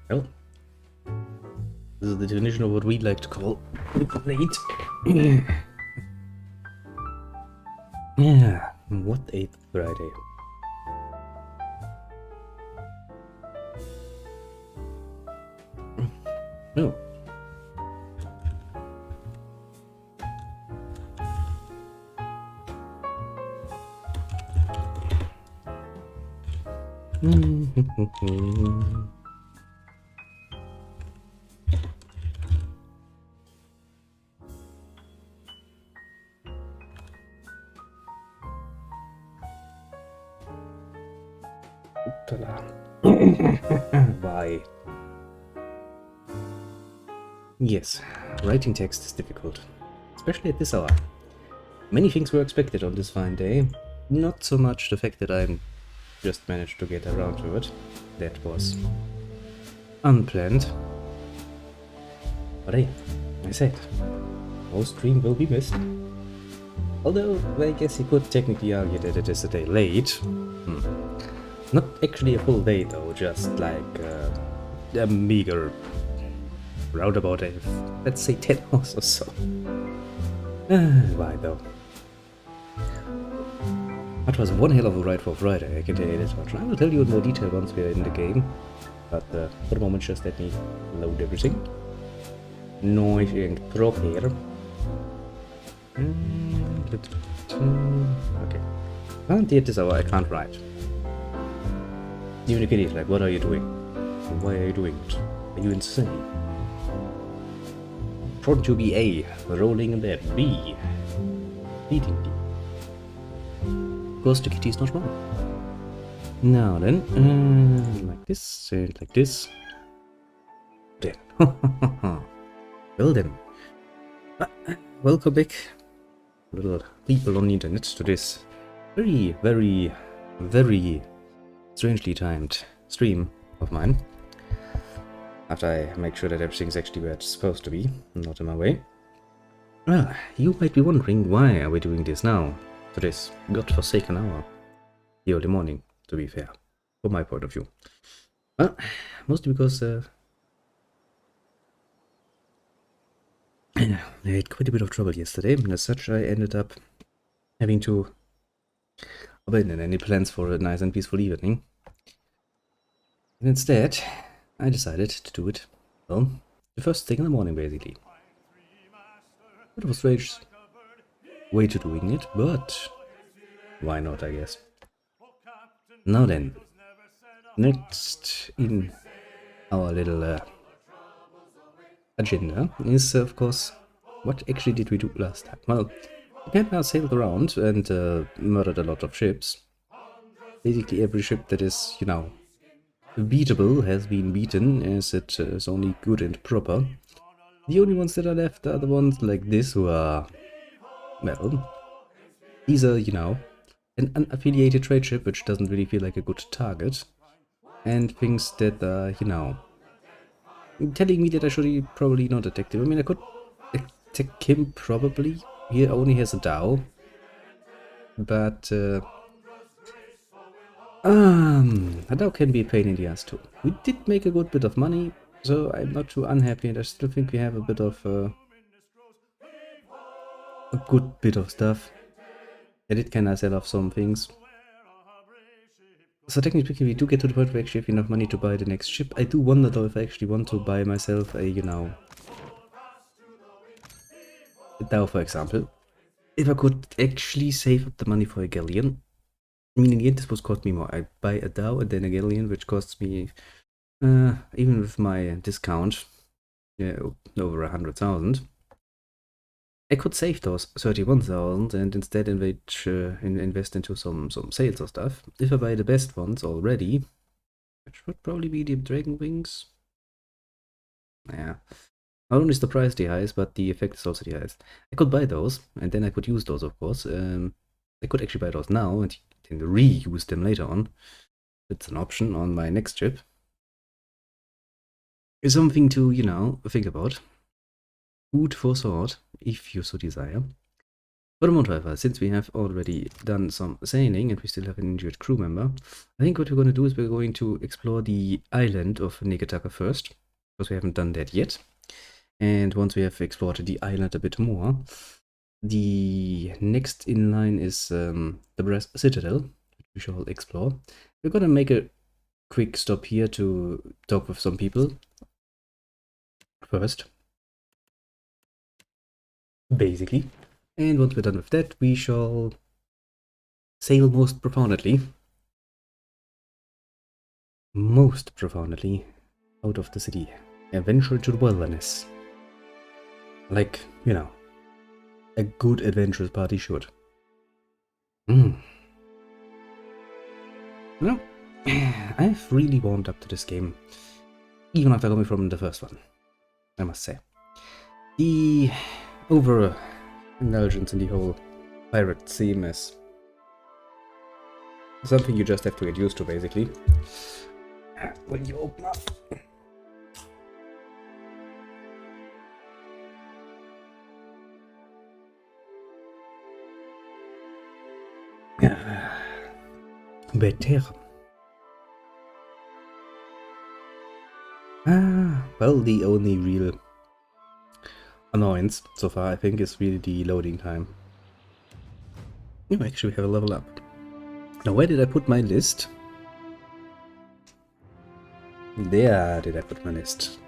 Well, this is the definition of what we like to call late. Yeah, what 8th Friday? No. Why? Yes, writing text is difficult, especially at this hour. Many things were expected on this fine day, not so much the fact that I just managed to get around to it. That was unplanned. But hey, I said, no stream will be missed. Although, I guess you could technically argue that it is a day late. Not actually a full day though, just like a meager roundabout, let's say 10 hours or so. Why though? That was one hell of a ride for Friday, I can tell you that much. I will tell you in more detail once we are in the game, but for the moment just let me load everything. Noise and prepare. Okay. Currently at this hour I can't write. Even the kid is like, what are you doing? Why are you doing it? Are you insane? Prone to be A, rolling in bed. B, beating D. Of course the kitty is not wrong. Now then, like this, and like this. Then. Well then. Welcome back, little people on the internet, to this very, very, very strangely timed stream of mine. After I make sure that everything's actually where it's supposed to be, not in my way. Well, you might be wondering why are we doing this now, to this godforsaken hour. The early morning, to be fair, from my point of view. Well, mostly because I had quite a bit of trouble yesterday, and as such I ended up having to abandon any plans for a nice and peaceful evening. And instead, I decided to do it, well, the first thing in the morning basically. Bit of a strange way to doing it, but why not, I guess. Now then, next in our little agenda is, of course, what actually did we do last time? Well, we kind of sailed around and murdered a lot of ships. Basically every ship that is, you know, beatable has been beaten, as it is only good and proper. The only ones that are left are the ones like this, who are, well, these are, you know, an unaffiliated trade ship which doesn't really feel like a good target, and things that are, you know, telling me that I should probably not attack him. I mean, I could attack him probably. He only has a Dao, but a Dao can be a pain in the ass too. We did make a good bit of money, so I'm not too unhappy, and I still think we have a bit of a good bit of stuff. I did kind of sell off some things. So technically speaking, we do get to the point where we actually have enough money to buy the next ship. I do wonder though if I actually want to buy myself a, you know, a Dao, for example. If I could actually save up the money for a galleon. I mean, in the end, this would cost me more. I buy a Dao and then a galleon, which costs me, even with my discount, yeah, over 100,000. I could save those 31,000 and instead invest into some sales or stuff. If I buy the best ones already, which would probably be the Dragon Wings. Yeah. Not only is the price the highest, but the effect is also the highest. I could buy those, and then I could use those, of course. I could actually buy those now and then reuse them later on. It's an option on my next ship. It's something to, you know, think about. Food for thought, if you so desire. Furthermore, however, since we have already done some sailing and we still have an injured crew member, I think what we're going to do is we're going to explore the island of Negataka first, because we haven't done that yet. And once we have explored the island a bit more, the next in line is the Brass Citadel, which we shall explore. We're going to make a quick stop here to talk with some people first, basically. And once we're done with that, we shall sail most profoundly out of the city and venture into the wilderness. Like, you know, a good adventurous party should. Well, I've really warmed up to this game, even after coming from the first one, I must say. The overindulgence in the whole pirate theme is something you just have to get used to, basically. When you open up. Better. Well, the only real annoyance so far, I think, is really the loading time. Oh, actually, we have a level up. Now, where did I put my list? There did I put my list.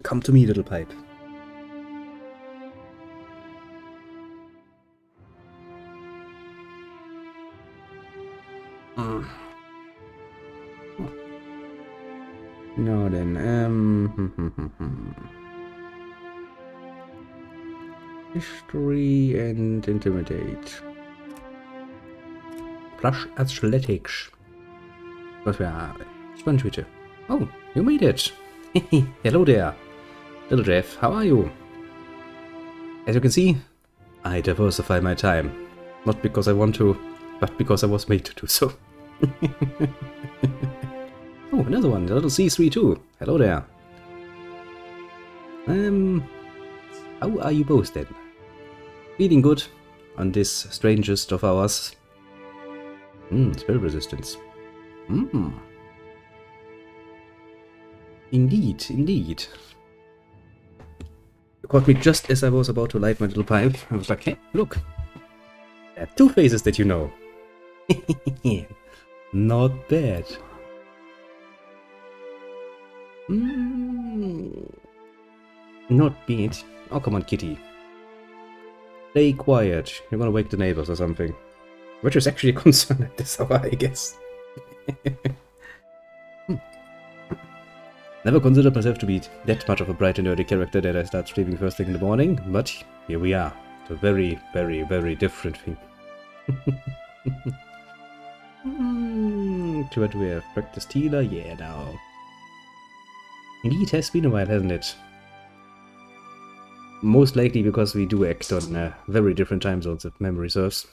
Come to me, little pipe. Now then, history and intimidate. Plus athletics. Was wir Sponge. Oh, you made it. Hello there, little Jeff. How are you? As you can see, I diversify my time. Not because I want to, but because I was made to do so. Oh, another one, the little C32. Hello there. How are you both then? Feeling good on this strangest of ours? Spell resistance. Indeed, indeed. You caught me just as I was about to light my little pipe. I was like, hey, look. There are two faces that you know. Not bad. Not bad. Oh, come on, kitty. Stay quiet. You're gonna wake the neighbors or something. Which is actually a concern at this hour, I guess. Never considered myself to be that much of a bright and early character that I start sleeping first thing in the morning, but here we are. It's a very, very, very different thing. What do we have? Practice Tealer? Yeah, now. Indeed, it has been a while, hasn't it? Most likely because we do act on very different time zones, if memory serves.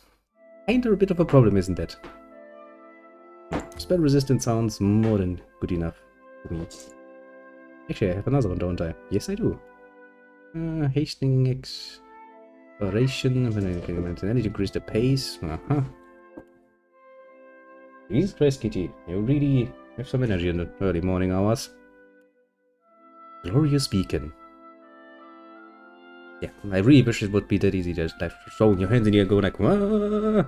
Kinda a bit of a problem, isn't it? Spell resistance sounds more than good enough for me. Actually, I have another one, don't I? Yes, I do. Hastening exploration. When I can incrementally decrease the pace. Jesus Christ, Kitty. You really have some energy in the early morning hours. Glorious beacon. Yeah, I really wish it would be that easy, just like throwing your hands in the air and going like, wah!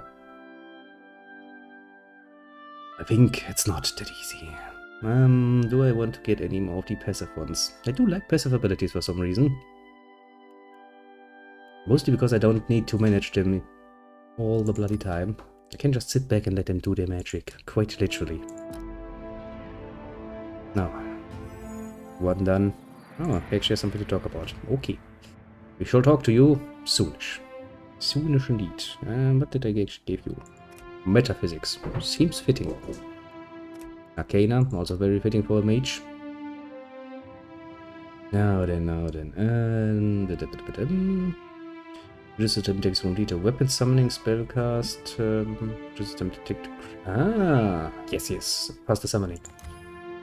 I think it's not that easy. Do I want to get any more of the passive ones? I do like passive abilities for some reason. Mostly because I don't need to manage them all the bloody time. I can just sit back and let them do their magic, quite literally. Now, one done. Oh, actually has something to talk about. Okay. We shall talk to you soonish. Soonish indeed. What did I actually give you? Metaphysics. Seems fitting. Arcana, also very fitting for a mage. Now then. This attempt takes from leader weapon summoning spellcast. This attempt to take. Yes. Faster summoning.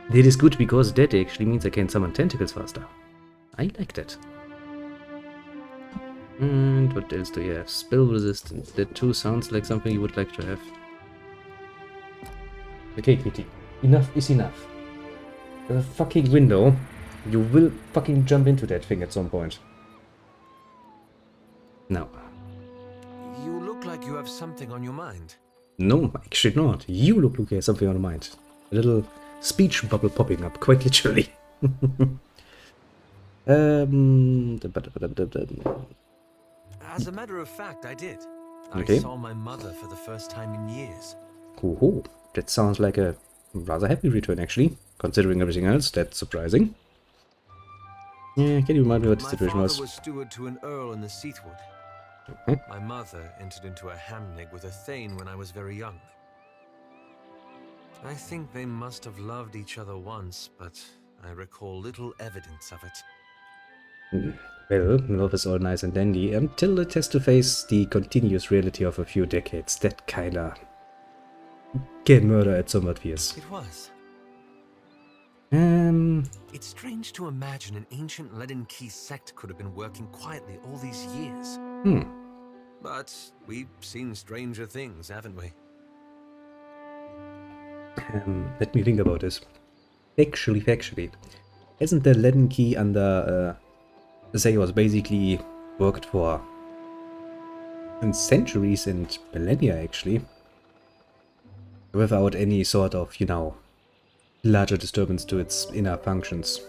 That is good because that actually means I can summon tentacles faster. I like that. And what else do you have? Spell resistant. That too sounds like something you would like to have. Okay, Kitty. Enough is enough. There's a fucking window. You will fucking jump into that thing at some point. No. You look like you have something on your mind. No, actually not. You look like you have something on your mind. A little speech bubble popping up, quite literally. As a matter of fact, I did. Okay. I saw my mother for the first time in years. Oh, that sounds like a rather happy return, actually. Considering everything else, that's surprising. Yeah, can you remind me what the situation My was? father was steward to an earl in the Seathwood. Okay. My mother entered into a hamnig with a thane when I was very young. I think they must have loved each other once, but I recall little evidence of it. Well, love is all nice and dandy until it has to face the continuous reality of a few decades. That kinda can murder at somewhat fierce. It was. It's strange to imagine an ancient Leaden Key sect could have been working quietly all these years. But we've seen stranger things, haven't we? Let me think about this. Factually. Hasn't the Leaden Key under Zeus basically worked for centuries and millennia, actually? Without any sort of, you know, larger disturbance to its inner functions.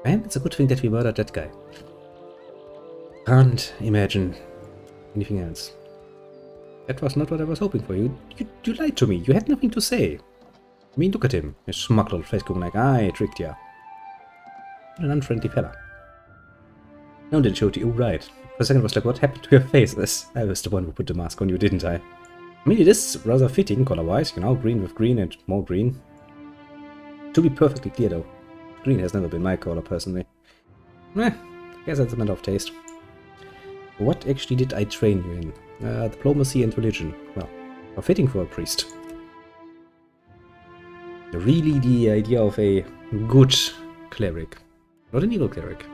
And it's a good thing that we murdered that guy. Can't imagine anything else. That was not what I was hoping for. You lied to me. You had nothing to say. I mean, look at him. His smug little face going like, I tricked ya. What an unfriendly fella. Now that showed you, oh, right. For a second I was like, what happened to your face? I was the one who put the mask on you, didn't I? I mean, it is rather fitting color-wise, you know, green with green and more green. To be perfectly clear though, green has never been my color personally. I guess that's a matter of taste. What actually did I train you in? Diplomacy and religion. Well, how fitting for a priest. Really the idea of a good cleric, not an evil cleric.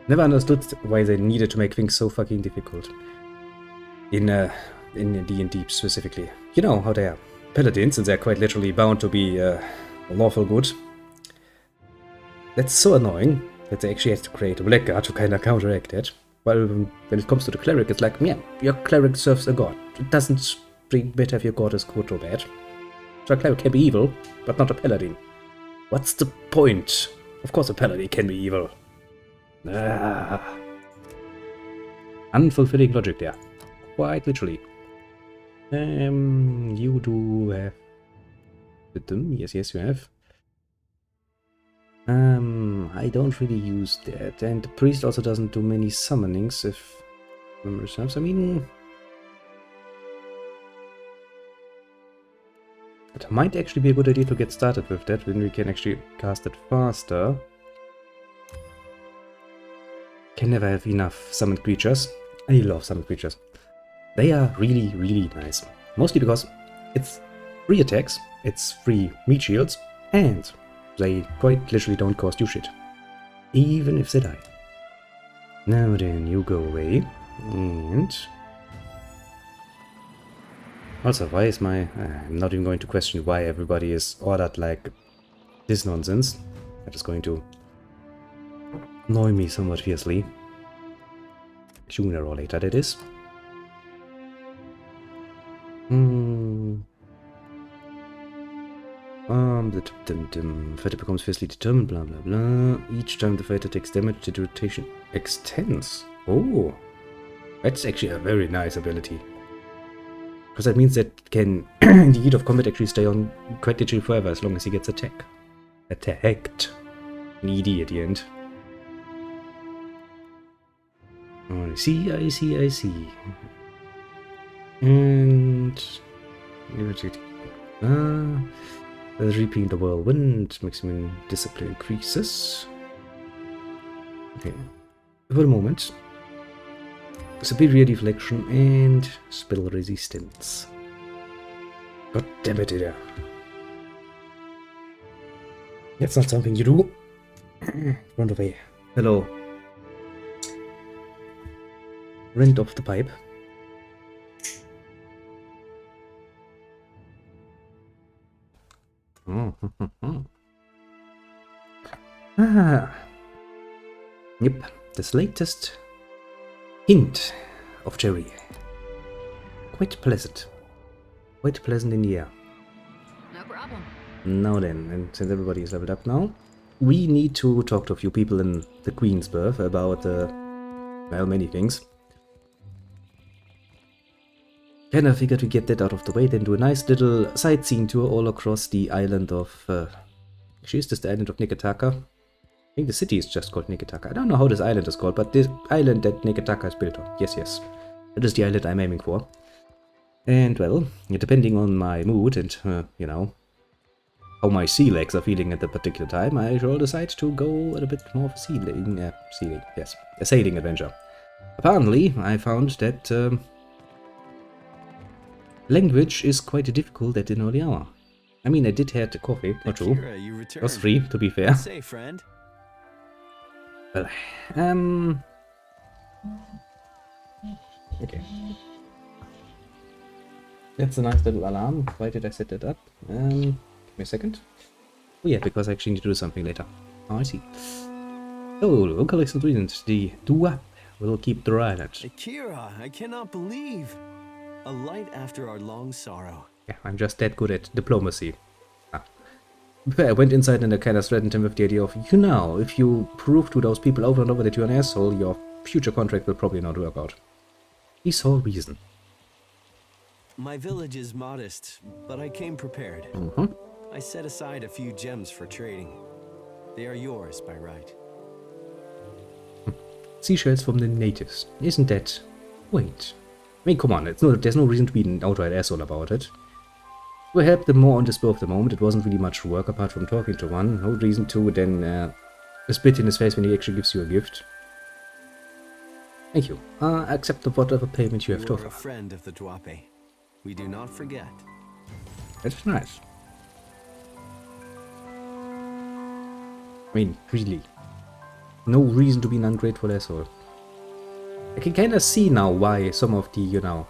Never understood why they needed to make things so fucking difficult. In D&D specifically. You know how they are. Paladins, and they're quite literally bound to be lawful good. That's so annoying that they actually had to create a blackguard to kind of counteract that. While when it comes to the cleric, it's like, yeah, your cleric serves a god. It doesn't really matter if your god is good or bad. So a cleric can be evil, but not a paladin. What's the point? Of course a paladin can be evil. Unfulfilling logic there. Quite literally. You do have wisdom. Yes, you have. I don't really use that, and the priest also doesn't do many summonings, if memory serves. I mean, it might actually be a good idea to get started with that, when we can actually cast it faster. Can never have enough summoned creatures. I love summoned creatures. They are really, really nice. Mostly because it's free attacks, it's free meat shields, and they quite literally don't cost you shit. Even if they die. Now then, you go away. And also, why is my... I'm not even going to question why everybody is ordered like this nonsense. That is going to annoy me somewhat fiercely. Sooner or later, that is. The fighter becomes fiercely determined, blah blah blah. Each time the fighter takes damage, the duration extends. Oh, that's actually a very nice ability. Because that means that can, in the heat of combat, actually stay on quite literally forever as long as he gets attacked. Needy at the end. I see. And reaping the whirlwind, maximum discipline increases. Okay, for the moment, superior deflection and spell resistance. God damn it, Ida. That's not something you do. Run away. Hello. rent off the pipe. Yep, this latest hint of cherry. Quite pleasant. Quite pleasant in the air. No problem. Now then, and since everybody is leveled up now, we need to talk to a few people in the Queen's Birth about, well, many things. Kind of figured we get that out of the way, then do a nice little sightseeing tour all across the island of, actually is this the island of Nikitaka? I think the city is just called Nikitaka. I don't know how this island is called, but this island that Nikitaka is built on. Yes, yes. That is the island I'm aiming for. And, well, depending on my mood and, you know, how my sea legs are feeling at the particular time, I shall decide to go a bit more of a a sailing adventure. Apparently, I found that language is quite difficult at an early hour. I mean, I did have the coffee, not true. It was free, to be fair. Say, friend. Well, okay. That's a nice little alarm. Why did I set that up? Give me a second. Oh yeah, because I actually need to do something later. Oh, I see. Oh, local reasons. The Dua will keep the island. Akira, I cannot believe. A light after our long sorrow. Yeah, I'm just that good at diplomacy. I went inside and I kind of threatened him with the idea of, you know, if you prove to those people over and over that you're an asshole, your future contract will probably not work out. He saw reason. My village is modest, but I came prepared. I set aside a few gems for trading. They are yours by right. Seashells from the natives. Isn't that... Wait. I mean, come on, there's no reason to be an outright asshole about it. We helped them more on the spur of the moment. It wasn't really much work apart from talking to one. No reason to then spit in his face when he actually gives you a gift. Thank you. Accept whatever payment you have to offer. You are a friend of the Duape. We do not forget. That's nice. I mean, really. No reason to be an ungrateful asshole. I can kind of see now why some of the, you know,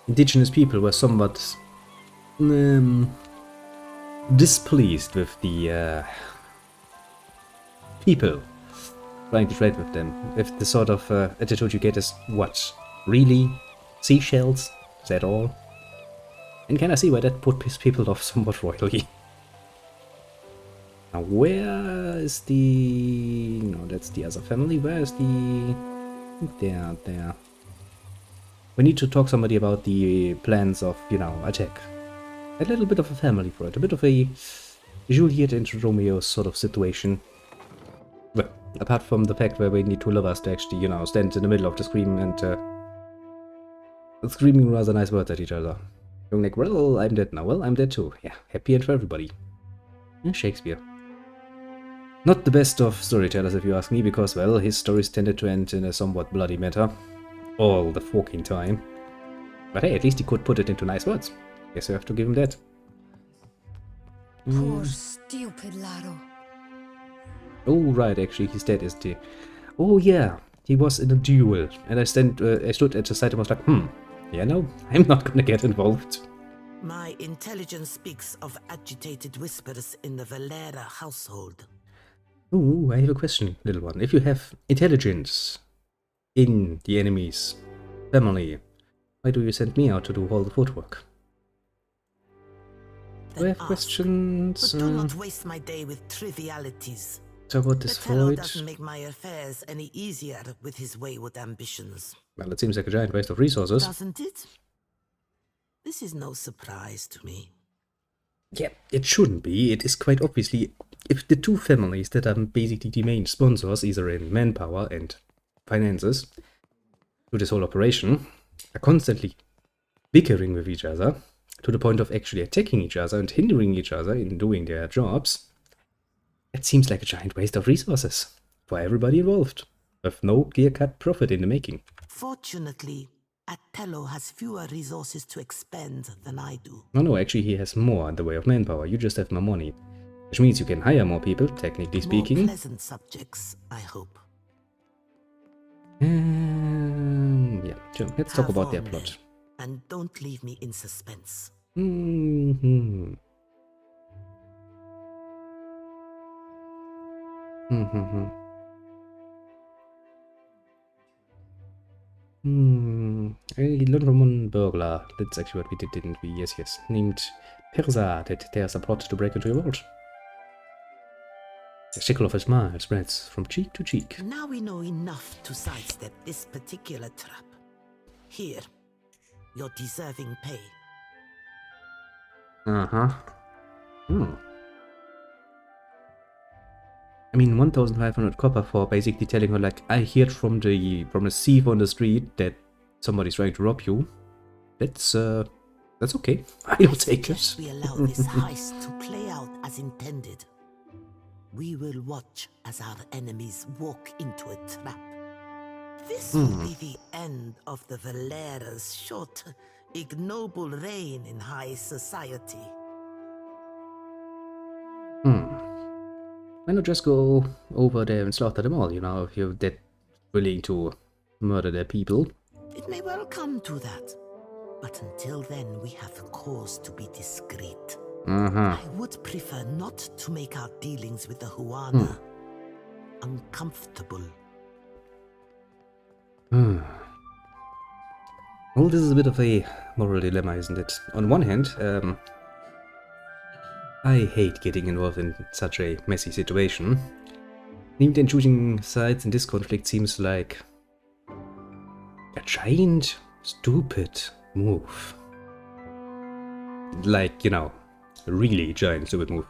indigenous people were somewhat displeased with the people trying to trade with them. If the sort of attitude you get is, what? Really? Seashells? Is that all? And can I see why that put people off somewhat royally? Now, where is the... No, that's the other family. Where is the... There. We need to talk to somebody about the plans of, you know, attack. A little bit of a family for it. A bit of a Juliet and Romeo sort of situation. Well, apart from the fact where we need two lovers to actually, you know, stand in the middle of the scream and screaming rather nice words at each other. Going like, well, I'm dead now. Well, I'm dead too. Yeah, happy end for everybody. Yeah, Shakespeare. Not the best of storytellers, if you ask me, because, well, his stories tended to end in a somewhat bloody manner. All the fucking time. But hey, at least he could put it into nice words. Guess you have to give him that. Poor stupid Laro. Oh, right, actually, he's dead, isn't he? Oh, yeah, he was in a duel. And I stood at the side and was like, yeah, no, I'm not gonna get involved. My intelligence speaks of agitated whispers in the Valera household. Ooh, I have a question, little one. If you have intelligence in the enemy's family, why do you send me out to do all the footwork? Do I have questions? But do not waste my day with trivialities. So about this The fellow void? doesn't make my affairs any easier with his wayward ambitions. Well, it seems like a giant waste of resources. Doesn't it? This is no surprise to me. Yeah, it shouldn't be. It is quite obviously, if the two families that are basically the main sponsors, either in manpower and finances, to this whole operation, are constantly bickering with each other, to the point of actually attacking each other and hindering each other in doing their jobs, it seems like a giant waste of resources for everybody involved, with no clear-cut profit in the making. Fortunately, Attello has fewer resources to expend than I do. No, actually he has more in the way of manpower. You just have more money. Which means you can hire more people, technically speaking. More pleasant subjects, I hope. Yeah. sure. Let's talk Have about their on, plot. then, and don't leave me in suspense. Hmm. I learned from one burglar. That's actually what we did, didn't we? Yes, yes. Named Perza, that there's a plot to break into your vault. A sickle of a smile spreads from cheek to cheek. Now we know enough to sidestep this particular trap. Here, your deserving pay. Uh-huh. I mean, 1,500 copper for basically telling her, like, I heard from the thief on the street that somebody's trying to rob you. That's okay. I'll take it. We allow this heist to play out as intended. We will watch as our enemies walk into a trap. This will be the end of the Valera's short, ignoble reign in high society. Why not just go over there and slaughter them all, you know, if you're that willing to murder their people? It may well come to that. But until then, we have cause to be discreet. I would prefer not to make our dealings with the Huana uncomfortable. Well, this is a bit of a moral dilemma, isn't it? On one hand, I hate getting involved in such a messy situation. Even then, choosing sides in this conflict seems like a giant, stupid move. Like, you know, a really giant, stupid move.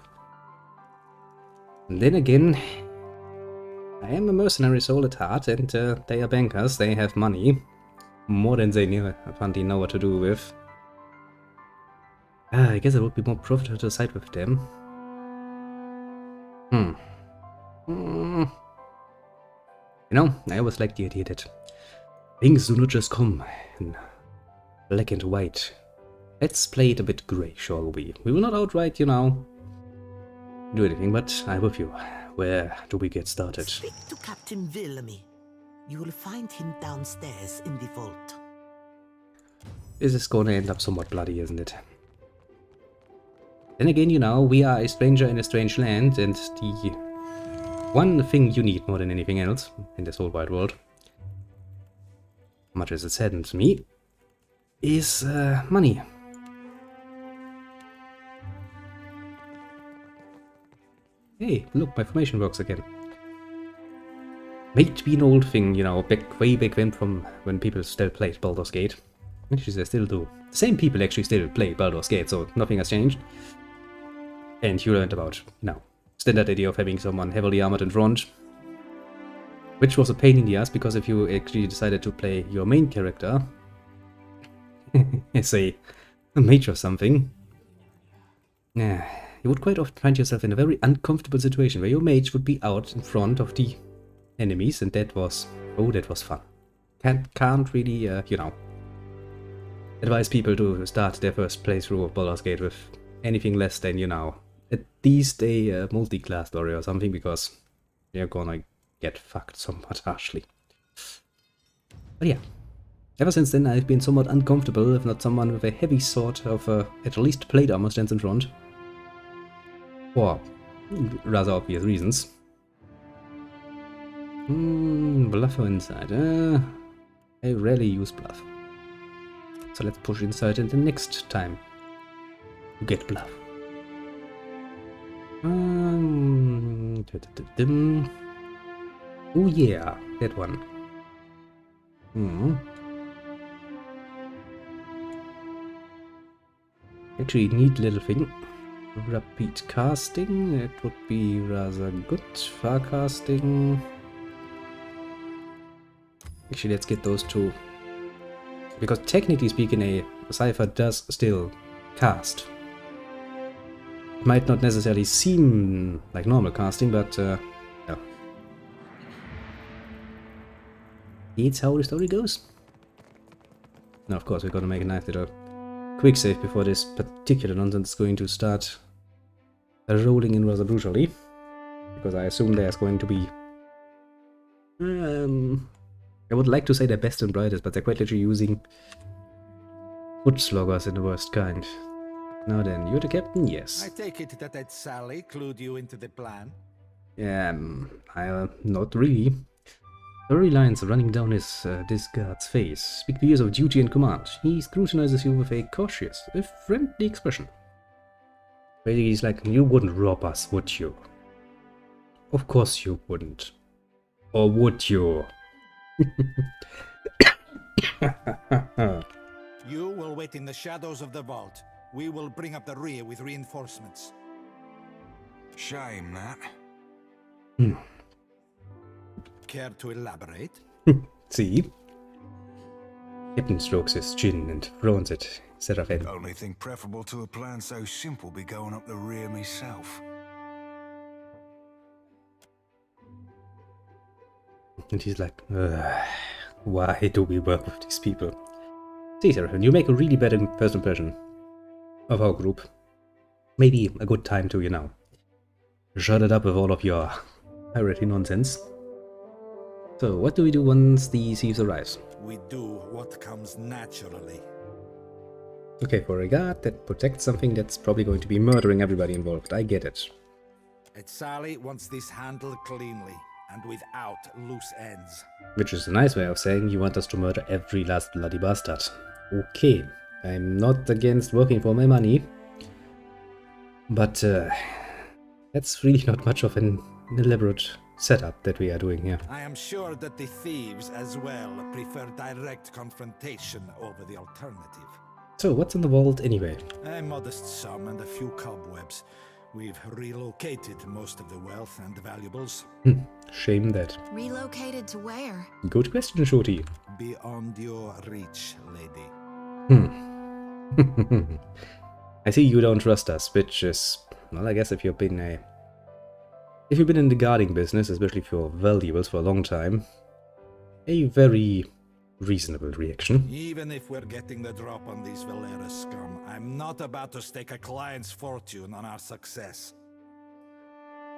And then again, I am a mercenary soul at heart, and they are bankers, they have money. More than they apparently know what to do with. I guess it would be more profitable to side with them. You know, I always like the idea that things do not just come in black and white. Let's play it a bit grey, shall we? We will not outright, you know, do anything, but I'm with you. Where do we get started? Speak to Captain Villamy. You will find him downstairs in the vault. This is gonna end up somewhat bloody, isn't it? Then again, you know, we are a stranger in a strange land, and the one thing you need more than anything else in this whole wide world, much as it saddens me, is money. Hey, look, my formation works again. Might be an old thing, you know, way back when, from when people still played Baldur's Gate. Actually, they still do. The same people actually still play Baldur's Gate, so nothing has changed. And you learned about, you know, standard idea of having someone heavily armored in front. Which was a pain in the ass, because if you actually decided to play your main character as a mage or something, you would quite often find yourself in a very uncomfortable situation where your mage would be out in front of the enemies, and that was, oh, that was fun. Can't really, you know, advise people to start their first playthrough of Baldur's Gate with anything less than, you know, at least a multi-class story or something, because you're gonna get fucked somewhat harshly. But yeah, ever since then I've been somewhat uncomfortable if not someone with a heavy sword of at least plate armor stands in front. For rather obvious reasons. Bluff or inside? I rarely use bluff. So let's push inside and the next time you get bluff. Oh yeah, that one. Actually, neat little thing. Rapid casting, that would be rather good. Far casting. Actually, let's get those two. Because technically speaking, a cipher does still cast. It might not necessarily seem like normal casting, but yeah. It's how the story goes. Now, of course, we're gonna make a nice little quick save before this particular nonsense is going to start rolling in rather brutally. Because I assume there's going to be I would like to say they're best and brightest, but they're quite literally using foot sloggers in the worst kind. Now then, you're the captain? Yes. I take it that Sally clued you into the plan? Not really. Furry lines running down this guard's face speak the years of duty and command. He scrutinizes you with a cautious, if friendly expression. Basically, he's like, you wouldn't rob us, would you? Of course you wouldn't. Or would you? You will wait in the shadows of the vault. We will bring up the rear with reinforcements. Shame, that. Care to elaborate? See? Captain strokes his chin and frowns it instead of him. Only thing preferable to a plan so simple be going up the rear myself. And he's like, why do we work with these people? See, Seraphim, you make a really bad first impression of our group. Maybe a good time to, shut it up with all of your piratey nonsense. So, what do we do once the thieves arrive? We do what comes naturally. Okay, for a guard that protects something that's probably going to be murdering everybody involved. I get it. And Sally wants this handled cleanly and without loose ends. Which is a nice way of saying you want us to murder every last bloody bastard. Okay, I'm not against working for my money. But that's really not much of an elaborate setup that we are doing here. I am sure that the thieves as well prefer direct confrontation over the alternative. So, what's in the vault anyway? A modest sum and a few cobwebs. We've relocated most of the wealth and valuables. Shame that. Relocated to where? Good question, Shorty. Beyond your reach, lady. I see you don't trust us, which is, well, I guess if you've been in the guarding business, especially for valuables for a long time, a very reasonable reaction. Even if we're getting the drop on these Valera scum, I'm not about to stake a client's fortune on our success.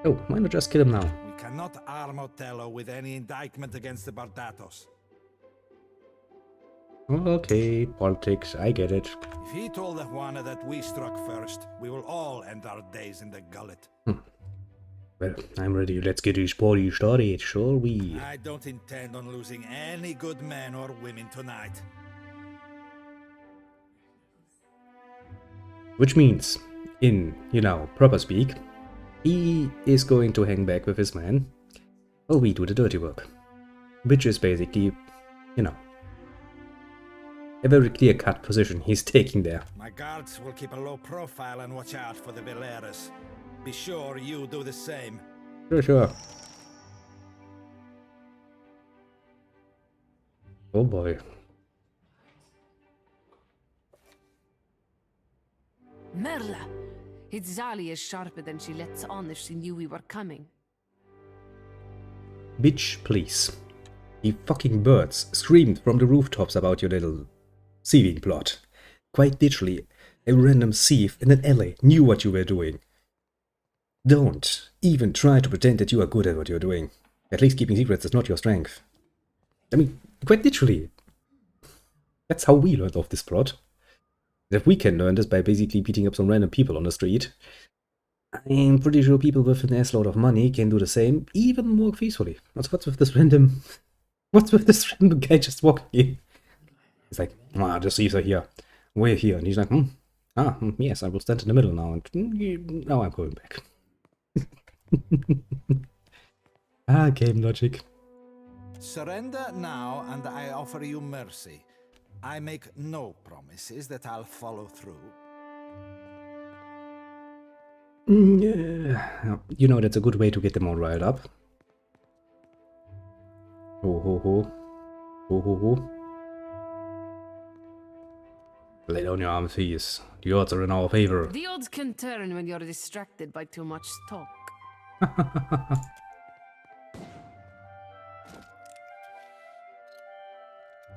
Oh, why not just kill him now? We cannot arm Otello with any indictment against the Bardatos. Okay, politics, I get it. If he told Juana that we struck first, we will all end our days in the gullet. Well, I'm ready. Let's get this party started, shall we? I don't intend on losing any good men or women tonight. Which means, in, proper speak, he is going to hang back with his man, while we do the dirty work. Which is basically, a very clear-cut position he's taking there. My guards will keep a low profile and watch out for the Veleras. Be sure you do the same. Sure. Oh boy. Merla! Itzali is sharper than she lets on if she knew we were coming. Bitch, please. The fucking birds screamed from the rooftops about your little thieving plot. Quite literally, a random thief in an alley knew what you were doing. Don't even try to pretend that you are good at what you're doing. At least keeping secrets is not your strength. I mean, quite literally. That's how we learned of this plot. If we can learn this by basically beating up some random people on the street, I'm pretty sure people with an assload of money can do the same, even more peacefully. What's with this random guy just walking in? He's like, the thieves are here. We're here. And he's like, yes, I will stand in the middle now. And now I'm going back. Game logic. Surrender now and I offer you mercy. I make no promises that I'll follow through. That's a good way to get them all riled up. Ho ho ho. Ho ho ho. Lay down your arms, please. The odds are in our favor. The odds can turn when you're distracted by too much talk.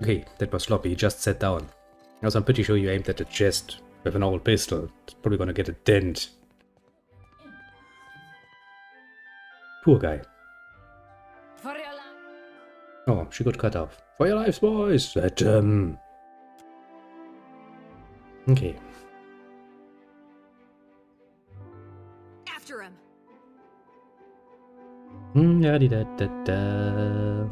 Okay, that was sloppy. Just sat down. Also, I'm pretty sure you aimed at the chest with an old pistol. It's probably gonna get a dent. Poor guy. Oh, she got cut off. For your lives, boys! Okay. After him. Da-di-da-da-da.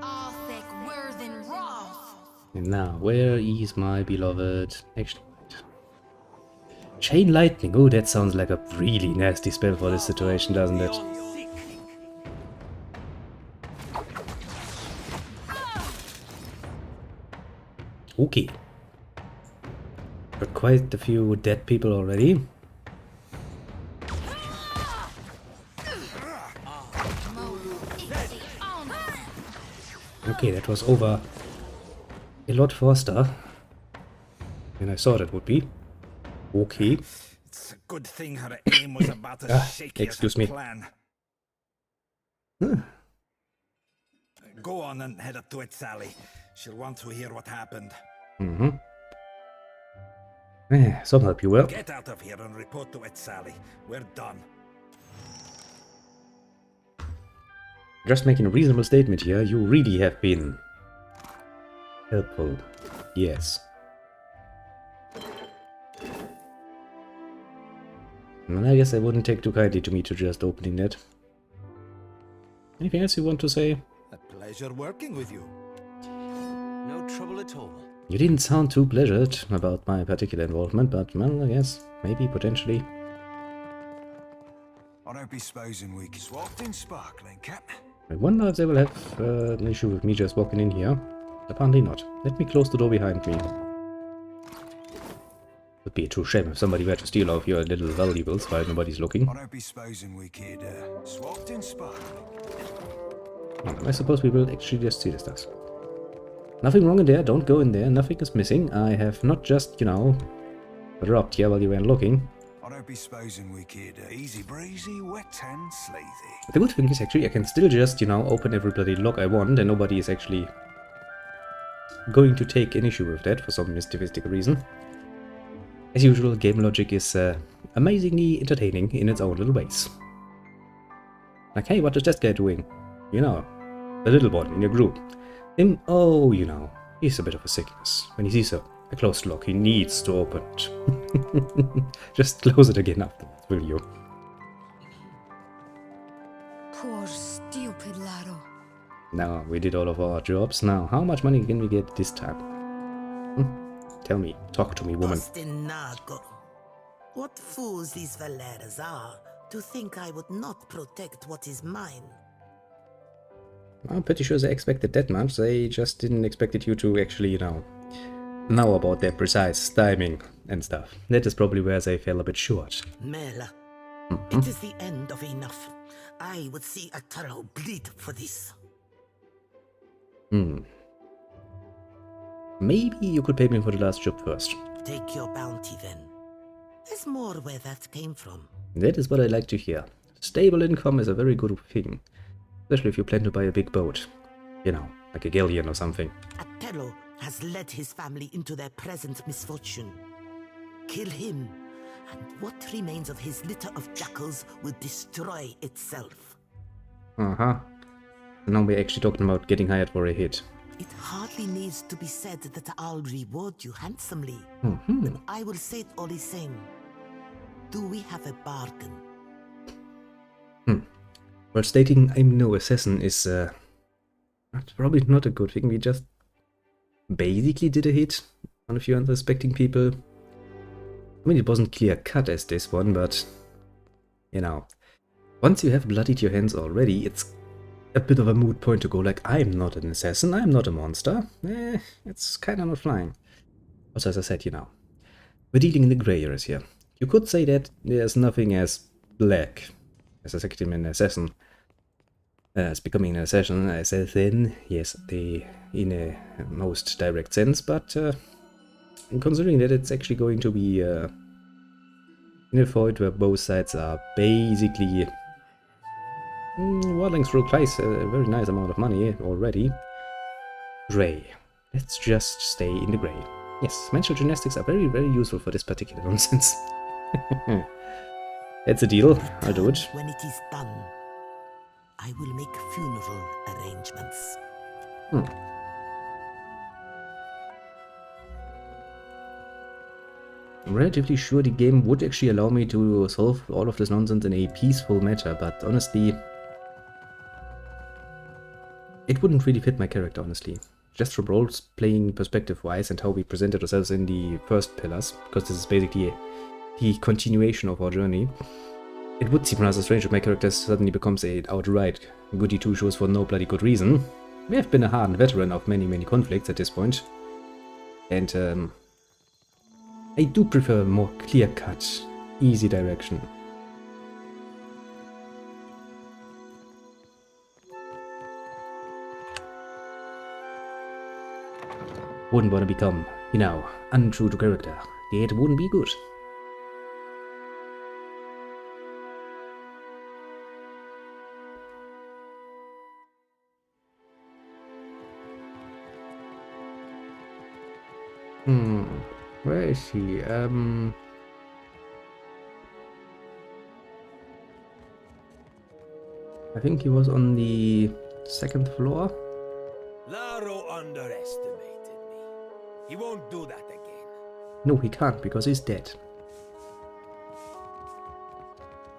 All thick worth and wrath. And now, where is my beloved? Actually, wait. Chain lightning. Oh, that sounds like a really nasty spell for this situation, doesn't it? Okay. Got quite a few dead people already. Okay, that was over a lot faster than I thought it would be. Okay. It's a good thing her aim was about as shaky excuse as me. a plan. Go on and head up to it, Sally. She'll want to hear what happened. Some help you will. Get out of here and report to it, Sally. We're done. Just making a reasonable statement here. You really have been helpful. Yes. Well, I guess I wouldn't take too kindly to me to just opening that. Anything else you want to say? A pleasure working with you. No trouble at all. You didn't sound too pleasured about my particular involvement, but well, I guess, maybe, potentially. I don't be supposing we can swapped in sparkling, Cap. I wonder if they will have an issue with me just walking in here. Apparently not. Let me close the door behind me. Would be a true shame if somebody were to steal off your little valuables while nobody's looking. I don't be supposing we could swapped in sparkling. I suppose we will actually just see the stuff. Nothing wrong in there, don't go in there, nothing is missing. I have not just, you know, robbed here while you weren't looking. I don't be supposing we could easy breezy, wet and sleazy. The good thing is actually I can still just, you know, open every bloody lock I want and nobody is actually going to take an issue with that for some mysterious reason. As usual, game logic is amazingly entertaining in its own little ways. Like, hey, what is that guy doing? You know, the little one in your group. Him, oh, you know, he's a bit of a sickness. When he sees a closed lock, he needs to open it. Just close it again afterwards, will you? Poor stupid Laro. Now, we did all of our jobs. Now, how much money can we get this time? Tell me, talk to me, woman. Ostinago. What fools these Valeras are to think I would not protect what is mine. I'm pretty sure they expected that much. They just didn't expect you to actually, you know about their precise timing and stuff. That is probably where they fell a bit short. Mela, it is the end of enough. I would see a Taro bleed for this. Maybe you could pay me for the last job first. Take your bounty then. There's more where that came from. That is what I like to hear. Stable income is a very good thing. Especially if you plan to buy a big boat. You know, like a galleon or something. Atello has led his family into their present misfortune. Kill him, and what remains of his litter of jackals will destroy itself. Now we're actually talking about getting hired for a hit. It hardly needs to be said that I'll reward you handsomely. But I will say it all the same. Do we have a bargain? Well, stating I'm no assassin is probably not a good thing. We just basically did a hit on a few unsuspecting people. I mean, it wasn't clear cut as this one, but you know, once you have bloodied your hands already, it's a bit of a moot point to go like, I'm not an assassin, I'm not a monster. It's kind of not flying. Also, as I said, you know, we're dealing in the gray areas here. You could say that there's nothing as black as a an assassin. As becoming an assassin, yes, in a most direct sense, but considering that it's actually going to be in a fight where both sides are basically waddling through quite a very nice amount of money already. Gray. Let's just stay in the gray. Yes, mental gymnastics are very, very useful for this particular nonsense. That's a deal. I'll do it. When it is done, I will make funeral arrangements. I'm relatively sure the game would actually allow me to solve all of this nonsense in a peaceful manner, but honestly, it wouldn't really fit my character, honestly. Just from role-playing perspective-wise and how we presented ourselves in the first pillars, because this is basically the continuation of our journey. It would seem rather strange if my character suddenly becomes a outright goody two-shoes for no bloody good reason. We have been a hardened veteran of many, many conflicts at this point. And, I do prefer a more clear-cut, easy direction. Wouldn't want to become, you know, untrue to character. It wouldn't be good. Where is he? I think he was on the second floor. Laro underestimated me. He won't do that again. No, he can't because he's dead.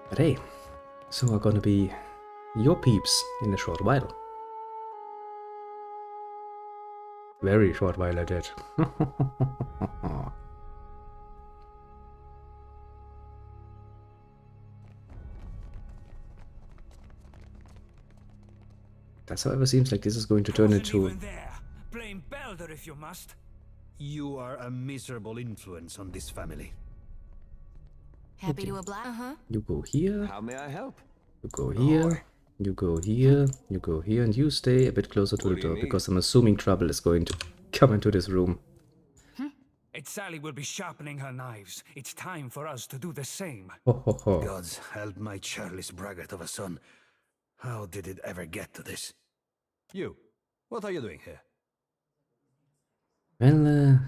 But hey, so are gonna be your peeps in a short while. Very short while at that. That however seems like this is going to turn into... Blame Belder if you must. You are a miserable influence on this family. Happy to oblige. You go here, How may I help? you go here, you go here, you go here, and you stay a bit closer to the door, because I'm assuming trouble is going to come into this room. Sally will be sharpening her knives. It's time for us to do the same. Ho ho ho. Gods help my churlish braggart of a son. How did it ever get to this? You, what are you doing here? Well,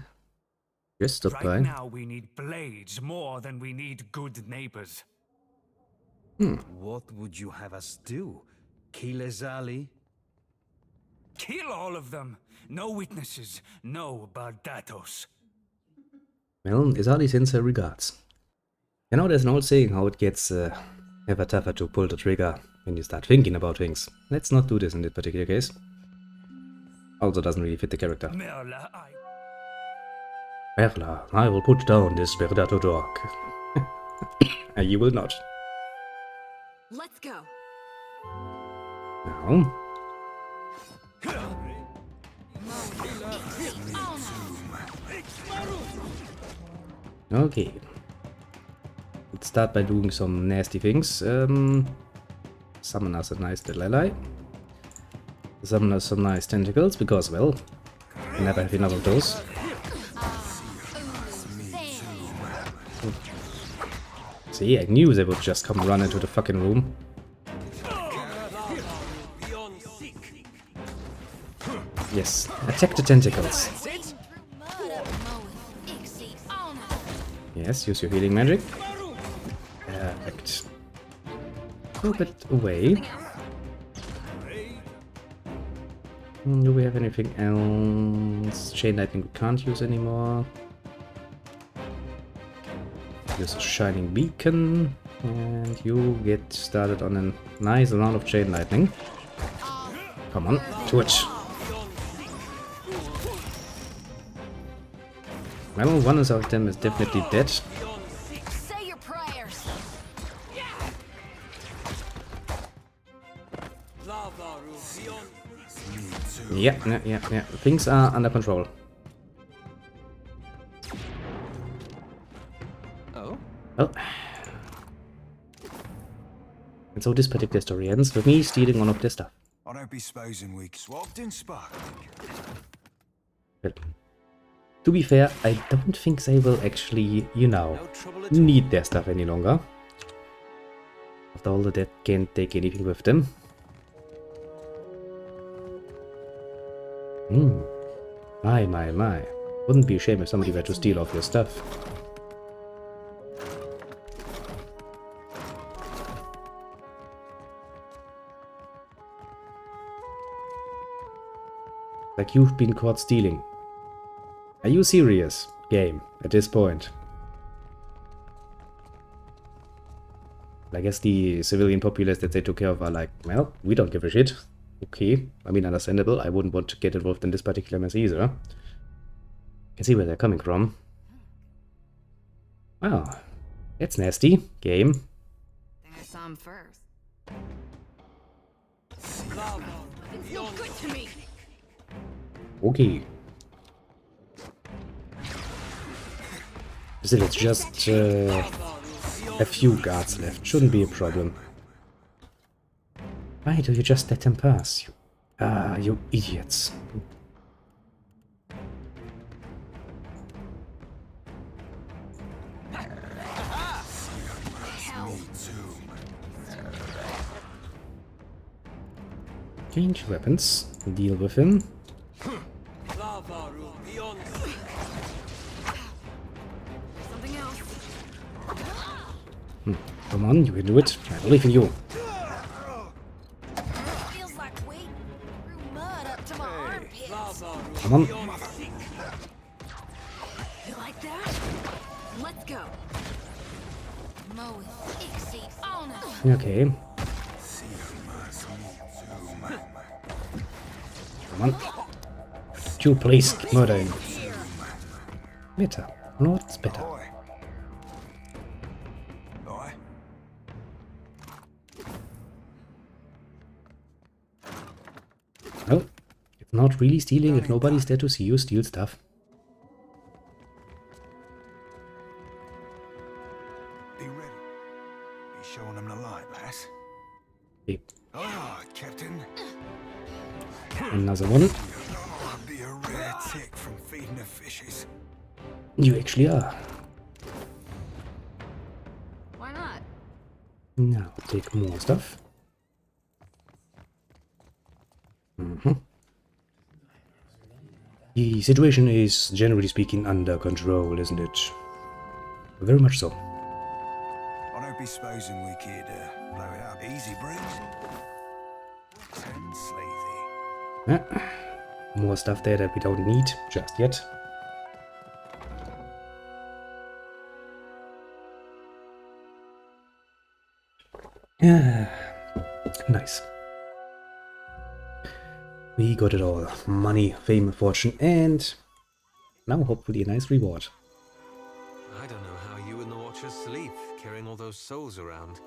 just stop by. Right now we need blades more than we need good neighbors. What would you have us do? Kill Azali? Kill all of them. No witnesses, no bardatos. Well, Izali sends her regards. You know, there's an old saying how it gets ever tougher to pull the trigger when you start thinking about things. Let's not do this in this particular case. Also doesn't really fit the character. Merla, Merla, I will put down this Verdato dog. You will not. Let's go. Now. Okay. Let's start by doing some nasty things. Summon us a nice little ally. Summon us some nice tentacles, because, well, I never have enough of those. See, I knew they would just come run into the fucking room. Yes, attack the tentacles. Yes, use your healing magic. Perfect. Go a bit away. Do we have anything else? Chain lightning we can't use anymore. Use a shining beacon. And you get started on a nice round of chain lightning. Come on, to it. Well, one of them is definitely dead. Say your prayers. Yeah. Things are under control. Oh? Well. And so this particular story ends with me stealing one of their stuff. I don't be supposing we swapped and sparked. Well, to be fair, I don't think they will actually, you know, need their stuff any longer. After all that, they can't take anything with them. My. Wouldn't be a shame if somebody were to steal off your stuff. Like you've been caught stealing. Are you serious, game, at this point? I guess the civilian populace that they took care of are like, well, we don't give a shit. Okay, I mean, understandable. I wouldn't want to get involved in this particular mess either. Can see where they're coming from. Wow, that's nasty, game. I think I saw him first. It's no good to me. Okay. Still, it's just a few guards left. Shouldn't be a problem. Why do you just let them pass? You idiots. Change weapons. Deal with him. Something else. Come on, you can do it. I believe in you. Feels like wading through mud up to my armpits. Come on. You like that? Let's go. Moe Ixie Ona. Okay. Come on. You please murder him. Better. No, it's better. Well, it's not really stealing if nobody's there to see you steal stuff. Be ready. Be showing them the light, lass. Okay. Ah, Captain. Another one. I'll be a rare tick from feeding the fishes. You actually are. Why not? Now, take more stuff. The situation is, generally speaking, under control, isn't it? Very much so. I don't be supposing we could blow it up. Easy, breeze. And sleazy. More stuff there that we don't need just yet. Nice. We got it all. Money, fame, fortune, and now hopefully a nice reward. I don't know how you and the Watchers sleep, carrying all those souls around.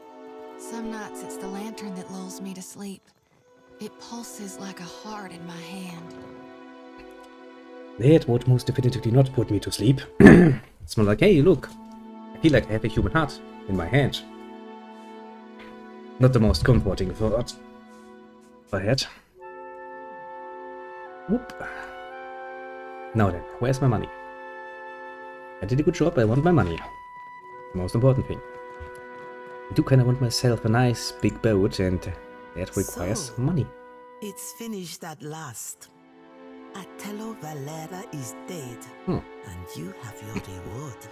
Some nights it's the lantern that lulls me to sleep. It pulses like a heart in my hand. That would most definitively not put me to sleep. It's more like, hey, look, I feel like I have a human heart in my hand. Not the most comforting thought I had. Whoop. Now then, where's my money? I did a good job, I want my money. The most important thing. I do kind of want myself a nice big boat, and that requires money. It's finished at last. Atello Valera is dead, and you have your reward.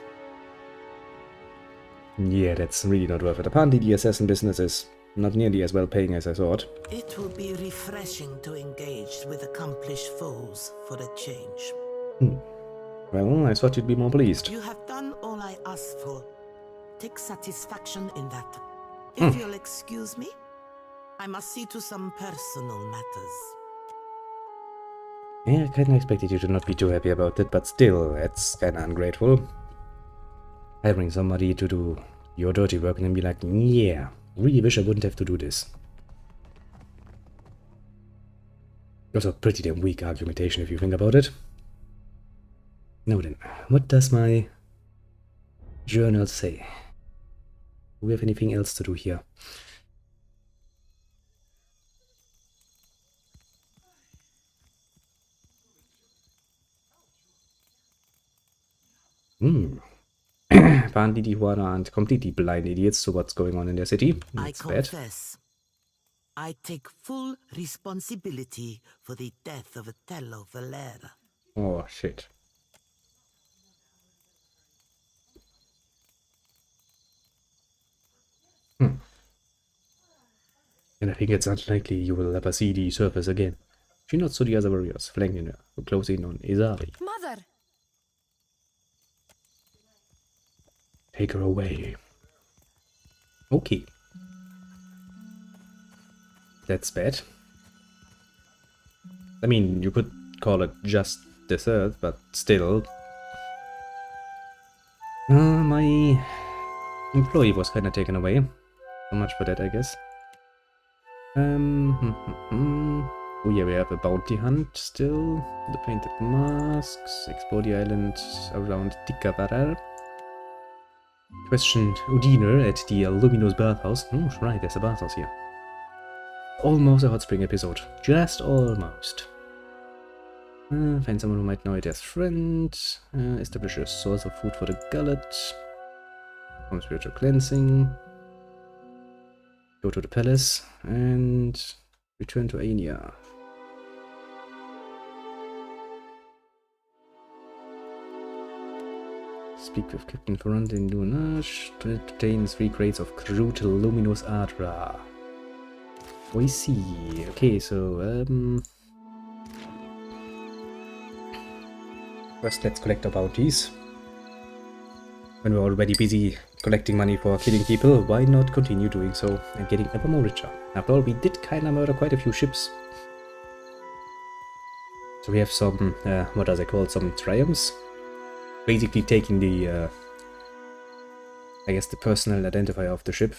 Yeah, that's really not worth it. Apparently the assassin business is not nearly as well paying as I thought. It will be refreshing to engage with accomplished foes for a change. Well, I thought you'd be more pleased. You have done all I asked for. Take satisfaction in that. If you'll excuse me, I must see to some personal matters. Yeah, I kinda expected you to not be too happy about it, but still, that's kinda ungrateful. Hiring somebody to do your dirty work and then be like, yeah, really wish I wouldn't have to do this. Also, pretty damn weak argumentation if you think about it. Now then, what does my journal say? Do we have anything else to do here? Apparently the Huana aren't completely blind idiots to what's going on in their city. That's I confess. I take full responsibility for the death of Atello Valera. Oh, shit. And I think it's unlikely you will ever see the surface again. She nods to the other warriors, flanking her, who close in on Izari. Mother! Take her away. Okay. That's bad. I mean, you could call it just dessert, but still. My employee was kinda taken away. So much for that, I guess. Oh yeah, we have a bounty hunt still. The painted masks. Explore the island around Tikavarar. Questioned Udine at the Luminous bathhouse. Oh, right, there's a bathhouse here. Almost a hot spring episode. Just almost. Find someone who might know it as friend. Establish a source of food for the gullet. From spiritual cleansing. Go to the palace. And return to Aenia. Speak with Captain Ferrand in Lunage. To obtain 3 crates of crude luminous Adra. We see. Okay, so first let's collect our bounties. When we're already busy collecting money for killing people, why not continue doing so and getting ever more richer? After all, we did kinda murder quite a few ships. So we have some, what are they called? Some triumphs. Basically taking the, I guess the personal identifier of the ship.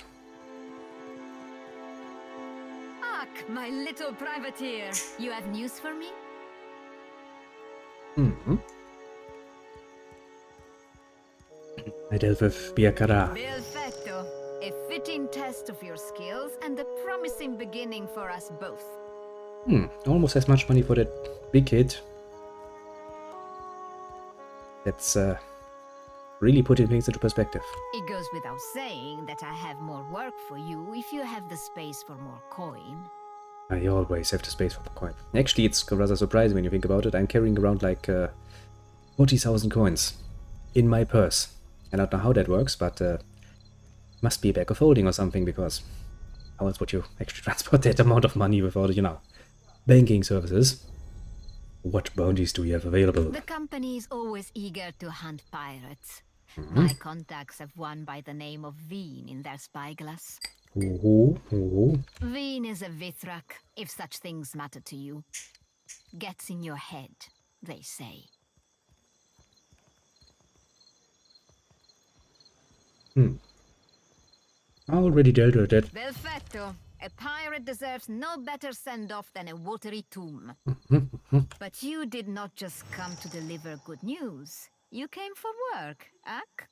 My little privateer, you have news for me? I dealt with Biakara. Perfetto. A fitting test of your skills and a promising beginning for us both. Almost as much money for that big hit. That's really putting things into perspective. It goes without saying that I have more work for you if you have the space for more coin. I always have the space for coin. Actually, it's rather surprising when you think about it. I'm carrying around like 40,000 coins in my purse. I don't know how that works, but must be a bag of holding or something, because how else would you actually transport that amount of money without, you know, banking services? What bounties do we have available? The company is always eager to hunt pirates. My contacts have one by the name of Veen in their spyglass. Veen is a Vithrak, if such things matter to you. Gets in your head, they say. I already dealt with that. Perfetto. A pirate deserves no better send-off than a watery tomb. But you did not just come to deliver good news. You came for work, Ak?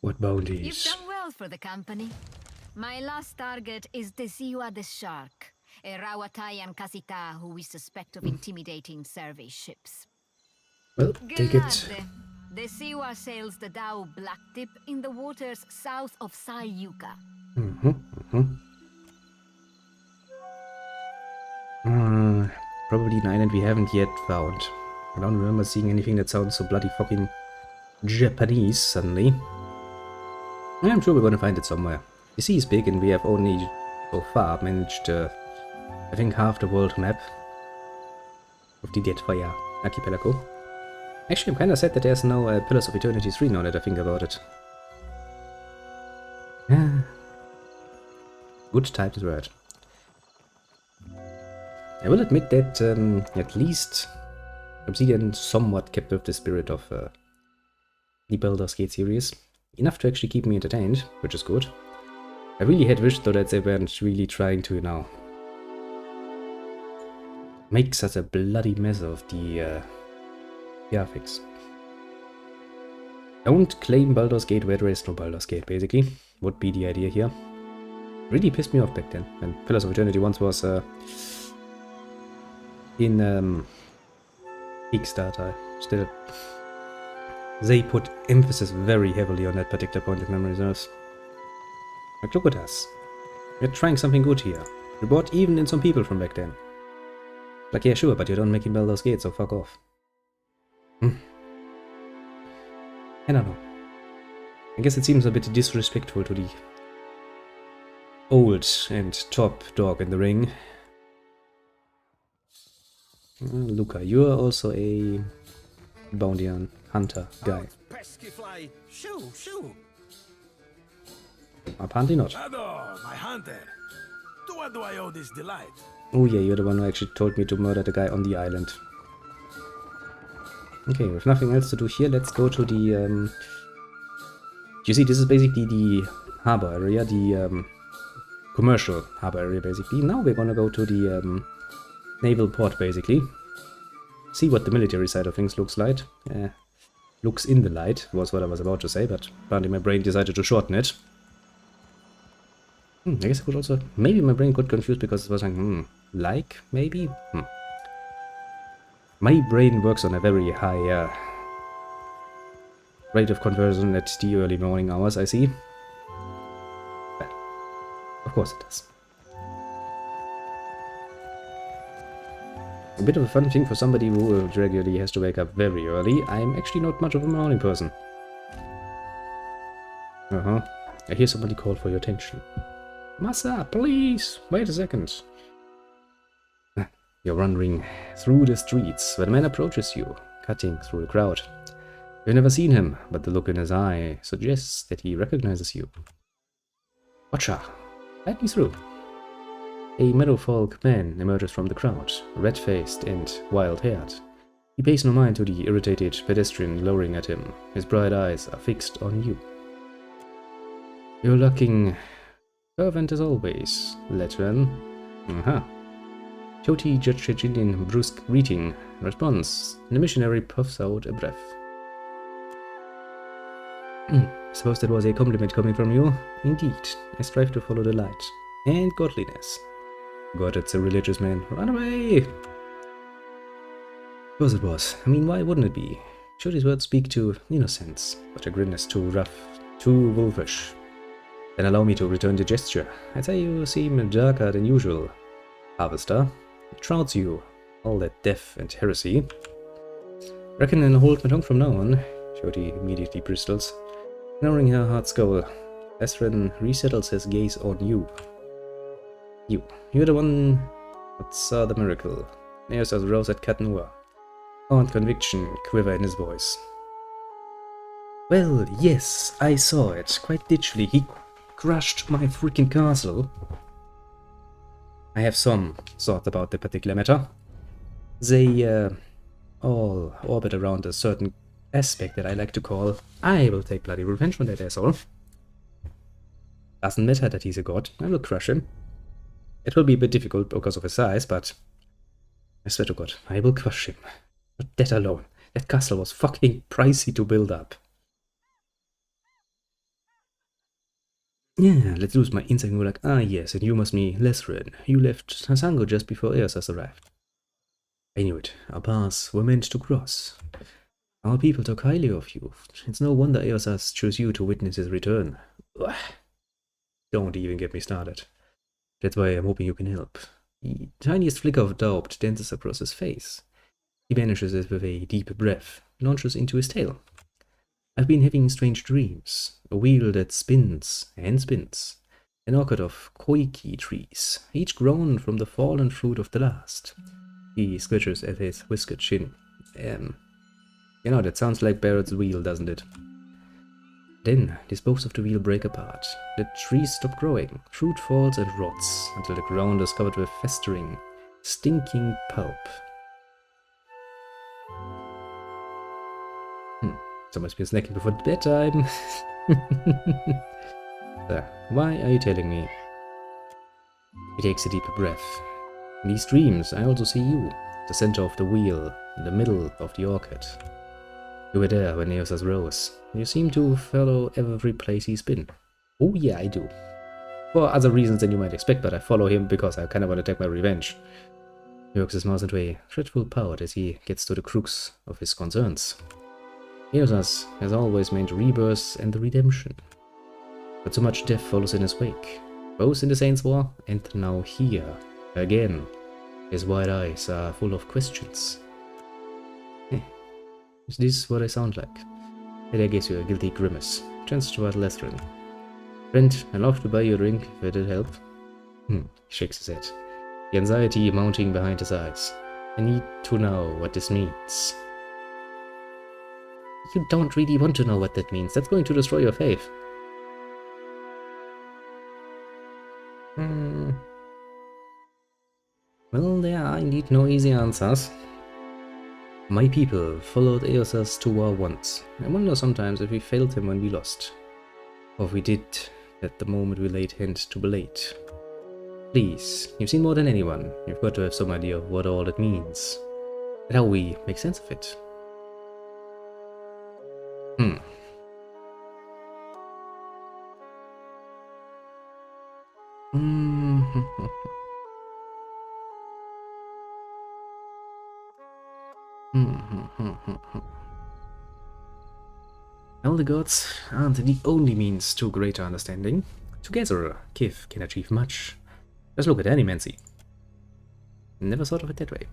What bounties? You've done well for the company. My last target is Desiwa the Shark, a Rawatayan Kasita who we suspect of intimidating survey ships. Well, take it. Desiwa sails the Dao Blacktip in the waters south of Sayuka. Probably an island we haven't yet found. I don't remember seeing anything that sounds so bloody fucking Japanese suddenly. I'm sure we're gonna find it somewhere. The sea is big and we have only, so far, managed, I think, half the world map of the Deadfire Archipelago. Actually, I'm kinda sad that there's no Pillars of Eternity 3 now that I think about it. Good type is word. I will admit that at least Obsidian somewhat kept up the spirit of the Baldur's Gate series. Enough to actually keep me entertained, which is good. I really had wished though that they weren't really trying to, you know, make such a bloody mess of the graphics. Don't claim Baldur's Gate where there is no Baldur's Gate, basically. Would be the idea here. Really pissed me off back then, when Pillars of Eternity once was in Kickstarter. Still, they put emphasis very heavily on that particular point of memory reserves. Like, look at us. We're trying something good here. We brought even in some people from back then. Like, yeah, sure, but you don't make it Baldur's Gate, so fuck off. I don't know. I guess it seems a bit disrespectful to the old and top dog in the ring. Luca, you are also a bounty hunter guy. Pesky fly, shoo, shoo. Apparently not. Ador, my hunter. To what do I owe this delight? Oh yeah, you're the one who actually told me to murder the guy on the island. Okay, with nothing else to do here, let's go to the... You see, this is basically the harbor area, the commercial harbor area, basically. Now we're gonna go to the naval port, basically. See what the military side of things looks like. Looks in the light, was what I was about to say, but apparently my brain decided to shorten it. I guess I could also... Maybe my brain got confused because it was like, maybe? My brain works on a very high rate of conversion at the early morning hours, I see. Well, of course it does. A bit of a fun thing for somebody who regularly has to wake up very early. I'm actually not much of a morning person. I hear somebody call for your attention. Massa, please! Wait a second. You're wandering through the streets when a man approaches you, cutting through the crowd. You've never seen him, but the look in his eye suggests that he recognizes you. Watcha, let me through. A meadowfolk man emerges from the crowd, red-faced and wild-haired. He pays no mind to the irritated pedestrian glowering at him. His bright eyes are fixed on you. You're looking fervent as always, Letran. Choti judged in brusque greeting. Response. The missionary puffs out a breath. Suppose that was a compliment coming from you? Indeed. I strive to follow the light. And godliness. God, it's a religious man. Run away! Of course it was. I mean, why wouldn't it be? Choti's words speak to innocence, but your grin is too rough, too wolfish. Then allow me to return the gesture. I'd say you seem darker than usual. Harvester. It shrouds you. All that death and heresy. Reckon and hold my tongue from now on. Choti immediately bristles. Ignoring her hard skull, Esren resettles his gaze on you. You're the one that saw the miracle. Neosa's rose at Katnua. Fond conviction quiver in his voice. Well, yes, I saw it. Quite literally. He crushed my freaking castle. I have some thought about the particular matter. They all orbit around a certain aspect that I like to call, I will take bloody revenge on that asshole. Doesn't matter that he's a god, I will crush him. It will be a bit difficult because of his size, but I swear to God, I will crush him. But that alone, that castle was fucking pricey to build up. Yeah, let's lose my instinct and be like, ah yes, and you must be Lesrin. You left Hasango just before Eosas arrived. I knew it. Our paths were meant to cross. Our people talk highly of you. It's no wonder Eosas chose you to witness his return. Ugh. Don't even get me started. That's why I'm hoping you can help. The tiniest flicker of doubt dances across his face. He banishes it with a deep breath, launches into his tale. I've been having strange dreams. A wheel that spins and spins. An orchard of koiki trees, each grown from the fallen fruit of the last. He scratches at his whiskered chin. You know, that sounds like Barrett's wheel, doesn't it? Then, the spokes of the wheel break apart. The trees stop growing. Fruit falls and rots until the ground is covered with festering, stinking pulp. Someone's been snacking before bedtime. There, why are you telling me? He takes a deep breath. In these dreams, I also see you, the center of the wheel, in the middle of the orchard. You were there when Eosas rose. You seem to follow every place he's been. Oh yeah, I do. For other reasons than you might expect, but I follow him because I kind of want to take my revenge. He works his mouth into a dreadful pout as he gets to the crux of his concerns. Eosas has always meant rebirth and redemption. But so much death follows in his wake, both in the Saints' War and now here, again. His wide eyes are full of questions. Is this what I sound like? Eda gives you a guilty grimace, turns toward Lethrin. Friend, I'd love to buy you a drink if it'd help. He shakes his head, the anxiety mounting behind his eyes. I need to know what this means. You don't really want to know what that means. That's going to destroy your faith. Well, there are indeed no easy answers. My people followed Eosas to war once. I wonder sometimes if we failed him when we lost. Or if we did at the moment we laid hand to blade. Please, you've seen more than anyone. You've got to have some idea of what all it means. And how we make sense of it. Well, the gods aren't the only means to greater understanding. Together, Kith can achieve much. Just look at animancy. Never thought of it that way.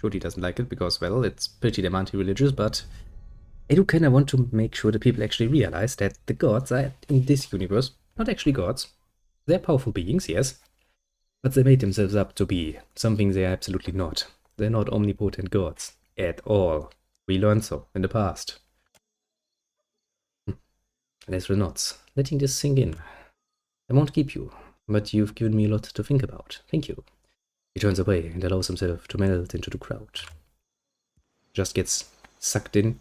Shorty doesn't like it because, well, it's pretty damn anti-religious, but I do kinda want to make sure that people actually realize that the gods are, in this universe, not actually gods. They're powerful beings, yes, but they made themselves up to be something they are absolutely not. They're not omnipotent gods. At all. We learned so in the past. And as for nods, letting this sink in. I won't keep you, but you've given me a lot to think about. Thank you. He turns away and allows himself to melt into the crowd. Just gets sucked in.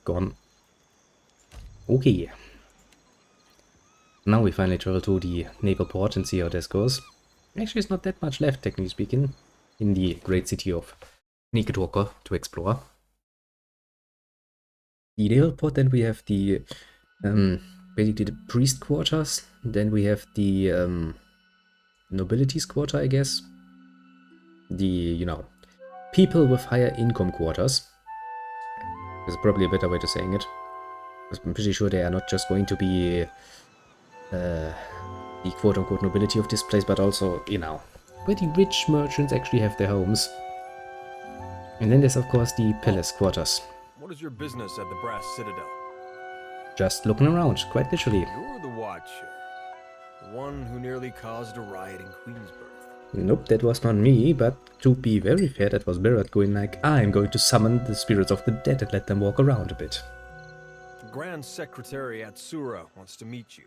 Gone. Okay. Now we finally travel to the naval port and see how this goes. Actually, there's not that much left, technically speaking, in the great city of Nikedwalker to explore. The naval port, then we have the basically the priest quarters, then we have the nobilities quarter, I guess. The, you know, people with higher income quarters. Is probably a better way to saying it. I'm pretty sure they are not just going to be the quote-unquote nobility of this place, but also, you know, where the rich merchants actually have their homes. And then there's of course the palace quarters. What is your business at the Brass Citadel? Just looking around, quite literally. You're the Watcher. The one who nearly caused a riot in Queensburg. Nope, that was not me, but to be very fair, that was Barrett going like, I'm going to summon the spirits of the dead and let them walk around a bit. The Grand Secretary at Sura wants to meet you.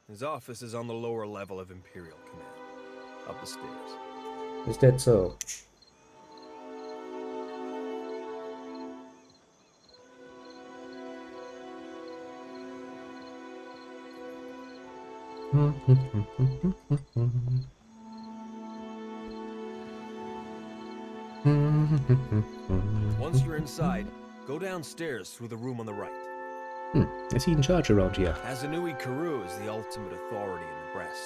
His office is on the lower level of Imperial Command. Up the stairs. Is that so? Once you're inside, go downstairs through the room on the right. Is he in charge around here? Azanui Karu is the ultimate authority in the Brass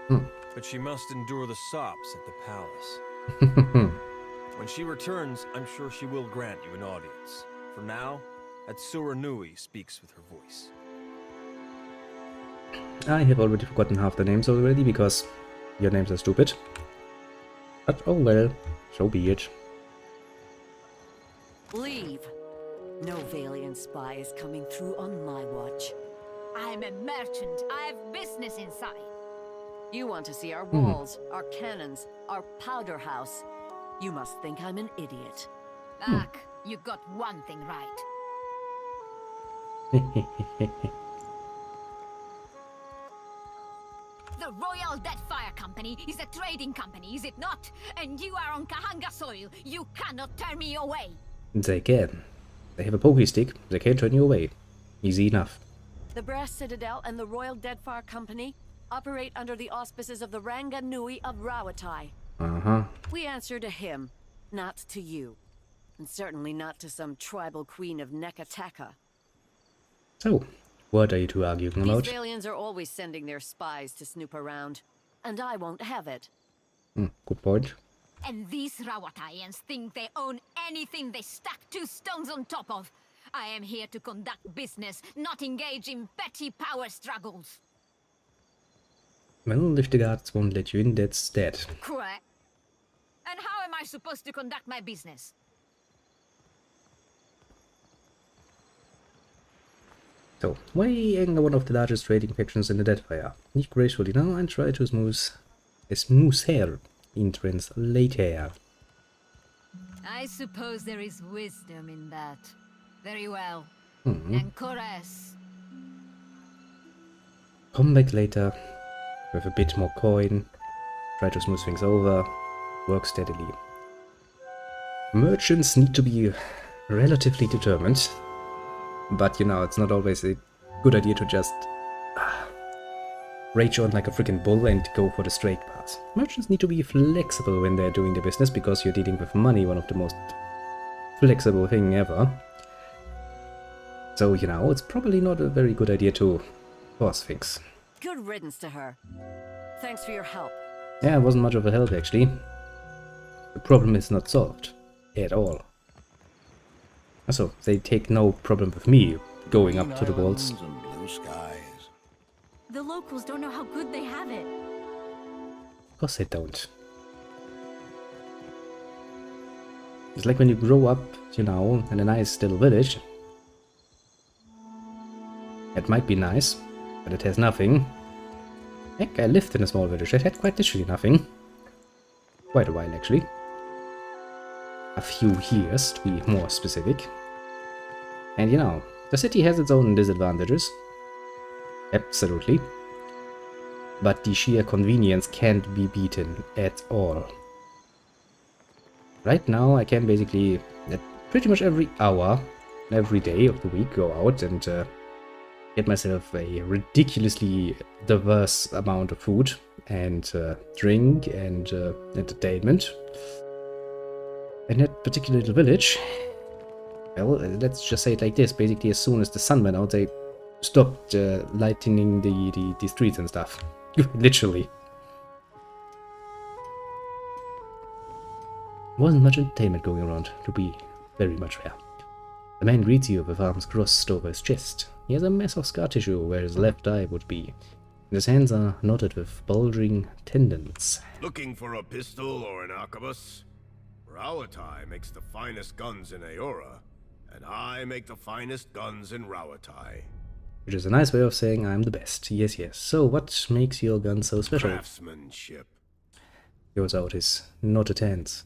Citadel. But she must endure the sops at the palace. When she returns, I'm sure she will grant you an audience. For now, Atsura Nui speaks with her voice. I have already forgotten half the names already because your names are stupid. But oh well, so be it. Leave. No Valiant spy is coming through on my watch. I'm a merchant. I have business inside. You want to see our walls, our cannons, our powder house. You must think I'm an idiot. Ak, you got one thing right. The Royal Deadfire Company is a trading company, is it not? And you are on Kahanga soil. You cannot turn me away. They can. They have a pokey stick. They can't turn you away. Easy enough. The Brass Citadel and the Royal Deadfire Company operate under the auspices of the Ranga Nui of Rawatai. We answer to him, not to you. And certainly not to some tribal queen of Nekataka. So, what are you two arguing about? These aliens are always sending their spies to snoop around. And I won't have it. Good point. And these Rawataians think they own anything they stack 2 stones on top of. I am here to conduct business, not engage in petty power struggles. Well, if the guards won't let you in, that's that. Correct. And how am I supposed to conduct my business? So, why anger one of the largest trading factions in the Deadfire? Leave gracefully now and try to smooth hair entrance later. I suppose there is wisdom in that. Very well. Ancores. Come back later with a bit more coin. Try to smooth things over. Work steadily. Merchants need to be relatively determined. But you know, it's not always a good idea to just rage on like a freaking bull and go for the straight path. Merchants need to be flexible when they're doing their business because you're dealing with money, one of the most flexible thing ever. So, you know, it's probably not a very good idea to force things. Good riddance to her. Thanks for your help. Yeah, it wasn't much of a help actually. The problem is not solved at all. Also, they take no problem with me going up to the walls. The locals don't know how good they have it. Of course they don't. It's like when you grow up, you know, in a nice little village. It might be nice, but it has nothing. Heck, I lived in a small village that had quite literally nothing. Quite a while, actually. A few years, to be more specific. And you know, the city has its own disadvantages. Absolutely. But the sheer convenience can't be beaten at all. Right now, I can basically, at pretty much every hour, every day of the week, go out and get myself a ridiculously diverse amount of food and drink and entertainment. In that particular little village, well, let's just say it like this. Basically, as soon as the sun went out, they stopped lightening the streets and stuff. Literally. Wasn't much entertainment going around, to be very much fair. The man greets you with arms crossed over his chest. He has a mass of scar tissue where his left eye would be. His hands are knotted with bulging tendons. Looking for a pistol or an arquebus? Rawatai makes the finest guns in Aora, and I make the finest guns in Rawatai. Which is a nice way of saying I'm the best. Yes, yes. So what makes your gun so special? Craftsmanship. He holds out his knotted hands,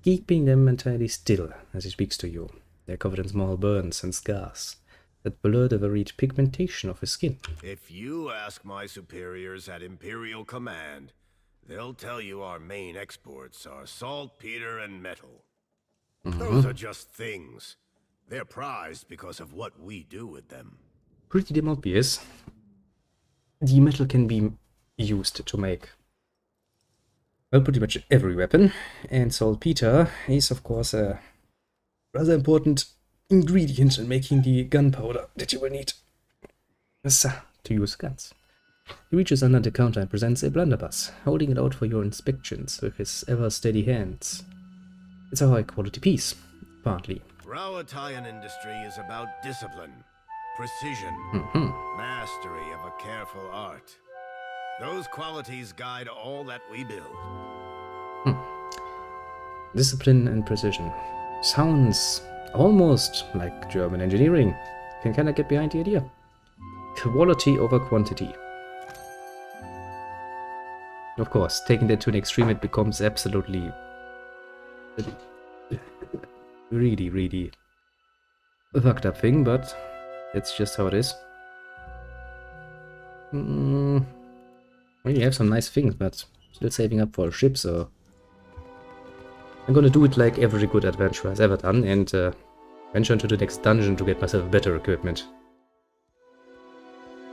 keeping them entirely still as he speaks to you. They're covered in small burns and scars that blur the varied pigmentation of his skin. If you ask my superiors at Imperial Command, they'll tell you our main exports are saltpeter and metal. Those are just things. They're prized because of what we do with them. Pretty damn obvious. The metal can be used to make, well, pretty much every weapon, and saltpeter is of course a rather important ingredient in making the gunpowder that you will need to use guns. He reaches under the counter and presents a blunderbuss, holding it out for your inspections with his ever-steady hands. It's a high-quality piece, partly. Rawataian industry is about discipline, precision, mastery of a careful art. Those qualities guide all that we build. Discipline and precision. Sounds almost like German engineering. Can kinda get behind the idea. Quality over quantity. Of course, taking that to an extreme, it becomes absolutely really, really a fucked up thing, but it's just how it is. Well, you have some nice things, but still saving up for a ship, so I'm gonna do it like every good adventurer has ever done, and venture into the next dungeon to get myself better equipment.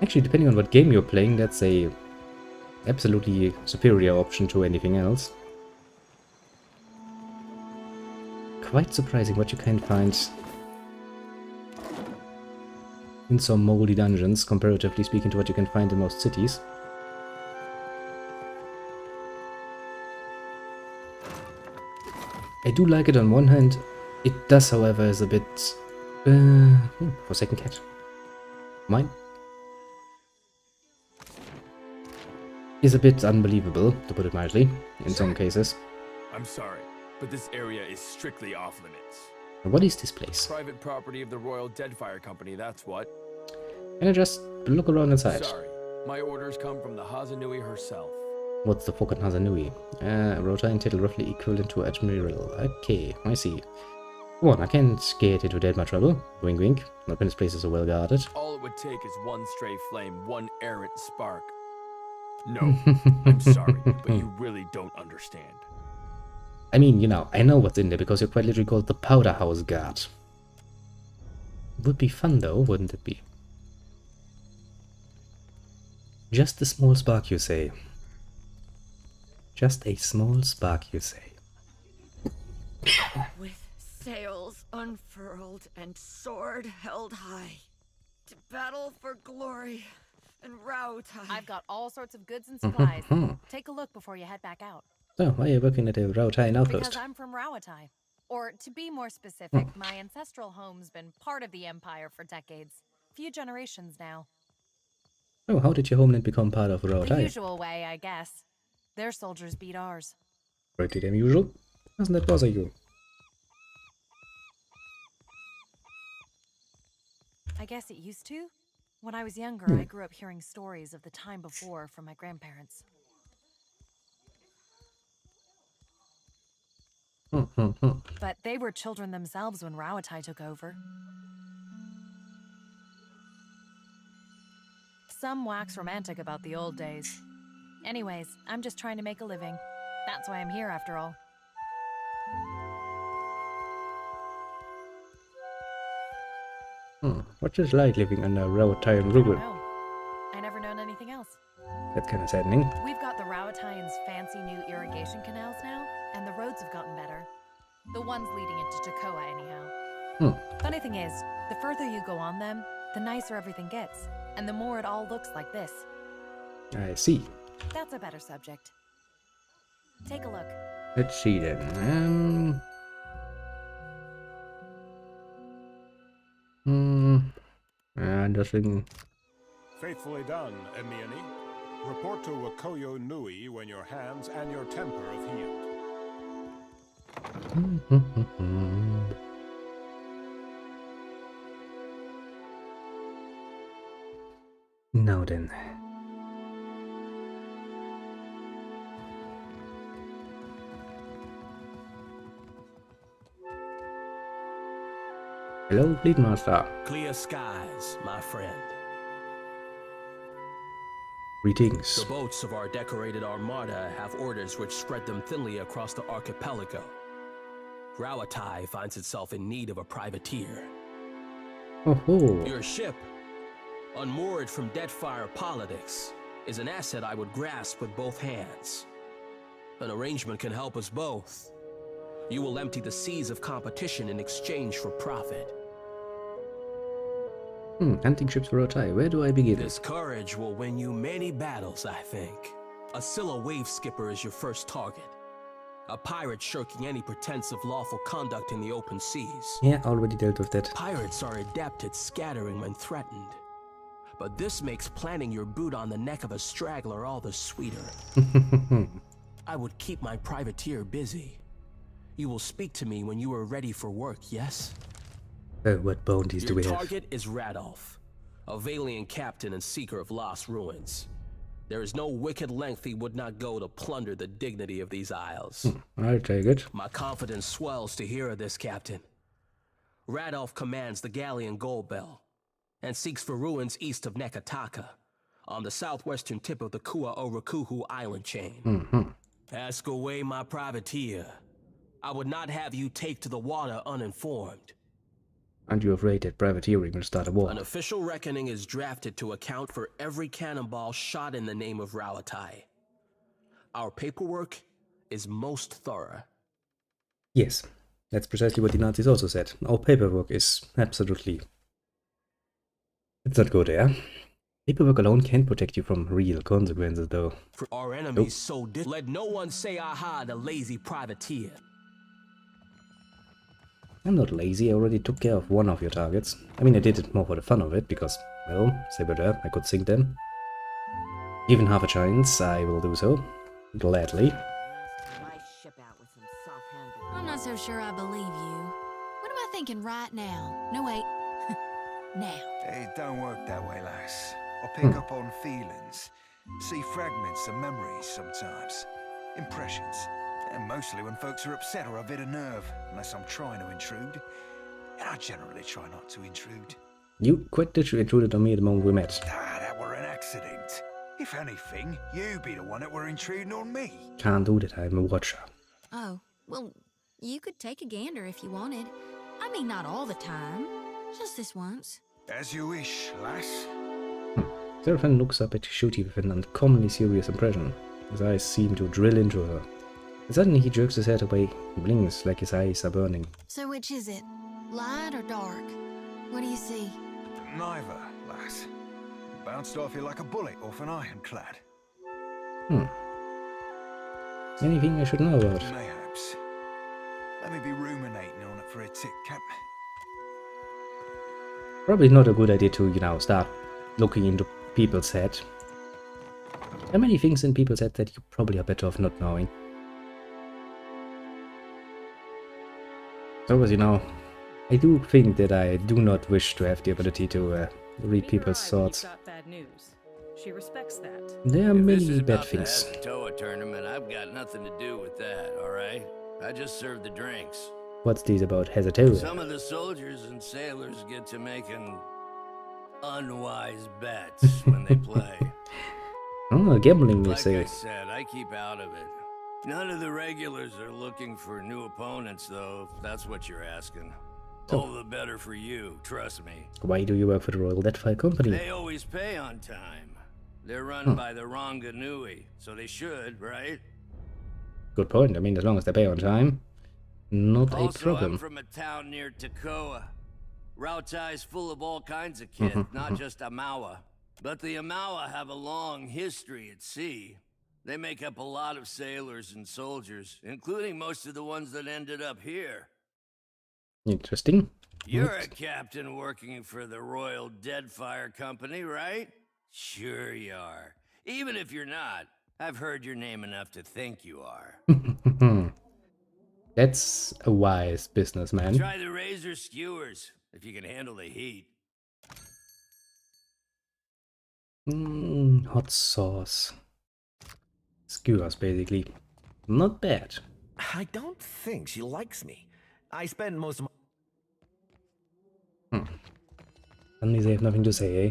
Actually, depending on what game you're playing, that's a absolutely superior option to anything else. Quite surprising what you can find in some moldy dungeons, comparatively speaking to what you can find in most cities. I do like it on one hand. It does, however, is a bit... Forsaken cat. Mine? Is a bit unbelievable, to put it mildly, in some cases. I'm sorry, but this area is strictly off limits. What is this place? Private property of the Royal Deadfire Company, that's what. Can I just look around inside? Sorry, my orders come from the Hazanui herself. What's the fucking Hazanui? Rota title roughly equivalent to Admiral. Okay, I see. Come on, I can't get into that much trouble. Wink wink. Not when this place is so well guarded. All it would take is one stray flame, one errant spark. No, I'm sorry, but you really don't understand. I mean, you know, I know what's in there because you're quite literally called the Powder House Guard. Would be fun though, wouldn't it be? Just a small spark, you say? Just a small spark, you say? With sails unfurled and sword held high, to battle for glory and Rautai. I've got all sorts of goods and supplies. Take a look before you head back out. So, why are you working at a Rautai outpost? Because I'm from Rautai. Or, to be more specific, my ancestral home's been part of the Empire for decades. Few generations now. Oh, how did your homeland become part of Rautai? The usual way, I guess. Their soldiers beat ours. Pretty damn usual. Doesn't that bother you? I guess it used to. When I was younger, I grew up hearing stories of the time before from my grandparents. But they were children themselves when Rautai took over. Some wax romantic about the old days. Anyways, I'm just trying to make a living. That's why I'm here after all. What's it like living under Rautai I rule? don't know. I never known anything else. That's kind of saddening. We've got the Rauataians' fancy new irrigation canals now, and the roads have gotten better. The ones leading into Jacoa, anyhow. Funny thing is, the further you go on them, the nicer everything gets, and the more it all looks like this. I see. That's a better subject. Take a look. Let's see then. Nothing. Faithfully done, Emiani. Report to Wakoyo Nui when your hands and your temper have healed. Now then. Hello, Fleet Master. Clear skies, my friend. Greetings. The boats of our decorated armada have orders which spread them thinly across the archipelago. Rauatai finds itself in need of a privateer. Oh. Your ship, unmoored from Deadfire politics, is an asset I would grasp with both hands. An arrangement can help us both. You will empty the seas of competition in exchange for profit. Hunting ships for Rautai. Where do I begin? This courage will win you many battles, I think. A Scylla wave skipper is your first target. A pirate shirking any pretense of lawful conduct in the open seas. Yeah, already dealt with that. Pirates are adept at scattering when threatened. But this makes planting your boot on the neck of a straggler all the sweeter. I would keep my privateer busy. You will speak to me when you are ready for work, yes? What bounties do we have? Your target is Radolf, a Valiant captain and seeker of lost ruins. There is no wicked length he would not go to plunder the dignity of these isles. I'll take it. My confidence swells to hear of this, Captain. Radolf commands the galleon Goldbell, and seeks for ruins east of Nekataka, on the southwestern tip of the Kua-Orakuhu island chain. Ask away, my privateer. I would not have you take to the water uninformed. Aren't you afraid that privateering will start a war? An official reckoning is drafted to account for every cannonball shot in the name of Rauatai. Our paperwork is most thorough. Yes, that's precisely what the Nazis also said. Our paperwork is absolutely... Let's not go there. Paperwork alone can't protect you from real consequences, though. For our enemies so let no one say aha, the lazy privateer. I'm not lazy, I already took care of one of your targets. I mean, I did it more for the fun of it, because, well, say better, I could sink them. Given half a chance, I will do so. Gladly. I'm not so sure I believe you. What am I thinking right now? No, wait. Now. It don't work that way, lass. I pick up on feelings. See fragments of memories sometimes. Impressions. And mostly when folks are upset or a bit of nerve, unless I'm trying to intrude. And I generally try not to intrude. You quite literally intruded on me the moment we met. Ah, that were an accident. If anything, you be the one that were intruding on me. Can't do that, I'm a watcher. Oh, well, you could take a gander if you wanted. I mean, not all the time. Just this once. As you wish, lass. Seraphin looks up at Shooty with an uncommonly serious impression. His eyes seem to drill into her. And suddenly he jerks his head away. He blinks like his eyes are burning. So which is it? Light or dark? What do you see? Neither, lass. Bounced off you like a bullet off an ironclad. Anything I should know about? Mayhaps. Let me be ruminating on it for a tick, Cap. Probably not a good idea to, start looking into people's head. There are many things in people's head that you probably are better off not knowing. So as I do think that I do not wish to have the ability to read people's thoughts. Bad news. She respects that. There are many bad things. If this is about the Toa tournament, I've got nothing to do with that, alright? I just serve the drinks. What's this about Hazatoa? Some of the soldiers and sailors get to making unwise bets when they play. Oh, gambling, you like say. I said, I keep out of it. None of the regulars are looking for new opponents, though, if that's what you're asking. All the better for you, trust me. Why do you work for the Royal Deadfire Company? They always pay on time. They're run by the Ranga Nui, so they should, right? Good point. I mean, as long as they pay on time, not a problem. I'm from a town near Takoa. Rautai's full of all kinds of kid, not just Amawa. But the Amawa have a long history at sea. They make up a lot of sailors and soldiers, including most of the ones that ended up here. Interesting. You're a captain working for the Royal Deadfire Company, right? Sure you are. Even if you're not, I've heard your name enough to think you are. That's a wise businessman. Try the razor skewers, if you can handle the heat. Hot sauce. Skewers, basically. Not bad. I don't think she likes me. I spend most of my... Suddenly they have nothing to say, eh?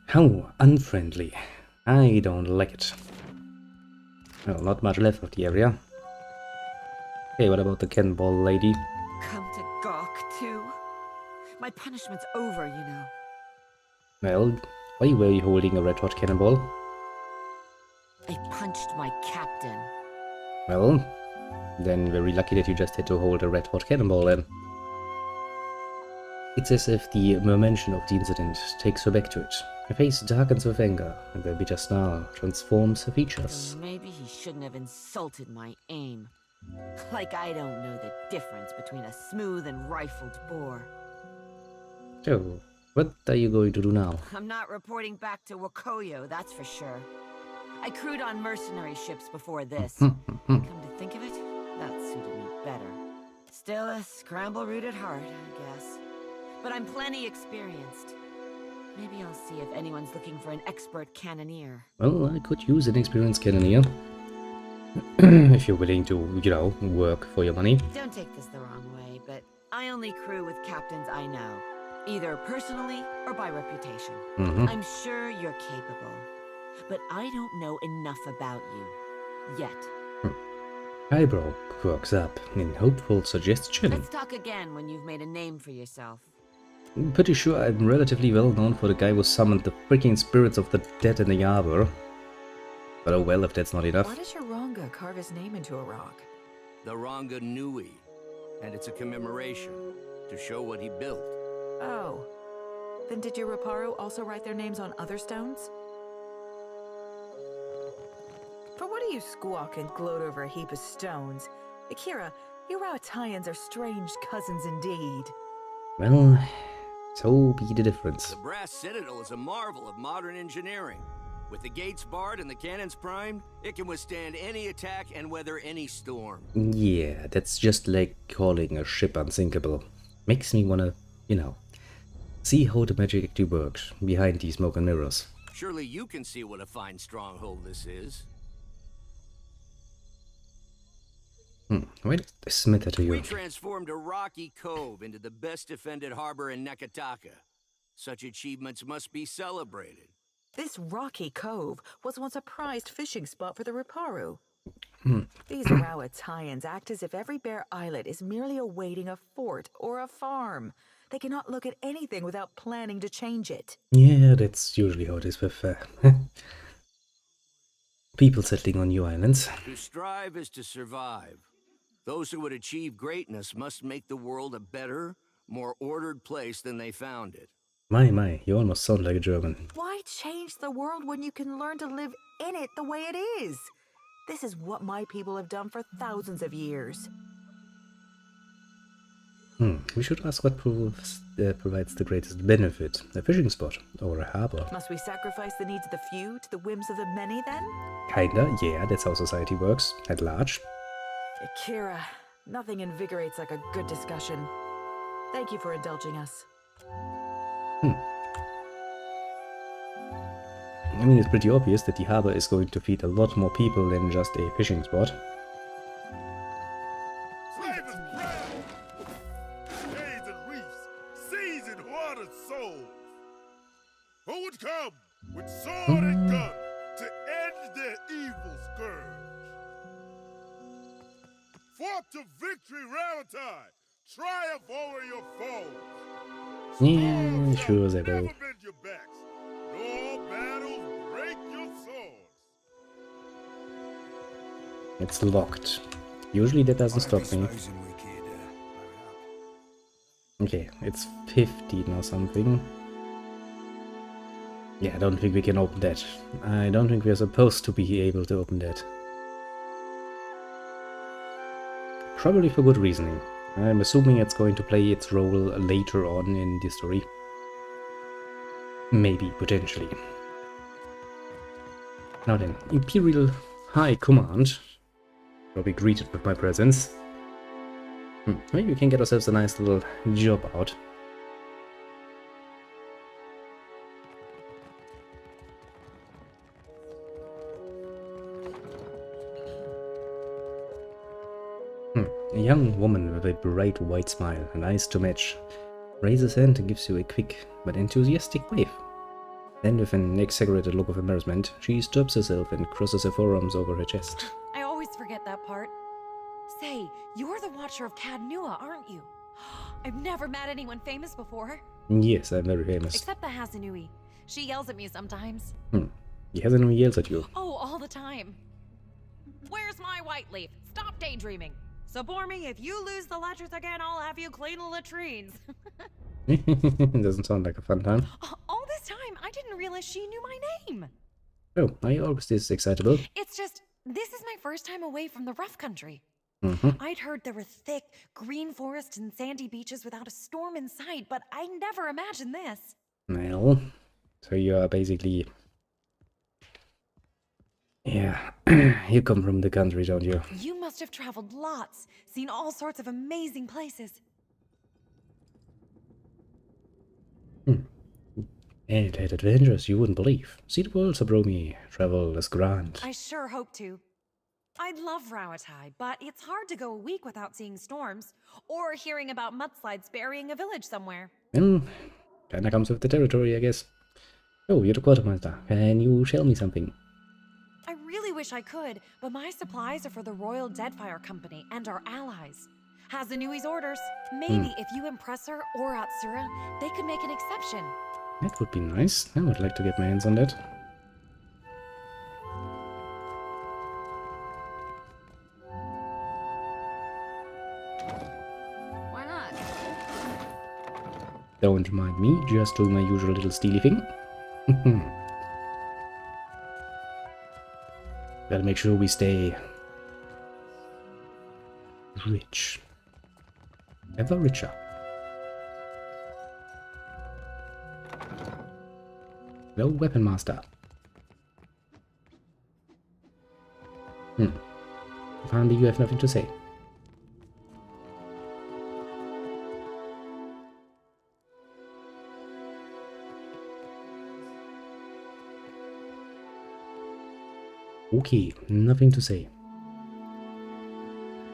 How unfriendly. I don't like it. Well, not much left of the area. Okay, what about the cannonball lady? Come to gawk, too? My punishment's over, you know. Well, why were you holding a red-hot cannonball? I punched my captain. Well, then very lucky that you just had to hold a red-hot cannonball then. It's as if the mere mention of the incident takes her back to it. Her face darkens with anger, and the bitter snarl transforms her features. Maybe he shouldn't have insulted my aim. Like I don't know the difference between a smooth and rifled bore. So, what are you going to do now? I'm not reporting back to Wakoyo, that's for sure. I crewed on mercenary ships before this. Come to think of it, that suited me better. Still a scramble-root at heart, I guess. But I'm plenty experienced. Maybe I'll see if anyone's looking for an expert cannoneer. Well, I could use an experienced cannoneer. If you're willing to, work for your money. Don't take this the wrong way, but I only crew with captains I know. Either personally or by reputation. I'm sure you're capable. But I don't know enough about you. Yet. Eyebrow quirks up in hopeful suggestion. Let's talk again when you've made a name for yourself. I'm pretty sure I'm relatively well known for the guy who summoned the freaking spirits of the dead in the arbor. But oh well, if that's not enough. Why does your Ranga carve his name into a rock? The Ranga Nui. And it's a commemoration to show what he built. Oh. Then did your Reparo also write their names on other stones? For what do you squawk and gloat over a heap of stones? Akira, you Rautaians are strange cousins indeed. Well, so be the difference. The brass citadel is a marvel of modern engineering. With the gates barred and the cannons primed, it can withstand any attack and weather any storm. Yeah, that's just like calling a ship unsinkable. Makes me wanna, see how the magic actually works behind these smoke and mirrors. Surely you can see what a fine stronghold this is. Wait, submit that to you. We transformed a rocky cove into the best defended harbor in Nekataka. Such achievements must be celebrated. This rocky cove was once a prized fishing spot for the Riparu. Hmm. These Rawatayans act as if every bare islet is merely awaiting a fort or a farm. They cannot look at anything without planning to change it. Yeah, that's usually how it is with people settling on new islands. To strive is to survive. Those who would achieve greatness must make the world a better, more ordered place than they found it. My, you almost sound like a German. Why change the world when you can learn to live in it the way it is? This is what my people have done for thousands of years. We should ask what provides the greatest benefit. A fishing spot or a harbor. Must we sacrifice the needs of the few to the whims of the many then? Kinda, yeah, that's how society works, at large. Akira, nothing invigorates like a good discussion. Thank you for indulging us. I mean, it's pretty obvious that the harbor is going to feed a lot more people than just a fishing spot. Who would come with sword and gun to end their evil scourge? Forth to victory, Ravatai! Triumph over your foes! Yeah, sure they will. Never bend your backs, nor battles break your swords. It's locked. Usually that doesn't stop me. Okay, it's 15 or something. Yeah, I don't think we can open that. I don't think we're supposed to be able to open that. Probably for good reasoning. I'm assuming it's going to play its role later on in the story. Maybe, potentially. Now then, Imperial High Command. Will be greeted with my presence. Maybe we can get ourselves a nice little job out. A young woman with a bright white smile, and eyes to match, raises hand and gives you a quick but enthusiastic wave. Then, with an exaggerated look of embarrassment, she stops herself and crosses her forearms over her chest. I always forget that part. Say, you're the Watcher of Cadnua, aren't you? I've never met anyone famous before. Yes, I'm very famous. Except the Hasanui. She yells at me sometimes. The Hasanui yells at you. Oh, all the time. Where's my white leaf? Stop daydreaming. Support me, if you lose the letters again, I'll have you clean the latrines. Doesn't sound like a fun time. All this time, I didn't realize she knew my name. Oh, are you always this excitable? It's just, this is my first time away from the rough country. Mm-hmm. I'd heard there were thick, green forests and sandy beaches without a storm in sight, but I never imagined this. Well, so you are basically... Yeah, you come from the country, don't you? You must have traveled lots, seen all sorts of amazing places. And had adventures you wouldn't believe. See the world, Sabromi. Travel is grand. I sure hope to. I'd love Rawatai, but it's hard to go a week without seeing storms, or hearing about mudslides burying a village somewhere. Well, kinda comes with the territory, I guess. Oh, you're the quartermaster. Can you tell me something? I really wish I could, but my supplies are for the Royal Deadfire Company and our allies. Hasanui's orders. Maybe if you impress her or Atsura, they could make an exception. That would be nice. I would like to get my hands on that. Why not? Don't mind me, just doing my usual little steely thing. Gotta make sure we stay rich. Ever richer. No weapon master. Apparently you have nothing to say. Okay, nothing to say.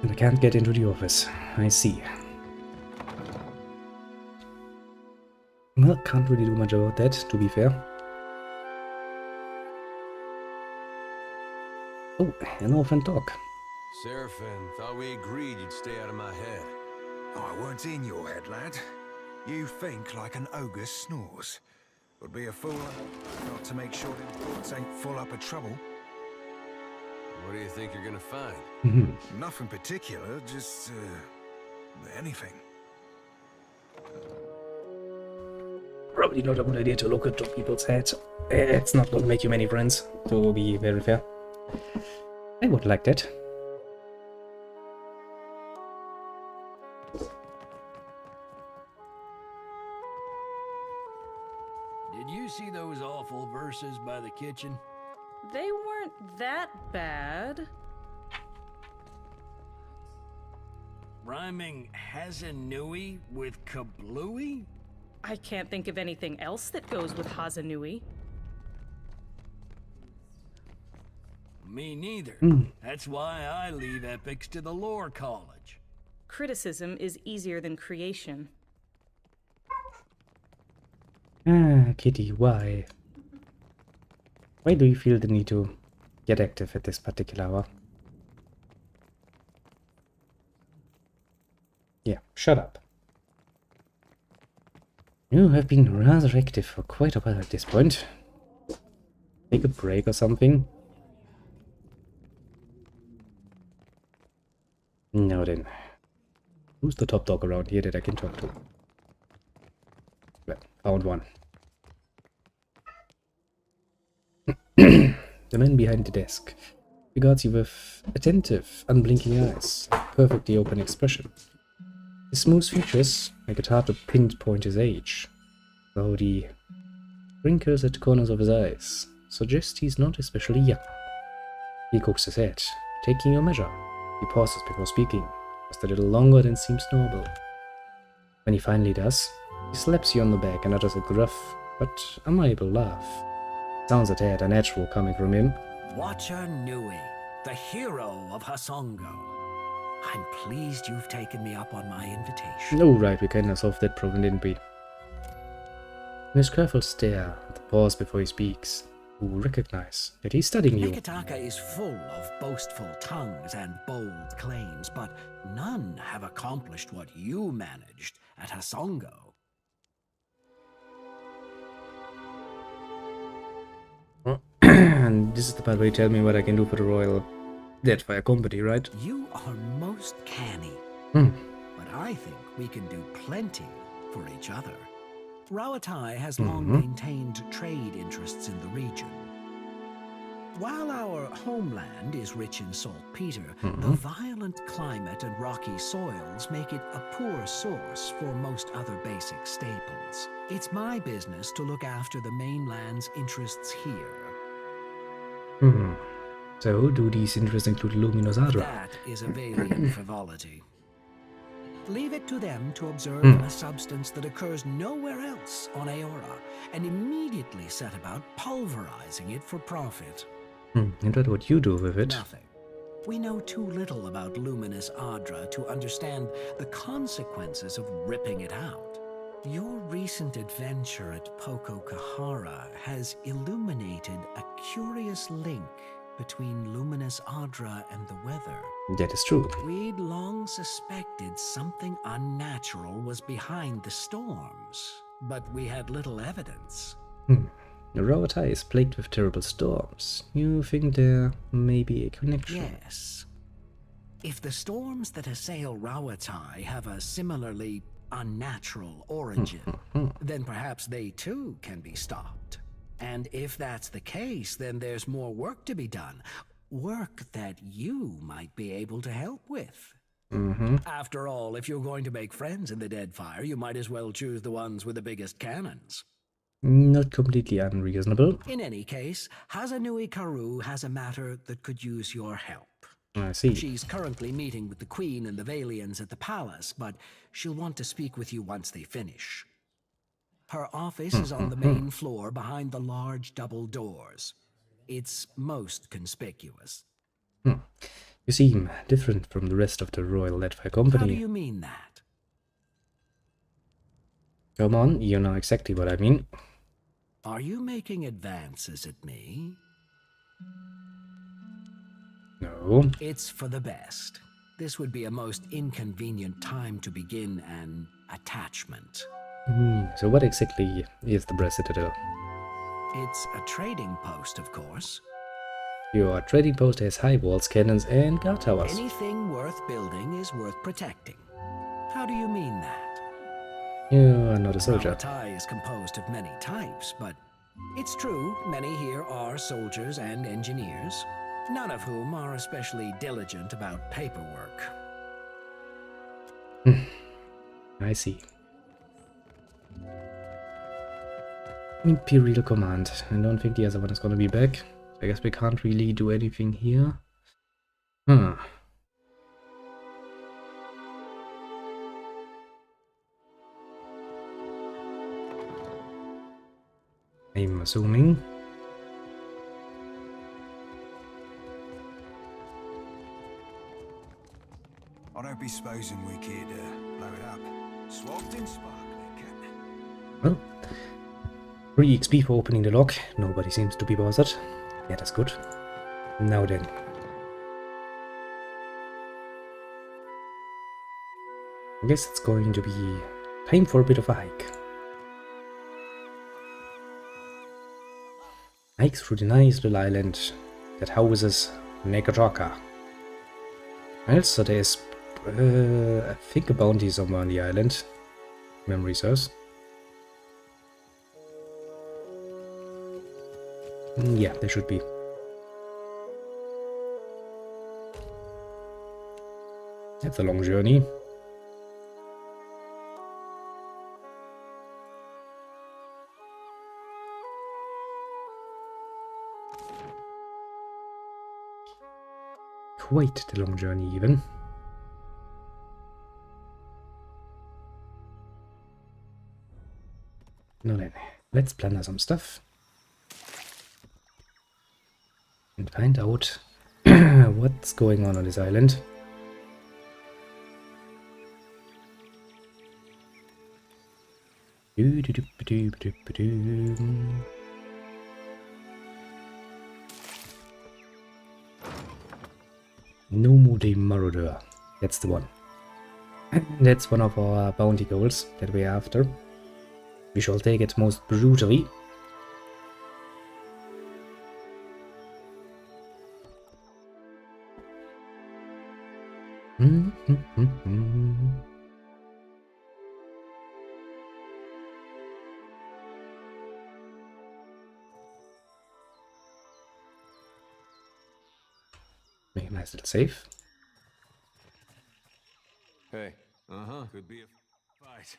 And I can't get into the office. I see. Well, can't really do much about that, to be fair. Oh, an orphan dog. Seraphim, thought we agreed you'd stay out of my head. I weren't in your head, lad. You think like an ogre snores. Would be a fool not to make sure them thoughts ain't full up of trouble. What do you think you're gonna find? Nothing particular, just, anything. Probably not a good idea to look into people's heads. It's not going to make you many friends, to be very fair. I would like that. Did you see those awful verses by the kitchen? They weren't that bad. Rhyming Hazanui with kablooey? I can't think of anything else that goes with Hazanui. Me neither. That's why I leave epics to the lore college. Criticism is easier than creation. Ah, Kitty, why? Why do you feel the need to get active at this particular hour? Yeah, shut up. You have been rather active for quite a while at this point. Take a break or something. Now then, who's the top dog around here that I can talk to? Well, found one. The man behind the desk regards you with attentive, unblinking eyes, perfectly open expression. His smooth features make it hard to pinpoint his age, though the wrinkles at the corners of his eyes suggest he's not especially young. He cocks his head, taking your measure. He pauses before speaking, just a little longer than seems normal. When he finally does, he slaps you on the back and utters a gruff but amiable laugh. Sounds a tad unnatural coming from him. Watcher Nui, the hero of Hasongo. I'm pleased you've taken me up on my invitation. Oh right, we kinda solved that problem, didn't we? In his careful stare, at the pause before he speaks, you recognize that he's studying you. Nekataka is full of boastful tongues and bold claims, but none have accomplished what you managed at Hasongo. And this is the part where you tell me what I can do for the Royal Deadfire Company, right? You are most canny, but I think we can do plenty for each other. Rawatai has long maintained trade interests in the region. While our homeland is rich in saltpeter, the violent climate and rocky soils make it a poor source for most other basic staples. It's my business to look after the mainland's interests here. So, do these interests include Luminous Adra? That is a Valian frivolity. Leave it to them to observe a substance that occurs nowhere else on Aora, and immediately set about pulverizing it for profit. And what would you do with it? Nothing. We know too little about Luminous Adra to understand the consequences of ripping it out. Your recent adventure at Poko Kahara has illuminated a curious link between Luminous Adra and the weather. That is true. We'd long suspected something unnatural was behind the storms, but we had little evidence. The Rawatai is plagued with terrible storms. You think there may be a connection? Yes. If the storms that assail Rawatai have a similarly unnatural origin, then perhaps they too can be stopped. And if that's the case, then there's more work to be done. Work that you might be able to help with. After all, if you're going to make friends in the Deadfire, you might as well choose the ones with the biggest cannons. Not completely unreasonable. In any case, Hazanui Karu has a matter that could use your help. I see. She's currently meeting with the Queen and the Valians at the palace, but she'll want to speak with you once they finish. Her office is on the main floor behind the large double doors. it's most conspicuous. You seem different from the rest of the Royal Leadfire Company. How do you mean that? Come on, you know exactly what I mean. Are you making advances at me? No. It's for the best. This would be a most inconvenient time to begin an attachment. So what exactly is the Brass Citadel? It's a trading post, of course. Your trading post has high walls, cannons, and guard towers. Anything worth building is worth protecting. How do you mean that? You are not a soldier. Rauatai is composed of many types, but it's true, many here are soldiers and engineers, none of whom are especially diligent about paperwork. I see. Imperial Command. I don't think the other one is gonna be back. So I guess we can't really do anything here. I'm assuming. I don't be supposing we could blow it up. Swapped in sparkling, Captain. Well, 3 XP for opening the lock. Nobody seems to be bothered. Yeah, that's good. Now then. I guess it's going to be time for a bit of a hike. Hike through the nice little island that houses Nekataka. Also, there's, I think, a bounty somewhere on the island. Memory serves. Yeah, there should be. That's a long journey. Quite the long journey, even. Now then, let's plan some stuff. And find out what's going on this island. Nomu de Marauder. That's the one. That's one of our bounty goals that we're after. We shall take it most brutally. Make a nice little save. Hey. Could be a fight.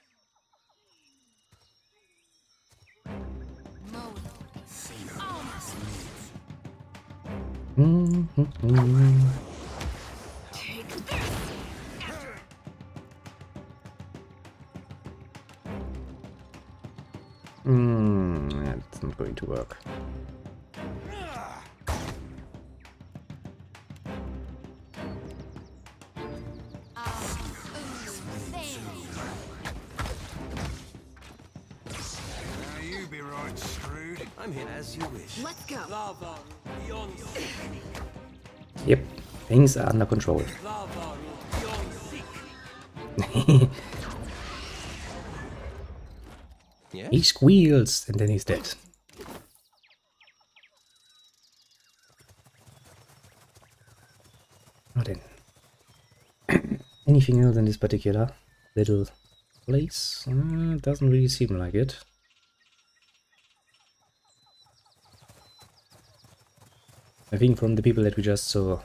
That's not going to work. I'm here as you wish. Let's go. Yep, things are under control. Yes? He squeals and then he's dead. Now then. Anything else in this particular little place? Doesn't really seem like it. I think from the people that we just saw,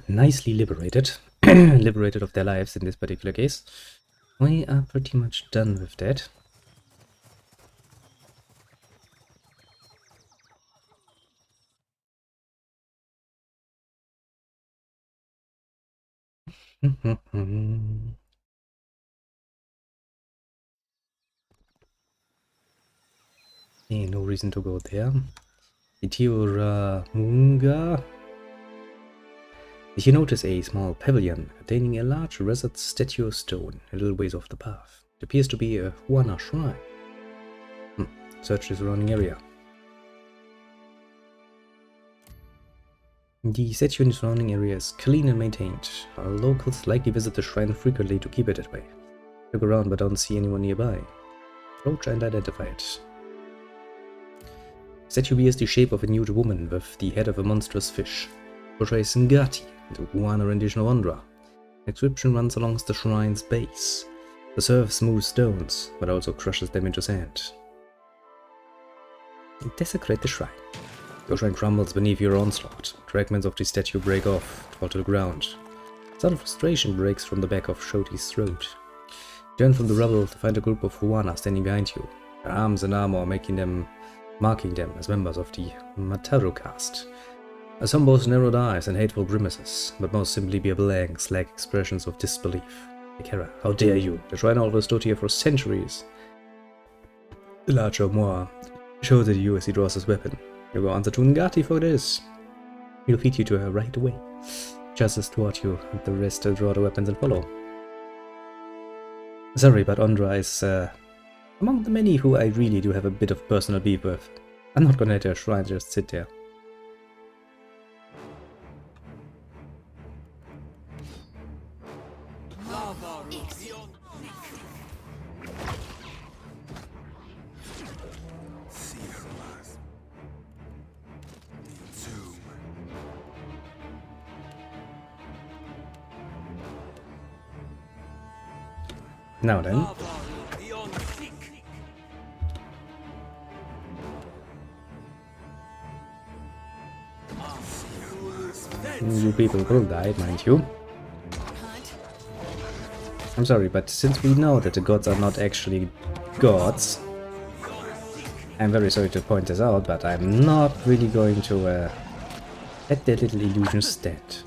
nicely liberated, liberated of their lives in this particular case, we are pretty much done with that. No reason to go there. Itiura Munga. You notice a small pavilion containing a large reset statue of stone a little ways off the path. It appears to be a Huana shrine. Search the surrounding area. The statue in the surrounding area is clean and maintained. Locals likely visit the shrine frequently to keep it that way. Look around but don't see anyone nearby. Approach and identify it. The statue bears the shape of a nude woman with the head of a monstrous fish. Portrays Ngati, the Huana rendition of Ondra. The inscription runs along the shrine's base. The surf smooths stones, but also crushes them into sand. Desecrate the shrine. Your shrine crumbles beneath your onslaught. Fragments of the statue break off, fall to the ground. A sound of frustration breaks from the back of Shoti's throat. Turn from the rubble to find a group of Huana standing behind you, their arms and armor marking them as members of the Mataru caste. Some boast narrowed eyes and hateful grimaces, but most simply bear blank, slack expressions of disbelief. Ikera, how dare you? The shrine altar stood here for centuries. The larger Moa shows at you as he draws his weapon. You will answer to Ngati for this. He'll feed you to her right away. Just as toward you, and the rest will draw the weapons and follow. Sorry, but Ondra is among the many who I really do have a bit of personal beef with. I'm not gonna let her shrine just sit there. Now then. You people will die, mind you. I'm sorry, but since we know that the gods are not actually gods, I'm very sorry to point this out, but I'm not really going to let their little illusions stand.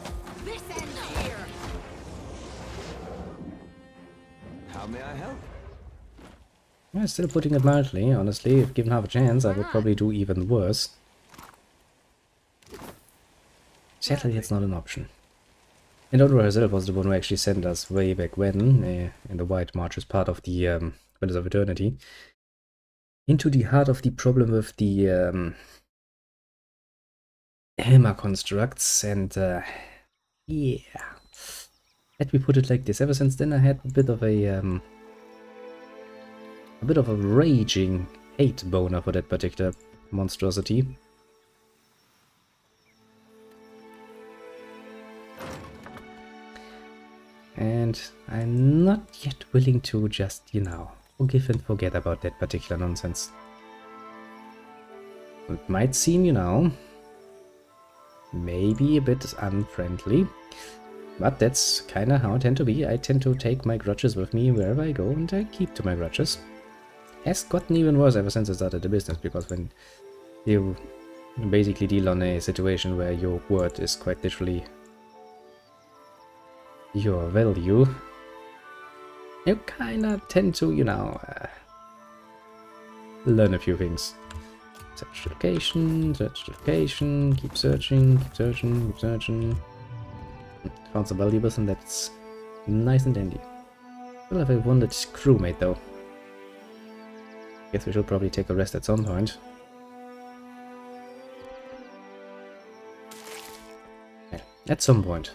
Yeah, still putting it mildly, honestly. If given half a chance, I would probably do even worse. Sadly, that's not an option. And Ondra herself was the one who actually sent us way back when, in the White March as part of the Pillars of Eternity, into the heart of the problem with the Helma constructs, and yeah. Let me put it like this, ever since then I had a bit of a raging hate boner for that particular monstrosity. And I'm not yet willing to just, you know, forgive and forget about that particular nonsense. It might seem, you know, maybe a bit unfriendly, but that's kinda how I tend to be. I tend to take my grudges with me wherever I go, and I keep to my grudges. Has gotten even worse ever since I started the business, because when you basically deal on a situation where your word is quite literally your value, you kinda tend to, you know, learn a few things. Search location, keep searching, keep searching, keep searching. Found some valuables, and that's nice and dandy. Still have a wounded crewmate though. Guess we should probably take a rest at some point. Yeah, at some point.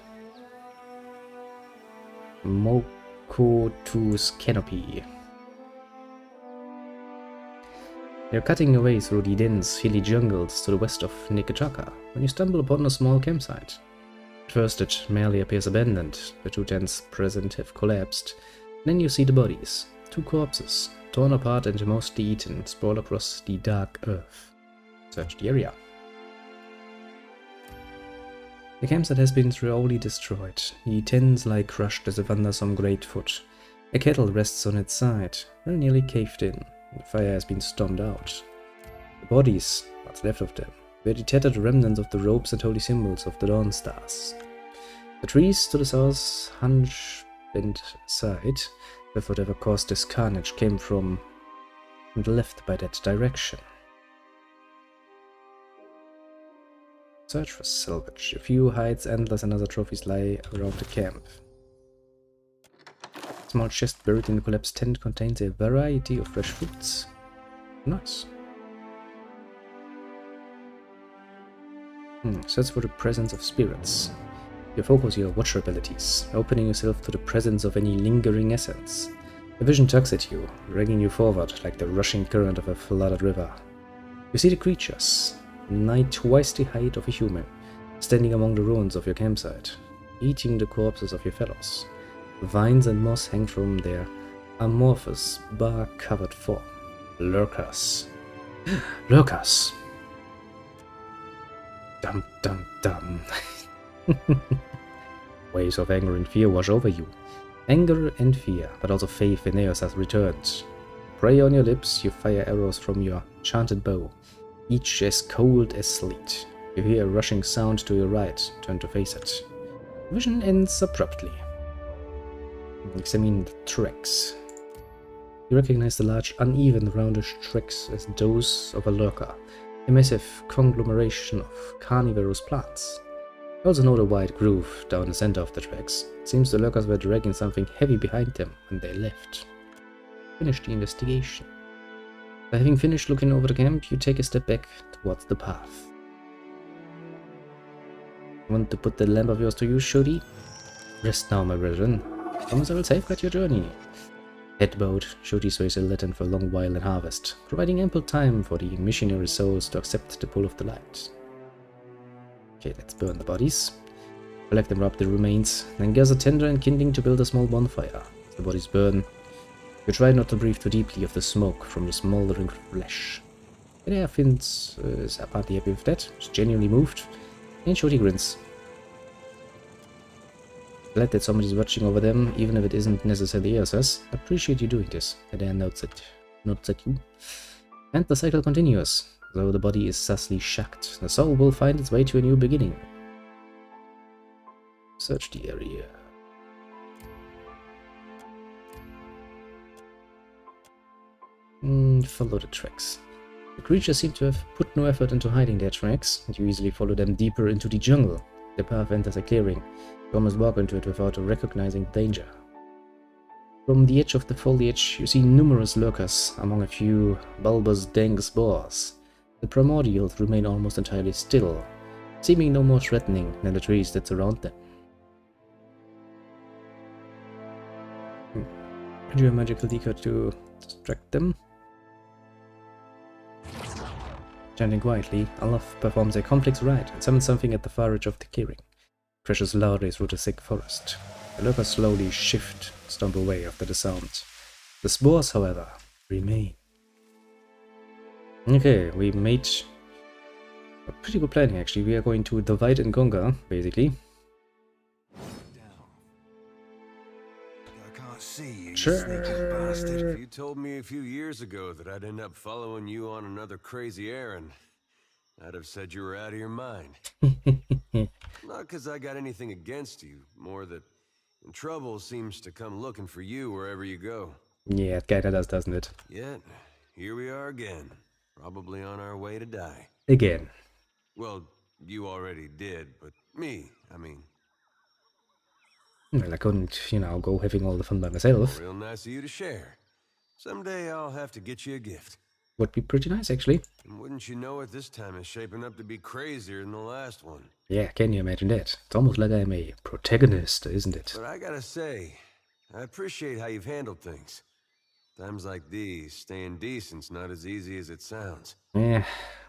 Mokotu's Canopy. You're cutting your way through the dense, hilly jungles to the west of Nikachaka when you stumble upon a small campsite. At first it merely appears abandoned, the two tents present have collapsed. Then you see the bodies, two corpses, torn apart and mostly eaten, sprawl across the dark earth. Search the area. The campsite has been thoroughly destroyed. The tents lie crushed as if under some great foot. A kettle rests on its side, very nearly caved in. The fire has been stormed out. The bodies, what's left of them, were the tattered remnants of the robes and holy symbols of the Dawn Stars. The trees to the south hunch bent aside, with whatever caused this carnage came from the left by that direction. Search for salvage. A few hides, antlers, and other trophies lie around the camp. A small chest buried in the collapsed tent contains a variety of fresh fruits. Nice. Search for the presence of spirits. You focus your watcher abilities, opening yourself to the presence of any lingering essence. A vision tugs at you, dragging you forward like the rushing current of a flooded river. You see the creatures, nigh twice the height of a human, standing among the ruins of your campsite, eating the corpses of your fellows. Vines and moss hang from their amorphous, bark-covered form. Lurkers. Lurkers! Dum dum dum. Waves of anger and fear wash over you. Anger and fear, but also faith in Eos has returned. Prey on your lips, you fire arrows from your chanted bow, each as cold as sleet. You hear a rushing sound to your right, turn to face it. Vision ends abruptly. Examine the tracks. You recognize the large, uneven, roundish tracks as those of a lurker, a massive conglomeration of carnivorous plants. You also know the wide groove down the center of the tracks. It seems the lurkers were dragging something heavy behind them when they left. Finish the investigation. By having finished looking over the camp, you take a step back towards the path. Want to put the lamp of yours to use, Shodi? Rest now, my brethren. Promise I will safeguard your journey. Head bowed, Shodi sways a lantern for a long while in harvest, providing ample time for the missionary souls to accept the pull of the light. Okay, let's burn the bodies. Collect and rub the remains, then gather tinder and kindling to build a small bonfire. As the bodies burn, you try not to breathe too deeply of the smoke from the smoldering flesh. Edea Finns is apparently happy with that, is genuinely moved, and Shodi grins. Glad that somebody's watching over them, even if it isn't necessarily Eos's. Appreciate you doing this. Edea notes at you. And the cycle continues. Though the body is thusly shacked, the soul will find its way to a new beginning. Search the area. Follow the tracks. The creatures seem to have put no effort into hiding their tracks, and you easily follow them deeper into the jungle. The path enters a clearing. You almost walk into it without recognizing danger. From the edge of the foliage, you see numerous lurkers among a few bulbous dank spores. The primordials remain almost entirely still, seeming no more threatening than the trees that surround them. Do a magical decoy to distract them. Chanting quietly, Olaf performs a complex rite and summons something at the far edge of the clearing. Crashes loudly through the thick forest. The lurkers slowly shift, stomp away after the sound. The spores, however, remain. Okay, we made a pretty good plan here, actually. We are going to divide and conquer, basically. I can't see you, Sure. you sneaky bastard. If you told me a few years ago that I'd end up following you on another crazy errand, I'd have said you were out of your mind. Not because I got anything against you, more that trouble seems to come looking for you wherever you go. Yeah, it kinda does, doesn't it? Yet, here we are again, probably on our way to die. Again. Well, you already did, but me, I mean. Well, I couldn't, go having all the fun by myself. Real nice of you to share. Someday I'll have to get you a gift. Would be pretty nice, actually. And wouldn't you know it, this time is shaping up to be crazier than the last one. Yeah, can you imagine that? It's almost like I'm a protagonist, isn't it? But I gotta say, I appreciate how you've handled things. Times like these, staying decent's not as easy as it sounds. Yeah,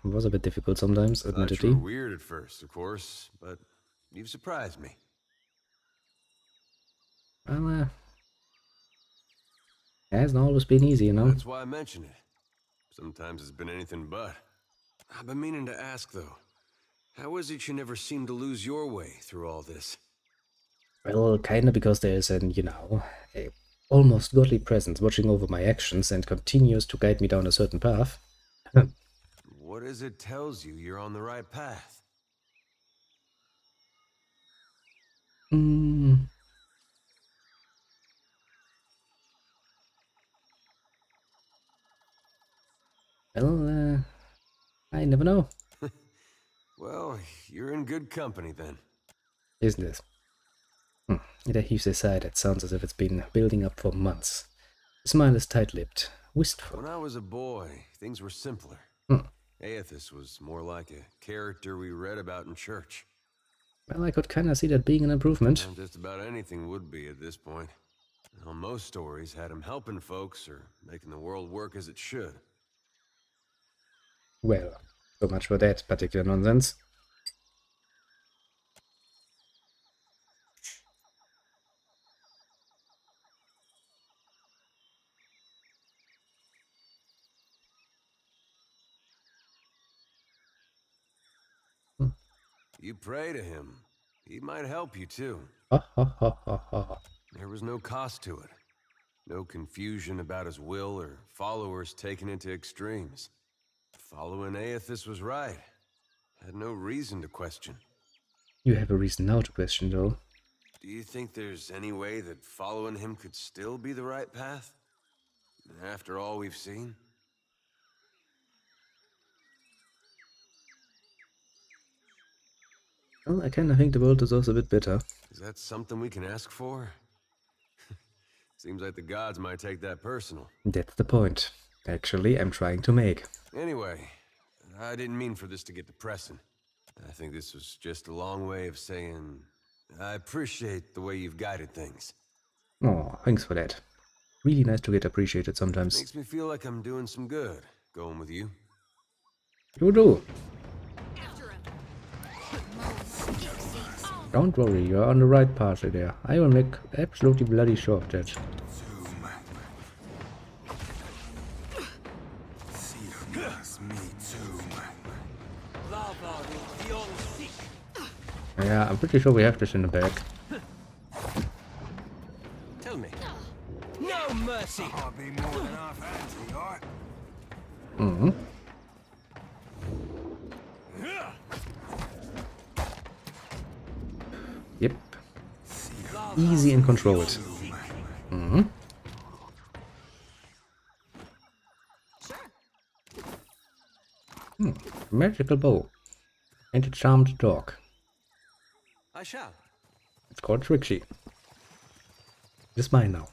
it was a bit difficult sometimes, admittedly. You were weird at first, of course, but you've surprised me. Well, it hasn't always been easy, That's why I mention it. Sometimes it's been anything but. I've been meaning to ask, though. How is it you never seem to lose your way through all this? Well, kinda because there's an, a almost godly presence watching over my actions and continues to guide me down a certain path. What is it tells you you're on the right path? Well, I never know. Well, you're in good company then. Isn't it? It heaves a sigh that sounds as if it's been building up for months. The smile is tight-lipped, wistful. When I was a boy, things were simpler. Aethys was more like a character we read about in church. Well, I could kind of see that being an improvement. Well, just about anything would be at this point. Well, most stories had him helping folks or making the world work as it should. Well, so much for that particular nonsense. You pray to him. He might help you too. Ha ha ha ha ha. There was no cost to it. No confusion about his will or followers taken into extremes. Following Aethys was right. Had no reason to question. You have a reason now to question, though. Do you think there's any way that following him could still be the right path? After all we've seen? Well, I kind of think the world deserves a bit better. Is that something we can ask for? Seems like the gods might take that personal. That's the point. Actually, I'm trying to make. Anyway, I didn't mean for this to get depressing. I think this was just a long way of saying I appreciate the way you've guided things. Oh, thanks for that. Really nice to get appreciated sometimes. Makes me feel like I'm doing some good, going with you. You do. Don't worry, you're on the right path there. I will make absolutely bloody sure of that. Yeah, I'm pretty sure we have this in the bag. Tell me. No mercy! I'll be more than half anti, alright? Mm-hmm. Yep. Easy and controlled. Mm-hmm. Magical bow. And a charmed dog. I shall. It's called Trixie. It's mine now.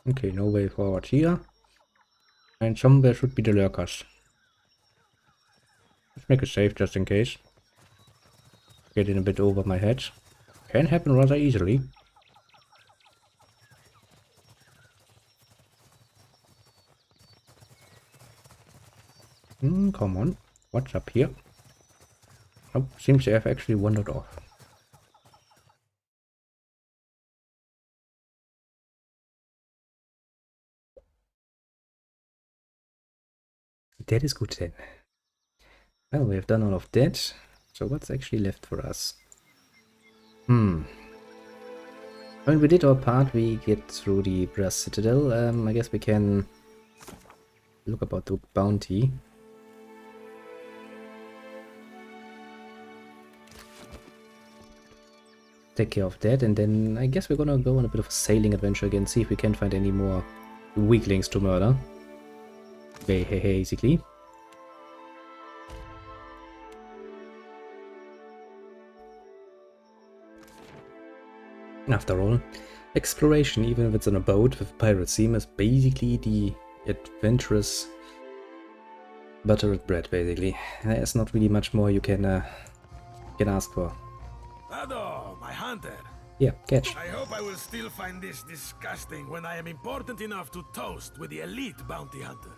Okay, no way forward here. And somewhere should be the lurkers. Let's make it safe just in case. Getting a bit over my head. Can happen rather easily. Come on. What's up here? Oh, seems to have actually wandered off. That is good then. Well, we have done all of that. So what's actually left for us? I mean, we did our part. We get through the Brass Citadel. I guess we can look about the bounty. Take care of that, and then I guess we're gonna go on a bit of a sailing adventure again, see if we can find any more weaklings to murder. Basically. After all, exploration, even if it's on a boat with pirate theme, is basically the adventurous buttered bread, basically. There's not really much more you can ask for. Ado, my hunter. Yeah, catch. I hope I will still find this disgusting when I am important enough to toast with the elite bounty hunters.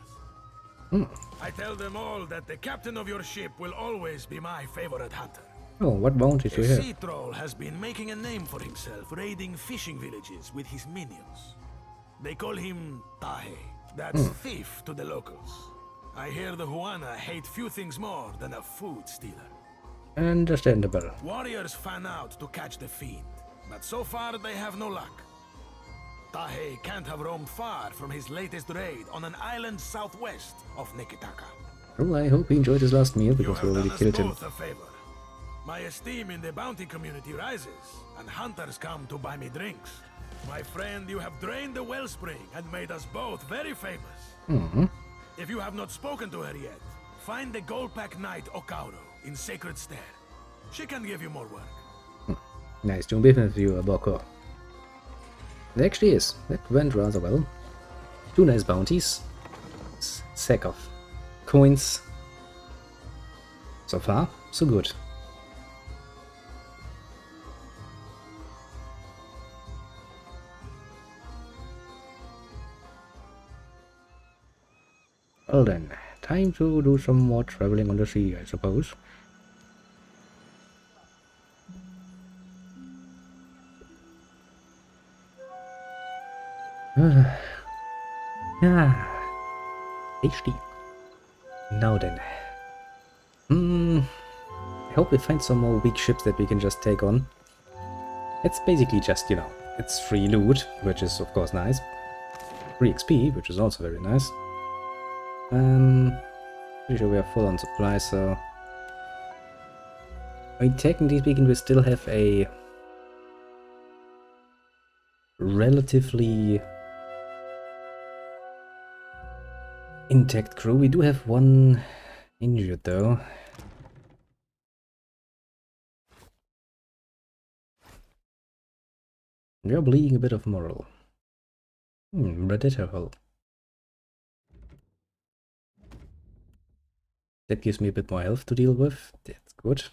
I tell them all that the captain of your ship will always be my favorite hunter. Oh, what bounty do you have? Sea troll has been making a name for himself raiding fishing villages with his minions. They call him Tahe. That's thief to the locals. I hear the Huana hate few things more than a food stealer. Understandable. Warriors fan out to catch the fiend, but so far they have no luck. Tahe can't have roamed far from his latest raid on an island southwest of Nikitaka. Well, I hope he enjoyed his last meal because we already killed him. Both a favor. My esteem in the bounty community rises, and hunters come to buy me drinks. My friend, you have drained the wellspring and made us both very famous. If you have not spoken to her yet, find the Goldpack Knight Okauro in Sacred Stair. She can give you more work. Nice doing business with you, Boko. It actually is. That went rather well. 2 nice bounties. Sack of coins. So far, so good. Well then, time to do some more traveling on the sea, I suppose. Yeah. HD. Now then. I hope we find some more weak ships that we can just take on. It's basically just, you know, it's free loot, which is of course nice. Free XP, which is also very nice. Pretty sure we are full on supplies, so... I mean, technically speaking, we still have a relatively intact crew. We do have one injured though. We are bleeding a bit of moral. Predator hull. That gives me a bit more health to deal with. That's good.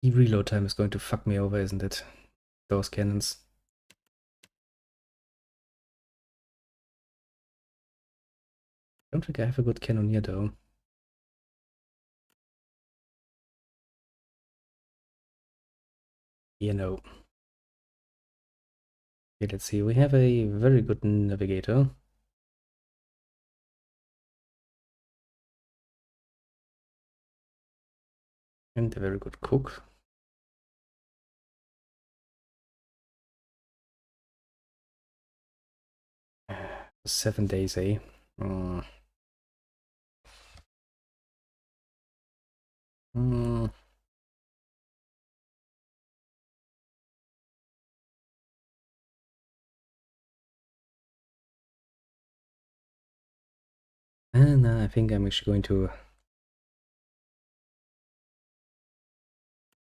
The reload time is going to fuck me over, isn't it? Those cannons. I don't think I have a good cannoneer though. You know. Okay, let's see. We have a very good navigator. And a very good cook. For 7 days, eh? And I think I'm actually going to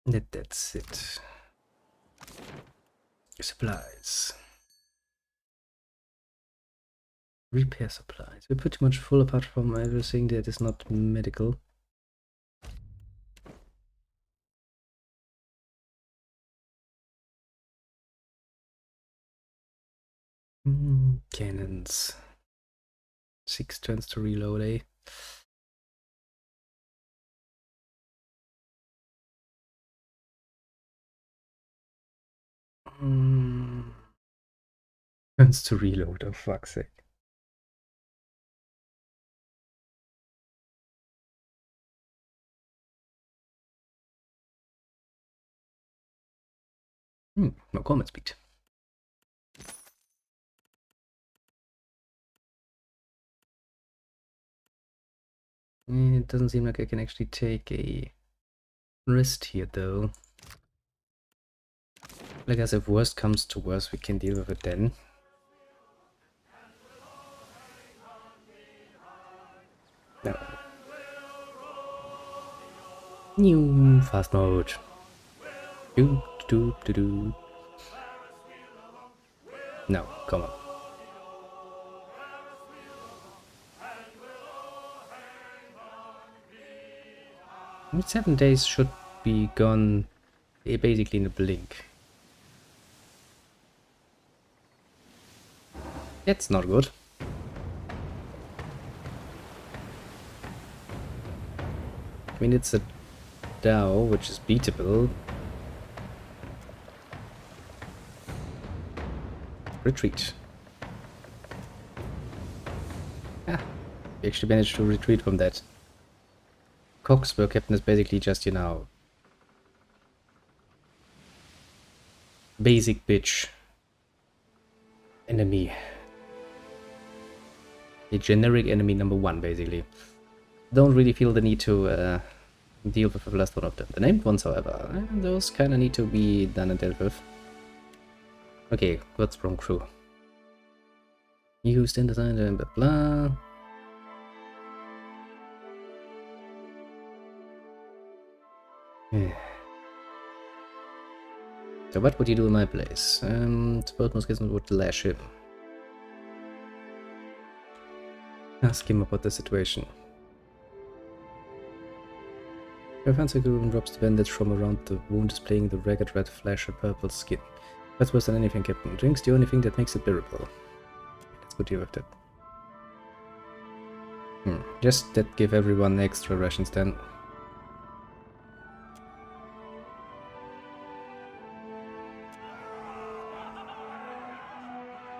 that's it. Supplies. Repair supplies. We're pretty much full apart from everything that is not medical. Cannons. 6 turns to reload, eh? Turns to reload, oh fuck's sake. No combat speed. It doesn't seem like I can actually take a rest here though. I guess if worst comes to worst, we can deal with it then. No. New fast mode. Do do do do. No, come on. 7 days should be gone basically in a blink. That's not good. I mean, it's a DAO, which is beatable. Retreat. Ah, we actually managed to retreat from that. Coxburg Captain is basically just, you know, basic bitch enemy. A generic enemy number 1, basically. Don't really feel the need to Deal with the last one of them. The named ones, however, those kind of need to be done and dealt with. Okay, what's from crew? Used in design and blah blah. So what would you do in my place? Suppose most cases would lash him. Ask him about the situation. Your fancy groom drops the bandage from around the wound, displaying the ragged red flesh and purple skin. That's worse than anything, Captain. Drink's the only thing that makes it bearable. Let's go deal with that. Just that give everyone extra rations then.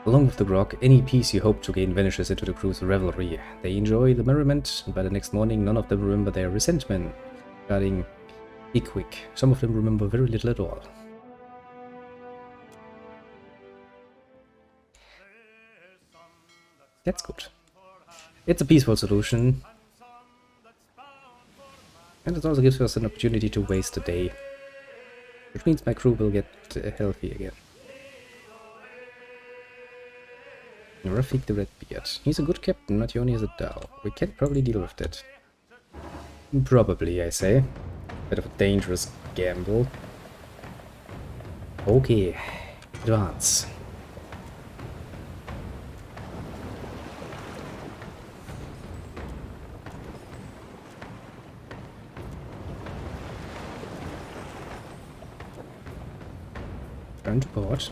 Along with the grog, any peace you hope to gain vanishes into the crew's revelry. They enjoy the merriment, and by the next morning none of them remember their resentment regarding Pickwick. Some of them remember very little at all. That's good. It's a peaceful solution. And it also gives us an opportunity to waste a day. Which means my crew will get healthy again. Rafik the Redbeard. He's a good captain, not only as a dhow. We can probably deal with that. Probably, I say. Bit of a dangerous gamble. Okay. Advance. Turn to port.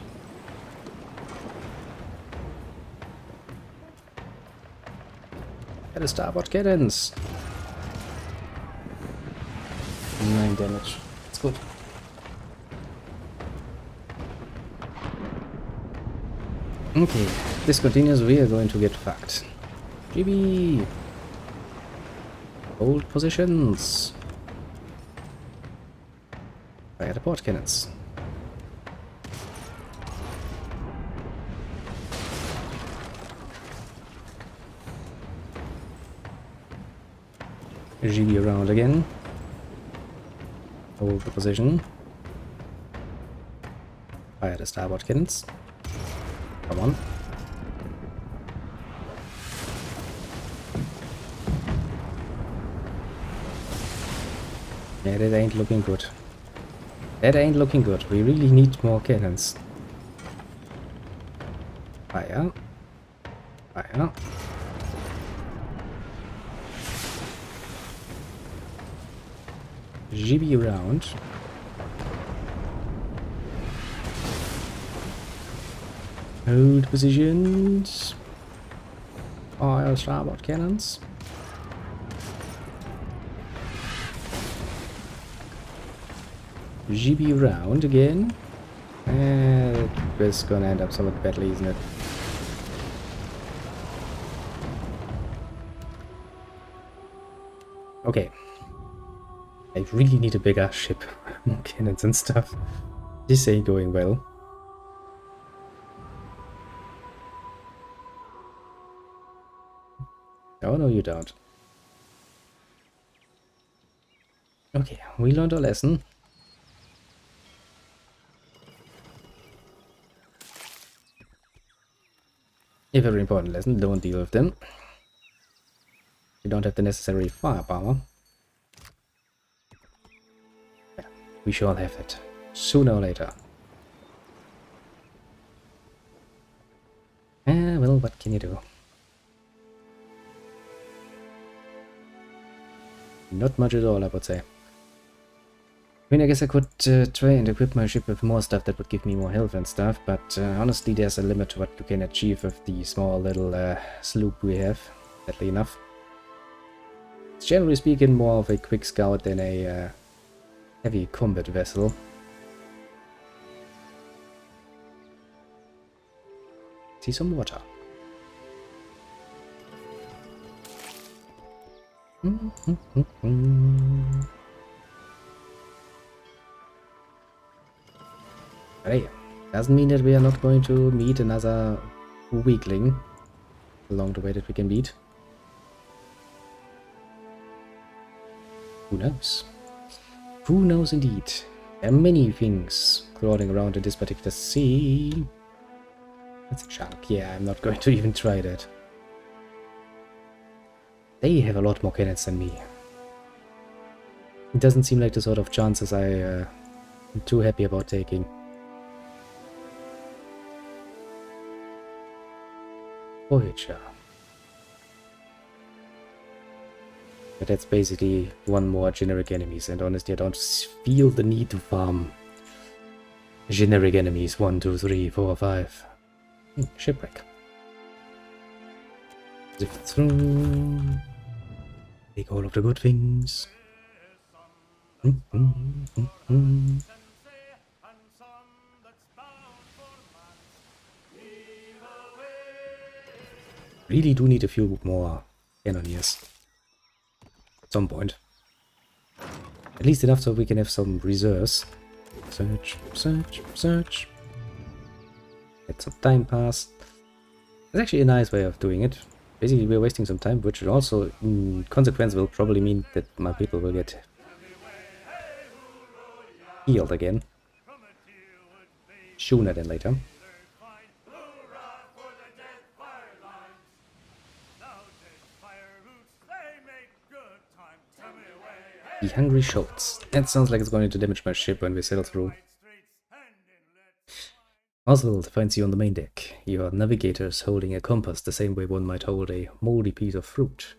At the starboard cannons. 9 damage. That's good. Okay, if this continues, we are going to get fucked. GB! Hold positions. Fire the port cannons. GB around again. Hold the position. Fire the starboard cannons. Come on. Yeah, that ain't looking good. That ain't looking good. We really need more cannons. Fire. Fire. GB around. Hold positions. Fire starboard cannons. GB around again. And it's gonna end up somewhat badly, isn't it? Okay. I really need a bigger ship. More cannons and stuff. This ain't going well. Oh no, you don't. Okay, we learned our lesson. A very important lesson, don't deal with them. You don't have the necessary firepower. We shall have it, sooner or later. Well, what can you do? Not much at all, I would say. I mean, I guess I could try and equip my ship with more stuff that would give me more health and stuff, but honestly, there's a limit to what you can achieve with the small little sloop we have, sadly enough. It's generally speaking more of a quick scout than a heavy combat vessel. See some water. Hey, doesn't mean that we are not going to meet another weakling along the way that we can beat. Who knows? Who knows indeed? There are many things crawling around in this particular sea. That's a chunk. Yeah, I'm not going to even try that. They have a lot more cannons than me. It doesn't seem like the sort of chances I'm too happy about taking. Voyager. But that's basically one more generic enemies, and honestly I don't feel the need to farm generic enemies 1, 2, 3, 4, 5. Shipwreck. Zip through. Take all of the good things. Really do need a few more cannoneers. At some point. At least enough so we can have some reserves. Search, search, search. Let some time pass. It's actually a nice way of doing it. Basically, we're wasting some time, which also, in consequence, will probably mean that my people will get healed again. Sooner than later. The Hungry Shoals. That sounds like it's going to damage my ship when we sail through. Oswald finds you on the main deck. Your navigator's holding a compass the same way one might hold a moldy piece of fruit.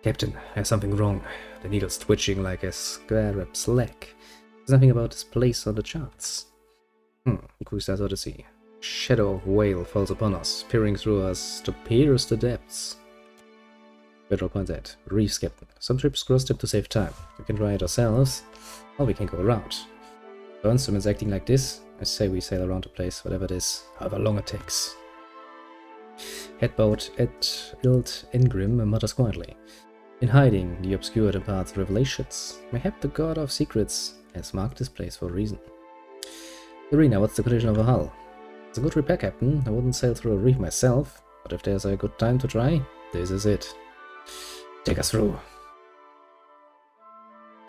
Captain, there's something wrong. The needle's twitching like a square up slack. There's nothing about this place on the charts. Cruiser's Odyssey. Shadow of whale falls upon us, peering through us to pierce the depths. Federal points at reefs, Captain. Some trips cross them to save time. We can try it ourselves, or we can go around. When someone's acting like this, I say we sail around the place, whatever it is, however long it takes. Headboat at Ild Engrim mutters quietly. In hiding, the obscure imparts revelations. Mayhap the god of secrets has marked this place for a reason. Irina, what's the condition of a hull? It's a good repair, Captain. I wouldn't sail through a reef myself, but if there's a good time to try, this is it. Take us through.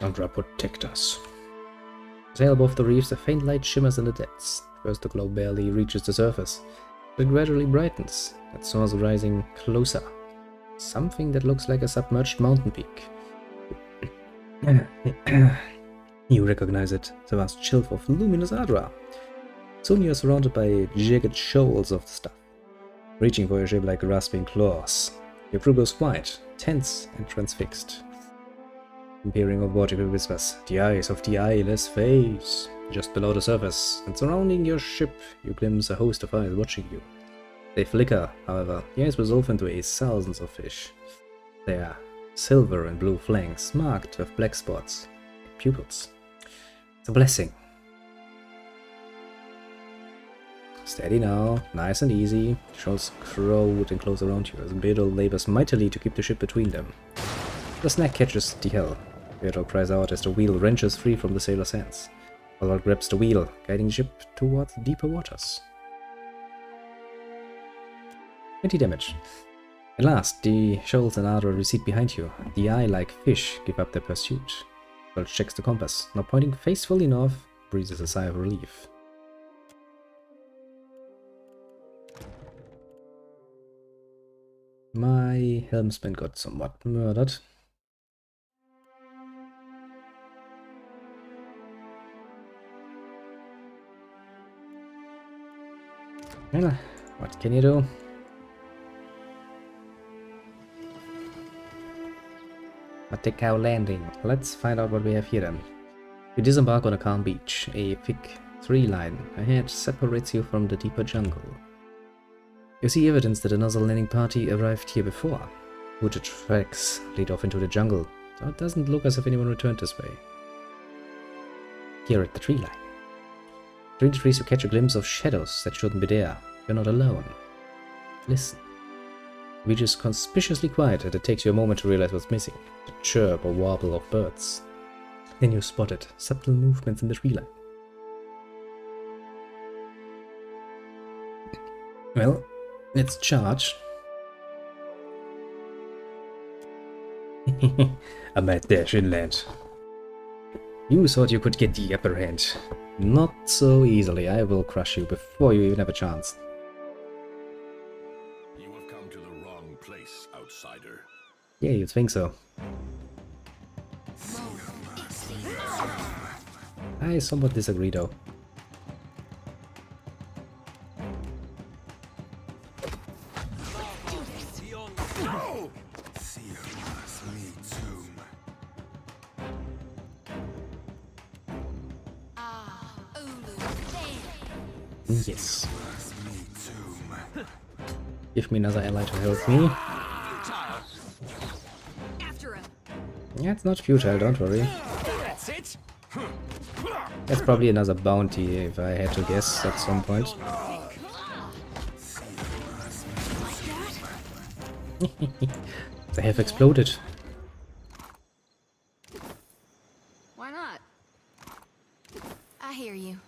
Andra, protect us. Sail above the reefs, a faint light shimmers in the depths. First the glow barely reaches the surface, but it gradually brightens. It soars rising closer. Something that looks like a submerged mountain peak. You recognize it, the vast shelf of luminous Adra. Soon you are surrounded by jagged shoals of stuff, reaching for your ship like grasping claws. Your crew goes quiet, tense and transfixed. Peering over water whispers, the eyes of the eyeless face. Just below the surface, and surrounding your ship, you glimpse a host of eyes watching you. They flicker, however, the eyes resolve into thousands of fish. Their silver and blue flanks marked with black spots, like pupils. It's a blessing. Steady now, nice and easy. Shoals crowd and close around you as Beadle labors mightily to keep the ship between them. The snack catches the hell. Beadle cries out as the wheel wrenches free from the sailor's hands. Oswald grabs the wheel, guiding the ship towards deeper waters. 20 damage. At last, the shoals and Adra recede behind you. The eye-like fish give up their pursuit. Oswald checks the compass, now pointing faithfully north, breathes a sigh of relief. My helmsman got somewhat murdered. Well, what can you do? Matekau Landing. Let's find out what we have here then. You disembark on a calm beach. A thick tree line ahead separates you from the deeper jungle. You see evidence that another landing party arrived here before. Wooded tracks lead off into the jungle, so it doesn't look as if anyone returned this way. Here at the tree line. Between the trees you catch a glimpse of shadows that shouldn't be there. You're not alone. Listen. The beach is conspicuously quiet and it takes you a moment to realize what's missing. The chirp or warble of birds. Then you spotted subtle movements in the tree line. Well, let's charge. A mad dash inland. You thought you could get the upper hand. Not so easily. I will crush you before you even have a chance. You have come to the wrong place, outsider. Yeah, you think so. I somewhat disagree though. Yes. Give me another ally to help me. Yeah, it's not futile, don't worry. That's probably another bounty if I had to guess at some point. They have exploded. Why not? I hear you.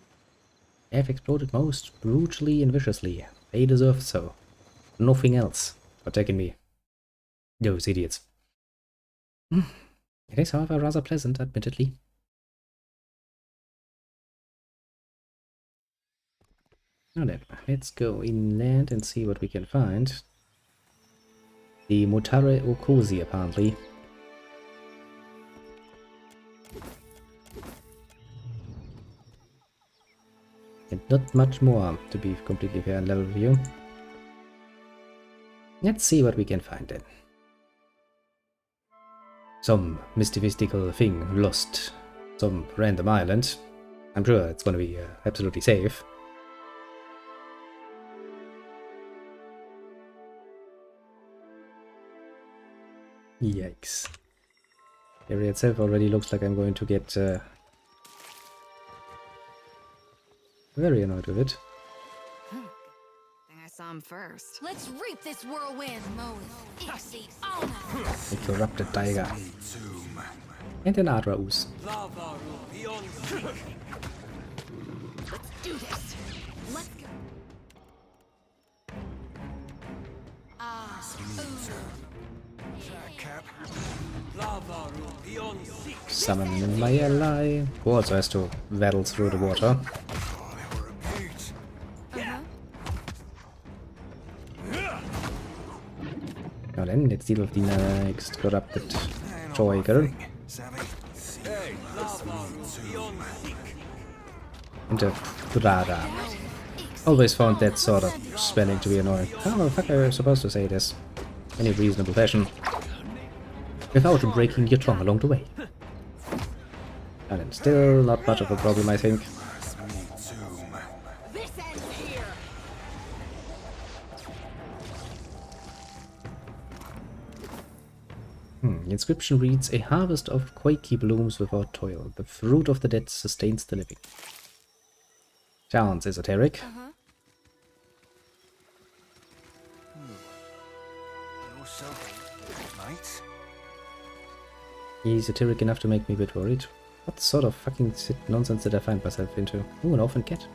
They have exploded most brutally and viciously. They deserve so. Nothing else for attacking me. Those idiots. It is, however, rather pleasant, admittedly. Now then, let's go inland and see what we can find. The Motare Okozi, apparently. And not much more, to be completely fair and level with you. Let's see what we can find then. Some mystical thing lost. Some random island. I'm sure it's gonna be absolutely safe. Yikes. The area itself already looks like I'm going to get very annoyed with it. I saw him first. Let's reap this whirlwind. A corrupted tiger. And an Adra ooze. Let's do this. Let's go. Summon my ally, who also has to battle through the water. Now then, let's deal with the next corrupted toy girl. And a Brada. Always found that sort of spelling to be annoying. How the fuck are you supposed to say this? Any reasonable fashion. Without breaking your tongue along the way. And then still not much of a problem, I think. The inscription reads, "A harvest of quaky blooms without toil. The fruit of the dead sustains the living." Sounds esoteric. Esoteric enough to make me a bit worried. What sort of fucking nonsense did I find myself into? Ooh, an orphan cat.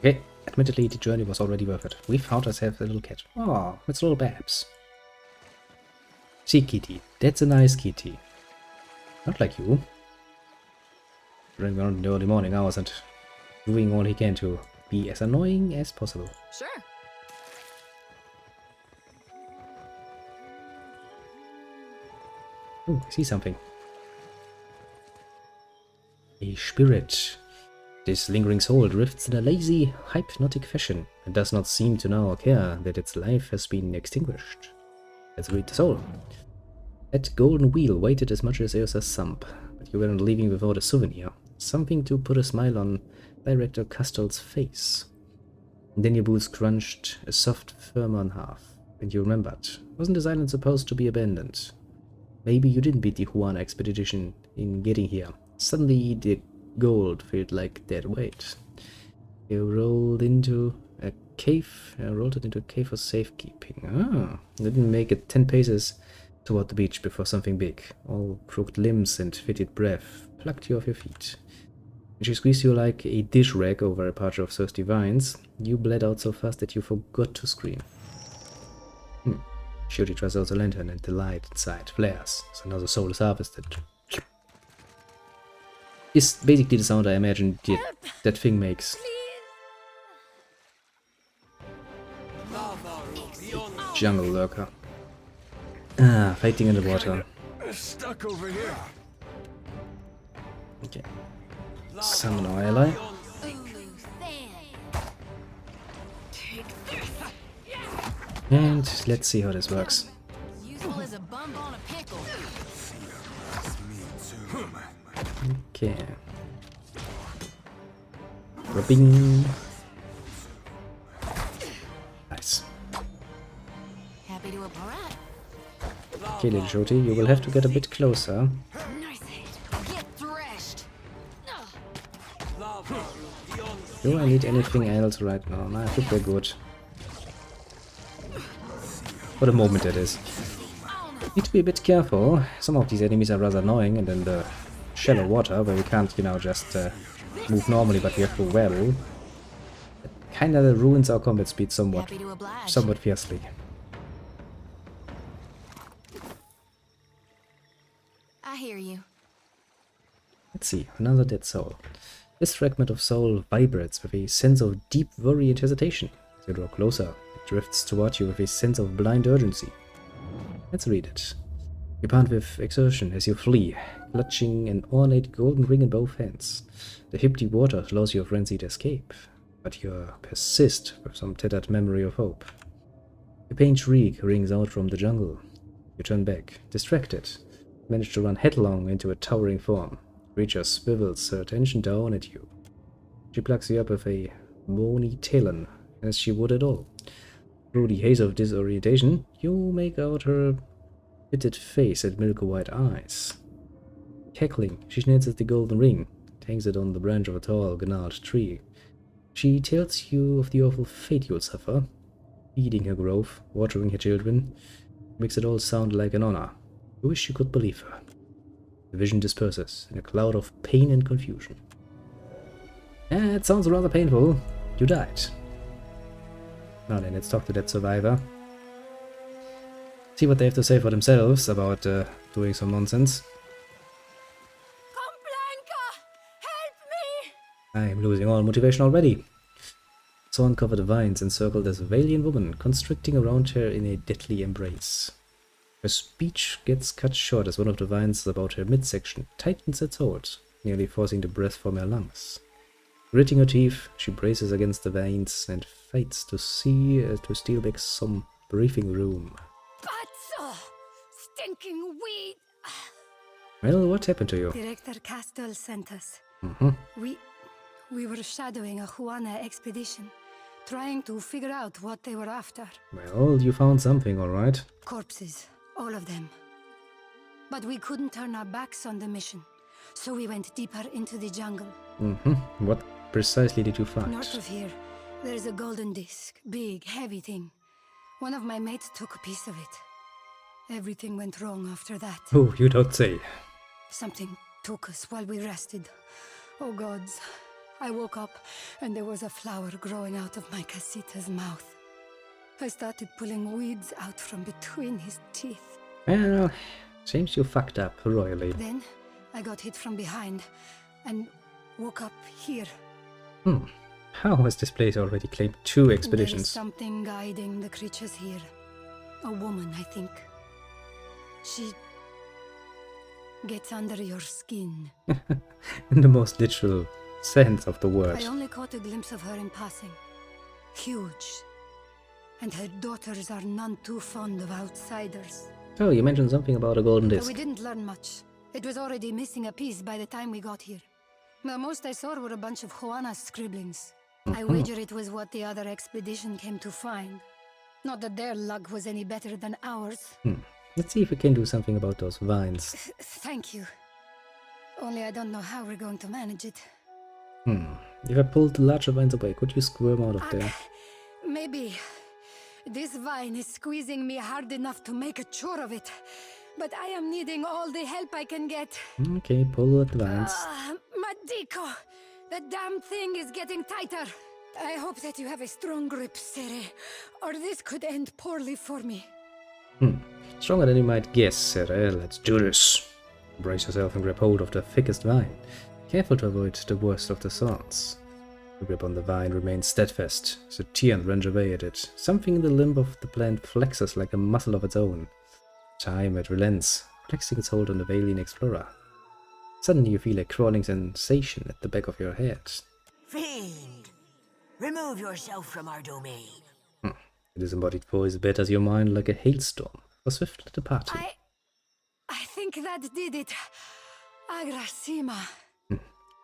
Okay, admittedly the journey was already worth it. We found ourselves a little cat. Oh, it's little Babs. See, kitty. That's a nice kitty. Not like you. Running around in the early morning hours and doing all he can to be as annoying as possible. Sure. Oh, I see something. A spirit. This lingering soul drifts in a lazy, hypnotic fashion and does not seem to know or care that its life has been extinguished. Let's read the soul. That golden wheel weighted as much as Ursa's sump, but you weren't leaving without a souvenir. Something to put a smile on Director Castel's face. And then your boots crunched, a soft firmer on half, and you remembered. Wasn't this island supposed to be abandoned? Maybe you didn't beat the Juana expedition in getting here. Suddenly the gold felt like dead weight. You rolled into a cave. Rolled it into a cave for safekeeping. Ah, didn't make it 10 paces toward the beach before something big, all crooked limbs and fitted breath, plucked you off your feet. When she squeezed you like a dish rag over a patch of thirsty vines, you bled out so fast that you forgot to scream. Shooty tries out the lantern and the light inside flares, so now the soul is harvested. is basically the sound I imagine that thing makes. Jungle lurker. Ah, fighting in the water. Stuck over here. Okay. Summon our ally. And let's see how this works. Useful as a bump on a pickle. Okay. Rubbing. Nice. Happy to apparat. Okay, little shorty, you will have to get a bit closer. Nice hit. Get threshed. Do I need anything else right now? No, I think we're good. For the moment, that is. Need to be a bit careful. Some of these enemies are rather annoying, and in the shallow water, where we can't, you know, just move normally, but we have to wobble. It kinda ruins our combat speed somewhat fiercely. I hear you. Let's see, another dead soul. This fragment of soul vibrates with a sense of deep worry and hesitation. As you draw closer, it drifts toward you with a sense of blind urgency. Let's read it. You pant with exertion as you flee, clutching an ornate golden ring in both hands. The hippity water allows your frenzied escape, but you persist with some tattered memory of hope. A faint shriek rings out from the jungle. You turn back, distracted, manage to run headlong into a towering form. Creature swivels her attention down at you. She plucks you up with a bony talon, as she would at all. Through the haze of disorientation, you make out her pitted face and milk-white eyes. Cackling, she snatches the golden ring, hangs it on the branch of a tall, gnarled tree. She tells you of the awful fate you'll suffer, feeding her grove, watering her children, makes it all sound like an honor. You wish you could believe her. The vision disperses in a cloud of pain and confusion. It sounds rather painful. You died. Now then, let's talk to that survivor. See what they have to say for themselves about doing some nonsense. I am losing all motivation already. Thorn-covered vines encircle this valiant woman, constricting around her in a deadly embrace. Her speech gets cut short as one of the vines about her midsection tightens its hold, nearly forcing the breath from her lungs. Gritting her teeth, she braces against the vines and fights to steal back some breathing room. Stinking weed! Well, what happened to you? Director Castle sent us. Mm-hmm. We were shadowing a Juana expedition, trying to figure out what they were after. Well, you found something, alright. Corpses, all of them. But we couldn't turn our backs on the mission, so we went deeper into the jungle. Mm-hmm. What precisely did you find? North of here, there's a golden disc, big, heavy thing. One of my mates took a piece of it. Everything went wrong after that. Oh, you don't say. Something took us while we rested. Oh gods. I woke up and there was a flower growing out of my casita's mouth. I started pulling weeds out from between his teeth. Well, seems you fucked up royally. Then I got hit from behind and woke up here. How has this place already claimed 2 There is expeditions? something guiding the creatures here. A woman, I think. She gets under your skin. In the most literal sense of the word. I only caught a glimpse of her in passing. Huge. And her daughters are none too fond of outsiders. Oh, you mentioned something about a golden But disc. we didn't learn much. It was already missing a piece by the time we got here. The most I saw were a bunch of Juana's scribblings. I wager it was what the other expedition came to find. Not that their luck was any better than ours. Let's see if we can do something about those vines. Thank you. Only I don't know how we're going to manage it. If I pulled the larger vines away, could you squirm out of there? Maybe. This vine is squeezing me hard enough to make a chore of it. But I am needing all the help I can get. Okay, pull at the vines. Madiko! The damn thing is getting tighter. I hope that you have a strong grip, Sere, or this could end poorly for me. Stronger than you might guess, Sarah. Let's do this. Brace yourself and grab hold of the thickest vine. Careful to avoid the worst of the thorns. The grip on the vine remains steadfast, as the tear wrench away at it. Something in the limb of the plant flexes like a muscle of its own. Time it relents, flexing its hold on the alien explorer. Suddenly you feel a crawling sensation at the back of your head. Fiend! Remove yourself from our domain. The disembodied voice batters your mind like a hailstorm, for swift departing. I think that did it. Agrasima.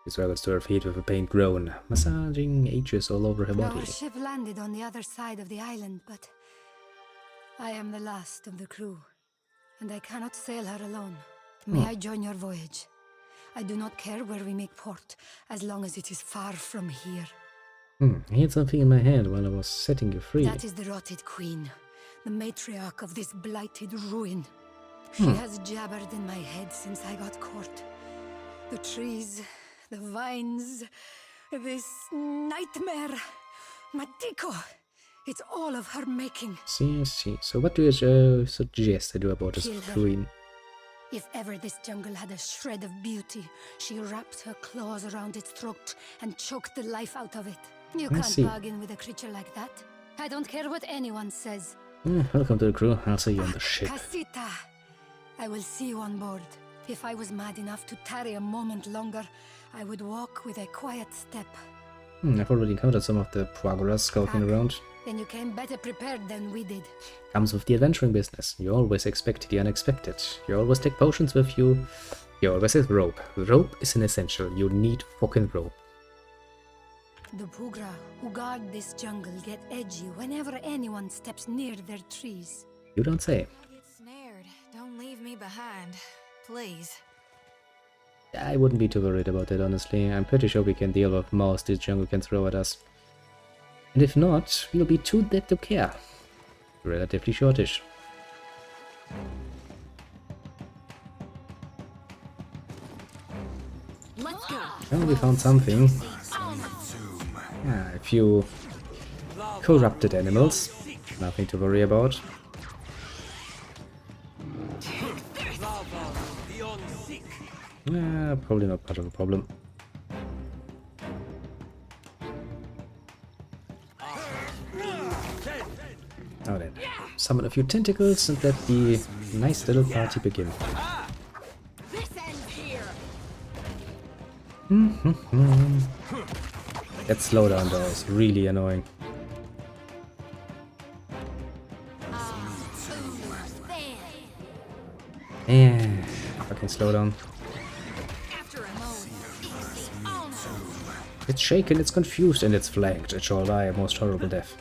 She struggles to her feet with a faint groan, massaging ages all over her body. Our ship landed on the other side of the island, but I am the last of the crew, and I cannot sail her alone. May I join your voyage? I do not care where we make port, as long as it is far from here. I had something in my head while I was setting you free. That is the rotted queen, the matriarch of this blighted ruin. She has jabbered in my head since I got caught. The trees, the vines, this nightmare. Matiko, it's all of her making. See. So what do you suggest I do about this queen? If ever this jungle had a shred of beauty, she wrapped her claws around its throat and choked the life out of it. You can't bargain with a creature like that. I don't care what anyone says. Welcome to the crew. I'll see you on the ship. Casita! I will see you on board. If I was mad enough to tarry a moment longer, I would walk with a quiet step. I've already encountered some of the progress skulking around. Then you came better prepared than we did. Comes with the adventuring business. You always expect the unexpected. You always take potions with you. You always have rope. Rope is an essential. You need fucking rope. The Pugra who guard this jungle get edgy whenever anyone steps near their trees. You don't say. I'll get snared. Don't leave me behind. Please. I wouldn't be too worried about that, honestly. I'm pretty sure we can deal with most this jungle can throw at us. And if not, we'll be too dead to care. Relatively shortish. Let's go. Well, we found something. A few corrupted animals. Nothing to worry about. Probably not part of the problem. Now then, summon a few tentacles and let the nice little party begin. That slowdown though is really annoying. Yeah, fucking slow down. It's shaken, it's confused, and it's flanked. It shall die a most horrible death.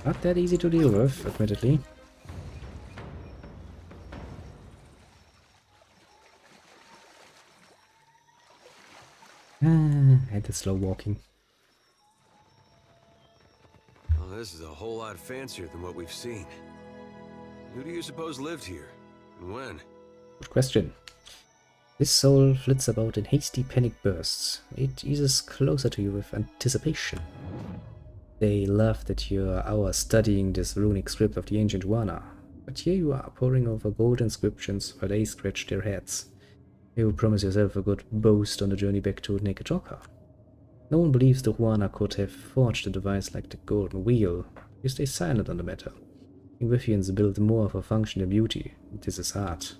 Not that easy to deal with, admittedly. And the slow walking. Well, this is a whole lot fancier than what we've seen. Who do you suppose lived here? And when? Good question. This soul flits about in hasty panic bursts. It eases closer to you with anticipation. They laughed at your hours studying this runic script of the ancient Wana, but here you are poring over gold inscriptions while they scratch their heads. You promise yourself a good boast on the journey back to Nekatoka. No one believes the Wana could have forged a device like the Golden Wheel. You stay silent on the matter. Ingwithians build more for function than beauty. This is art.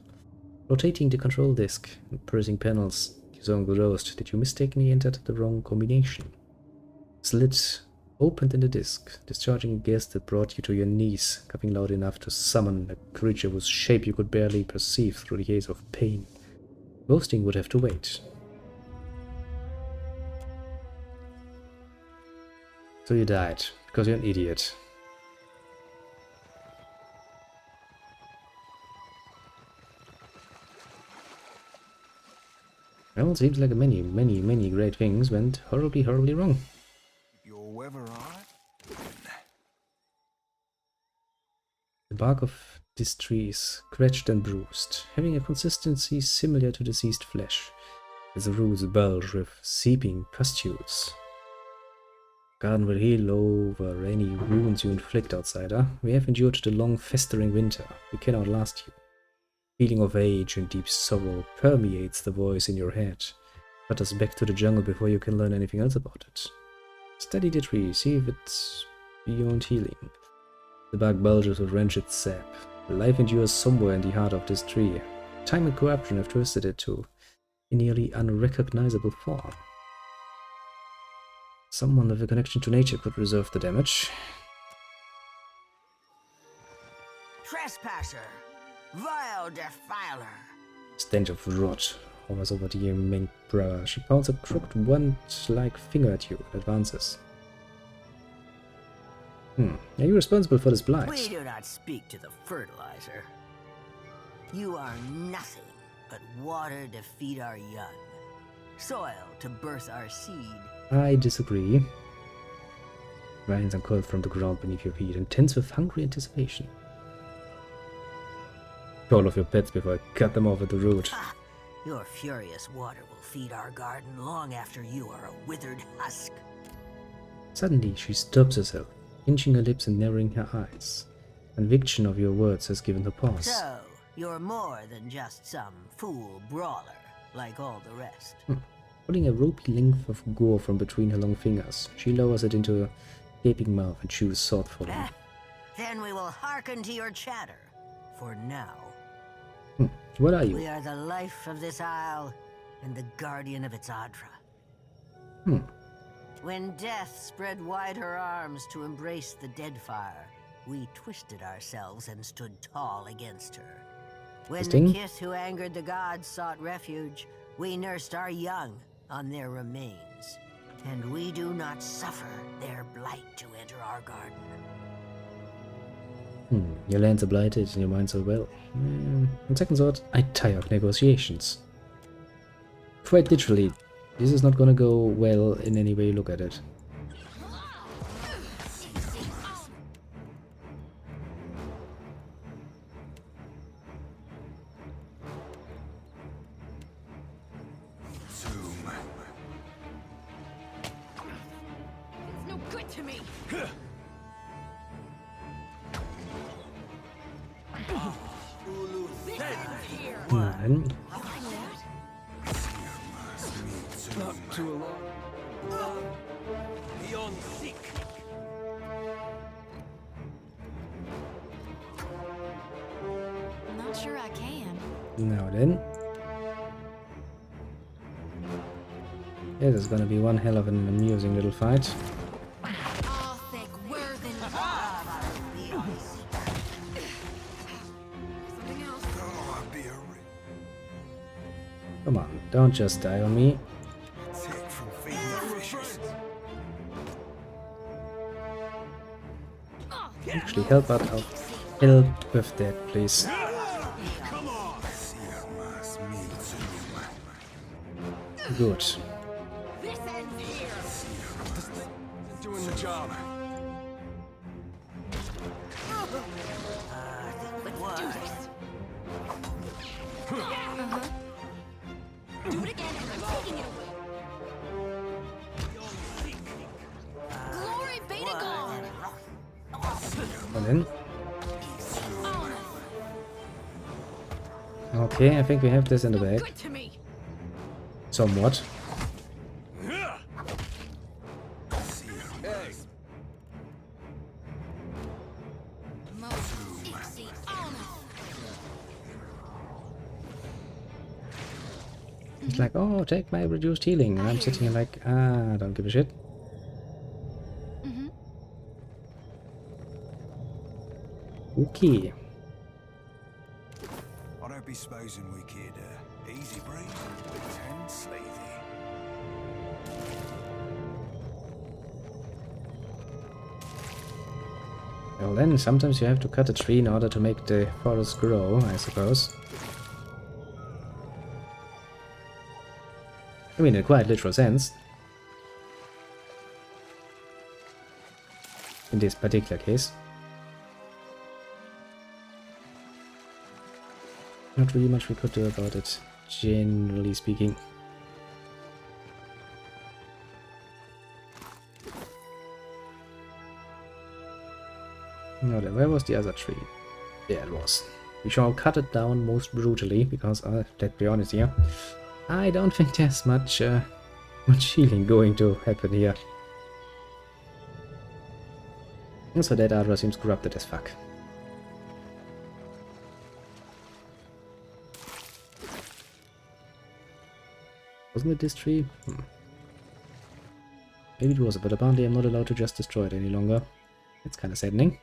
Rotating the control disc and pressing panels, you so engrossed that you mistakenly entered the wrong combination. Slit opened in the disc, discharging a gas that brought you to your knees, coughing loud enough to summon a creature whose shape you could barely perceive through the haze of pain. Roasting would have to wait. So you died, because you're an idiot. Well, it seems like many great things went horribly wrong. Your weather alright? The bark of this tree is scratched and bruised, having a consistency similar to deceased flesh, as the roots bulge with seeping pustules. Garden will heal over any wounds you inflict, outsider. We have endured the long, festering winter. We can outlast you. Feeling of age and deep sorrow permeates the voice in your head. Cut us back to the jungle before you can learn anything else about it. Study the tree, see if it's beyond healing. The bark bulges with wrenched sap. Life endures somewhere in the heart of this tree. Time and corruption have twisted it to a nearly unrecognizable form. Someone with a connection to nature could resolve the damage. Trespasser! Vile defiler! Stench of rot hovers over the main brow. She pounds a crooked wand-like finger at you and advances. Are you responsible for this blight? We do not speak to the fertilizer. You are nothing but water to feed our young, soil to birth our seed. I disagree. Vines uncoiled from the ground beneath your feet and tense with hungry anticipation. All of your pets before I cut them off at the root. Your furious water will feed our garden long after you are a withered husk. Suddenly, she stops herself, pinching her lips and narrowing her eyes. Conviction of your words has given her pause. So, you're more than just some fool brawler, like all the rest. Pulling a ropey length of gore from between her long fingers, she lowers it into her gaping mouth and chews thoughtfully. Then we will hearken to your chatter. For now. What are you? We are the life of this isle and the guardian of its Adra. When death spread wide her arms to embrace the dead fire, we twisted ourselves and stood tall against her. When the kith who angered the gods sought refuge, we nursed our young on their remains. And we do not suffer their blight to enter our garden. Your lands are blighted and your minds are well. On second thought, I tire of negotiations. Quite literally, this is not gonna go well in any way you look at it. It's no good to me. Nein. Not too long. Beyond seek. I'm not sure I can. Now then. This is gonna be one hell of an amusing little fight. Come on, don't just die on me. Actually help out. Help with that, please. Good. This ends here. Doing the job. Let's do this. Do it again, and I'm taking it away. Glory be to God. And then. Okay, I think we have this in the bag. Good to me. Somewhat. It's like, oh, take my reduced healing. And I'm sitting here like, I don't give a shit. Okay. I don't be supposing we kid easy breeze and sleazy. Well then, sometimes you have to cut a tree in order to make the forest grow, I suppose. I mean, in quite literal sense. In this particular case. Not really much we could do about it, generally speaking. Now then, where was the other tree? There it was. We shall cut it down most brutally, because, let's be honest here, I don't think there's much healing going to happen here. Also, that Adra seems corrupted as fuck. Wasn't it this tree? Maybe it was, but apparently I'm not allowed to just destroy it any longer. It's kind of saddening.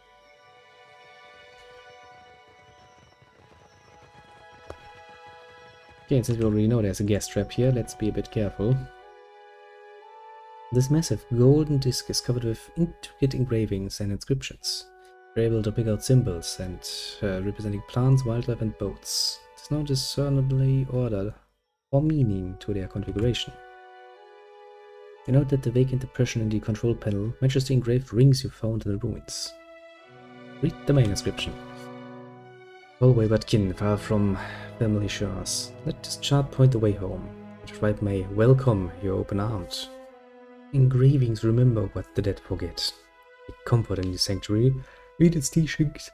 Okay, and since we already know there's a gas trap here, let's be a bit careful. This massive golden disc is covered with intricate engravings and inscriptions. We're able to pick out symbols and representing plants, wildlife and boats. There's no discernible order or meaning to their configuration. You note that the vacant impression in the control panel matches the engraved rings you found in the ruins. Read the main inscription. All wayward kin, far from family shores, let this chart point the way home. Which right may welcome your open arms. Engravings remember what the dead forget. Take comfort in the sanctuary, read its teachings,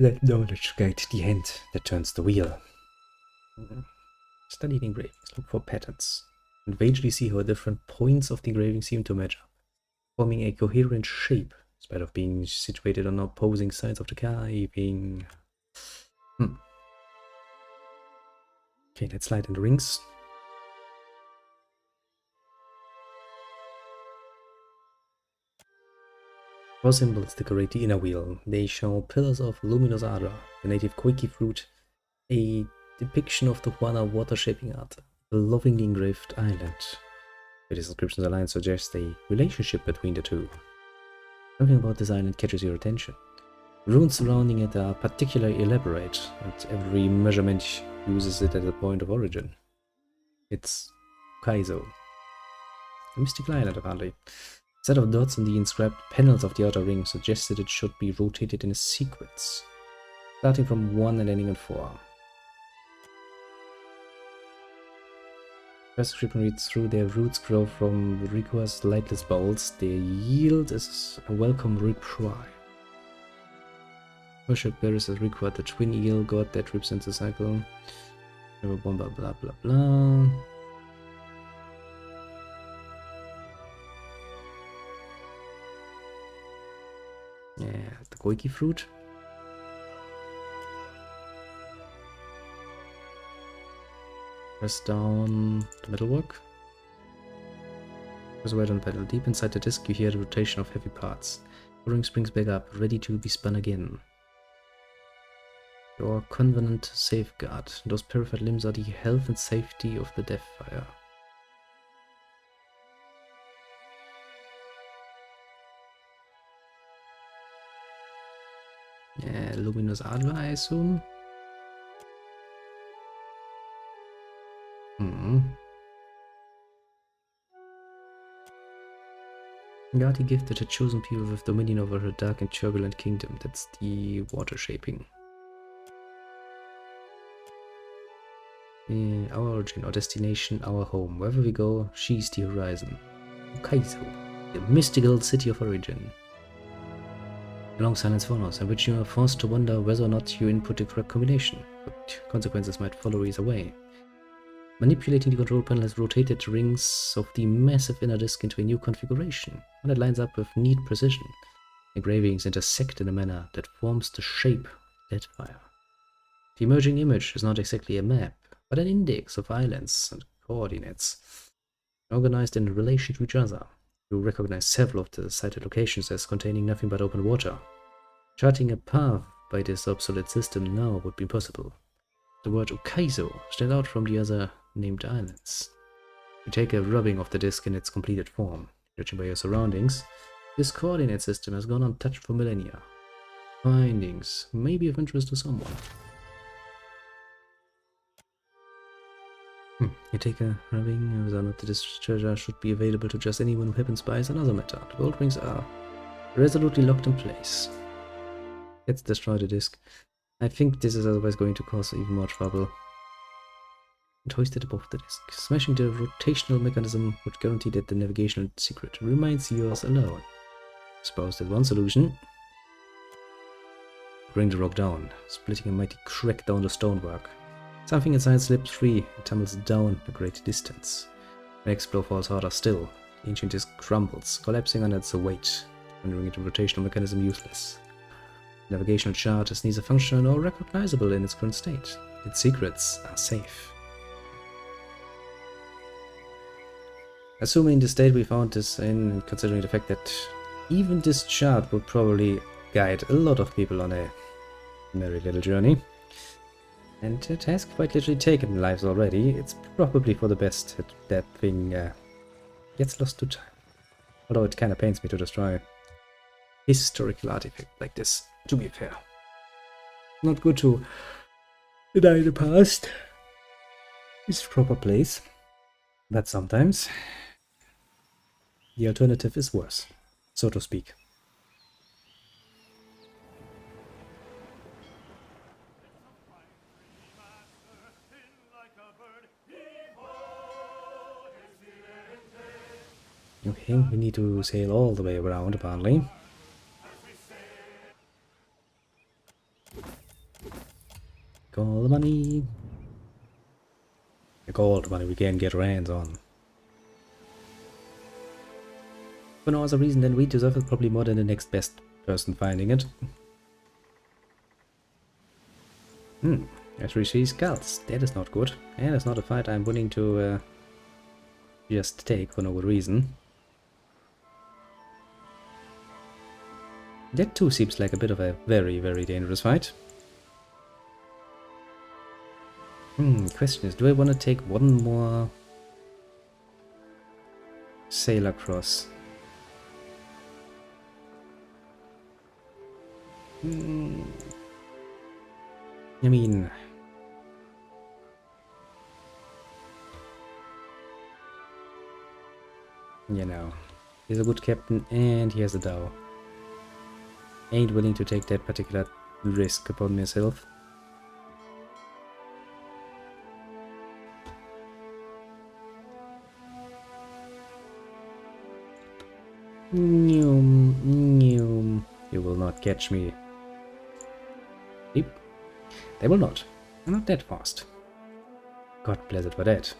let knowledge guide the hand that turns the wheel. Study the engravings, look for patterns, and vaguely see how different points of the engraving seem to match up, forming a coherent shape, in spite of being situated on opposing sides of the carving. Okay, let's slide in the rings. Four symbols decorate the inner wheel. They show pillars of luminous Adra, the native koiki fruit, a depiction of the Huana water-shaping art, a lovingly engraved island. These inscriptions alone suggest a relationship between the two. Something about this island catches your attention. The runes surrounding it are particularly elaborate, and every measurement uses it as a point of origin. It's Kaizo, a mystical island apparently. A set of dots on the inscribed panels of the outer ring suggests that it should be rotated in a sequence, starting from 1 and ending on 4. First description reads through their roots grow from Rikua's lightless bowls. Their yield is a welcome reprise. Worship bearers as Rikua, the twin eel god that represents the cycle. Blah blah blah blah blah. Yeah, the koiki fruit. Press down the metalwork. Press right on the pedal. Deep inside the disc you hear the rotation of heavy parts. The ring springs back up, ready to be spun again. Your covenant safeguard. Those purified limbs are the health and safety of the Deathfire. Yeah, luminous Adler, I assume. God, he gifted a chosen people with dominion over her dark and turbulent kingdom. That's the water shaping. Our origin, our destination, our home. Wherever we go, she's the horizon. Kaizo, the mystical city of origin. A long silence follows, in which you are forced to wonder whether or not you input the correct combination. What consequences might follow either way. Manipulating the control panel has rotated the rings of the massive inner disk into a new configuration, and it lines up with neat precision. Engravings intersect in a manner that forms the shape Deathfire. The emerging image is not exactly a map, but an index of islands and coordinates, organized in relation to each other. You recognize several of the cited locations as containing nothing but open water. Charting a path by this obsolete system now would be impossible. The word Ukaizo stands out from the other named islands. You take a rubbing of the disk in its completed form. Judging by your surroundings, this coordinate system has gone untouched for millennia. Findings may be of interest to someone. You take a rubbing, whether or not this treasure should be available to just anyone who happens by is another matter. The gold rings are resolutely locked in place. Let's destroy the disk. I think this is otherwise going to cause even more trouble. And hoist it above the disk. Smashing the rotational mechanism would guarantee that the navigational secret remains yours alone. Suppose that one solution. bring the rope down, splitting a mighty crack down the stonework. Something inside slips free and tumbles down a great distance. The next blow falls harder still. The ancient disc crumbles, collapsing under its weight, rendering its rotational mechanism useless. The navigational chart is neither functional nor recognizable in its current state. Its secrets are safe. Assuming the state we found this in, and considering the fact that even this chart would probably guide a lot of people on a merry little journey, and it has quite literally taken lives already, it's probably for the best that that thing gets lost to time. Although it kinda pains me to destroy historical artifact like this, to be fair. Not good to deny the past. Its proper place. But sometimes the alternative is worse, so to speak. Okay, we need to sail all the way around apparently. All the money. Like all the money we can get our hands on. For no other reason than we deserve it probably more than the next best person finding it. That's 3 skulls. That is not good. And it's not a fight I'm willing to just take for no good reason. That too seems like a bit of a very, very dangerous fight. Question is, do I want to take one more sail across? I mean, you know, he's a good captain and he has a dhow. Ain't willing to take that particular risk upon myself. You will not catch me. Yep. They will not. I'm not that fast. God bless it for that.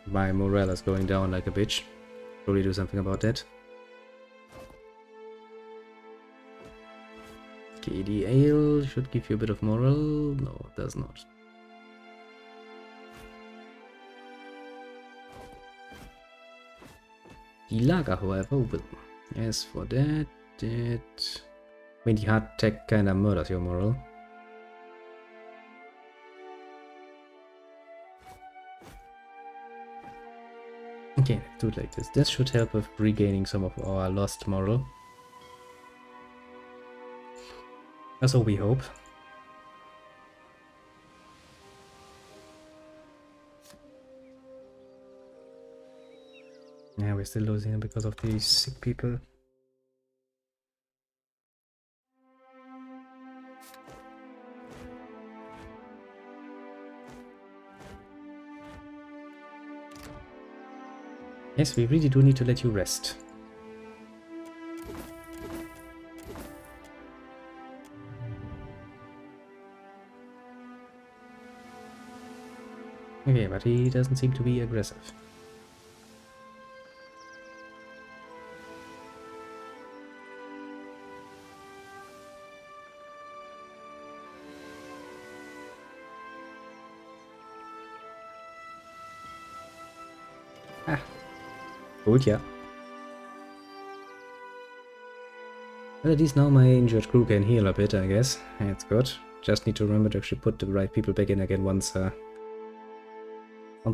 My morale is going down like a bitch. Probably do something about that. Okay, the ale should give you a bit of morale. No, it does not. The lager, however, will. As for that, I mean, the hardtack kinda murders your morale. Okay, let's do it like this. This should help with regaining some of our lost morale. That's all we hope. Yeah, we're still losing them because of these sick people. Yes, we really do need to let you rest. Okay, but he doesn't seem to be aggressive. Ah, good, yeah. Well, at least now my injured crew can heal a bit, I guess. That's good. Just need to remember to actually put the right people back in again once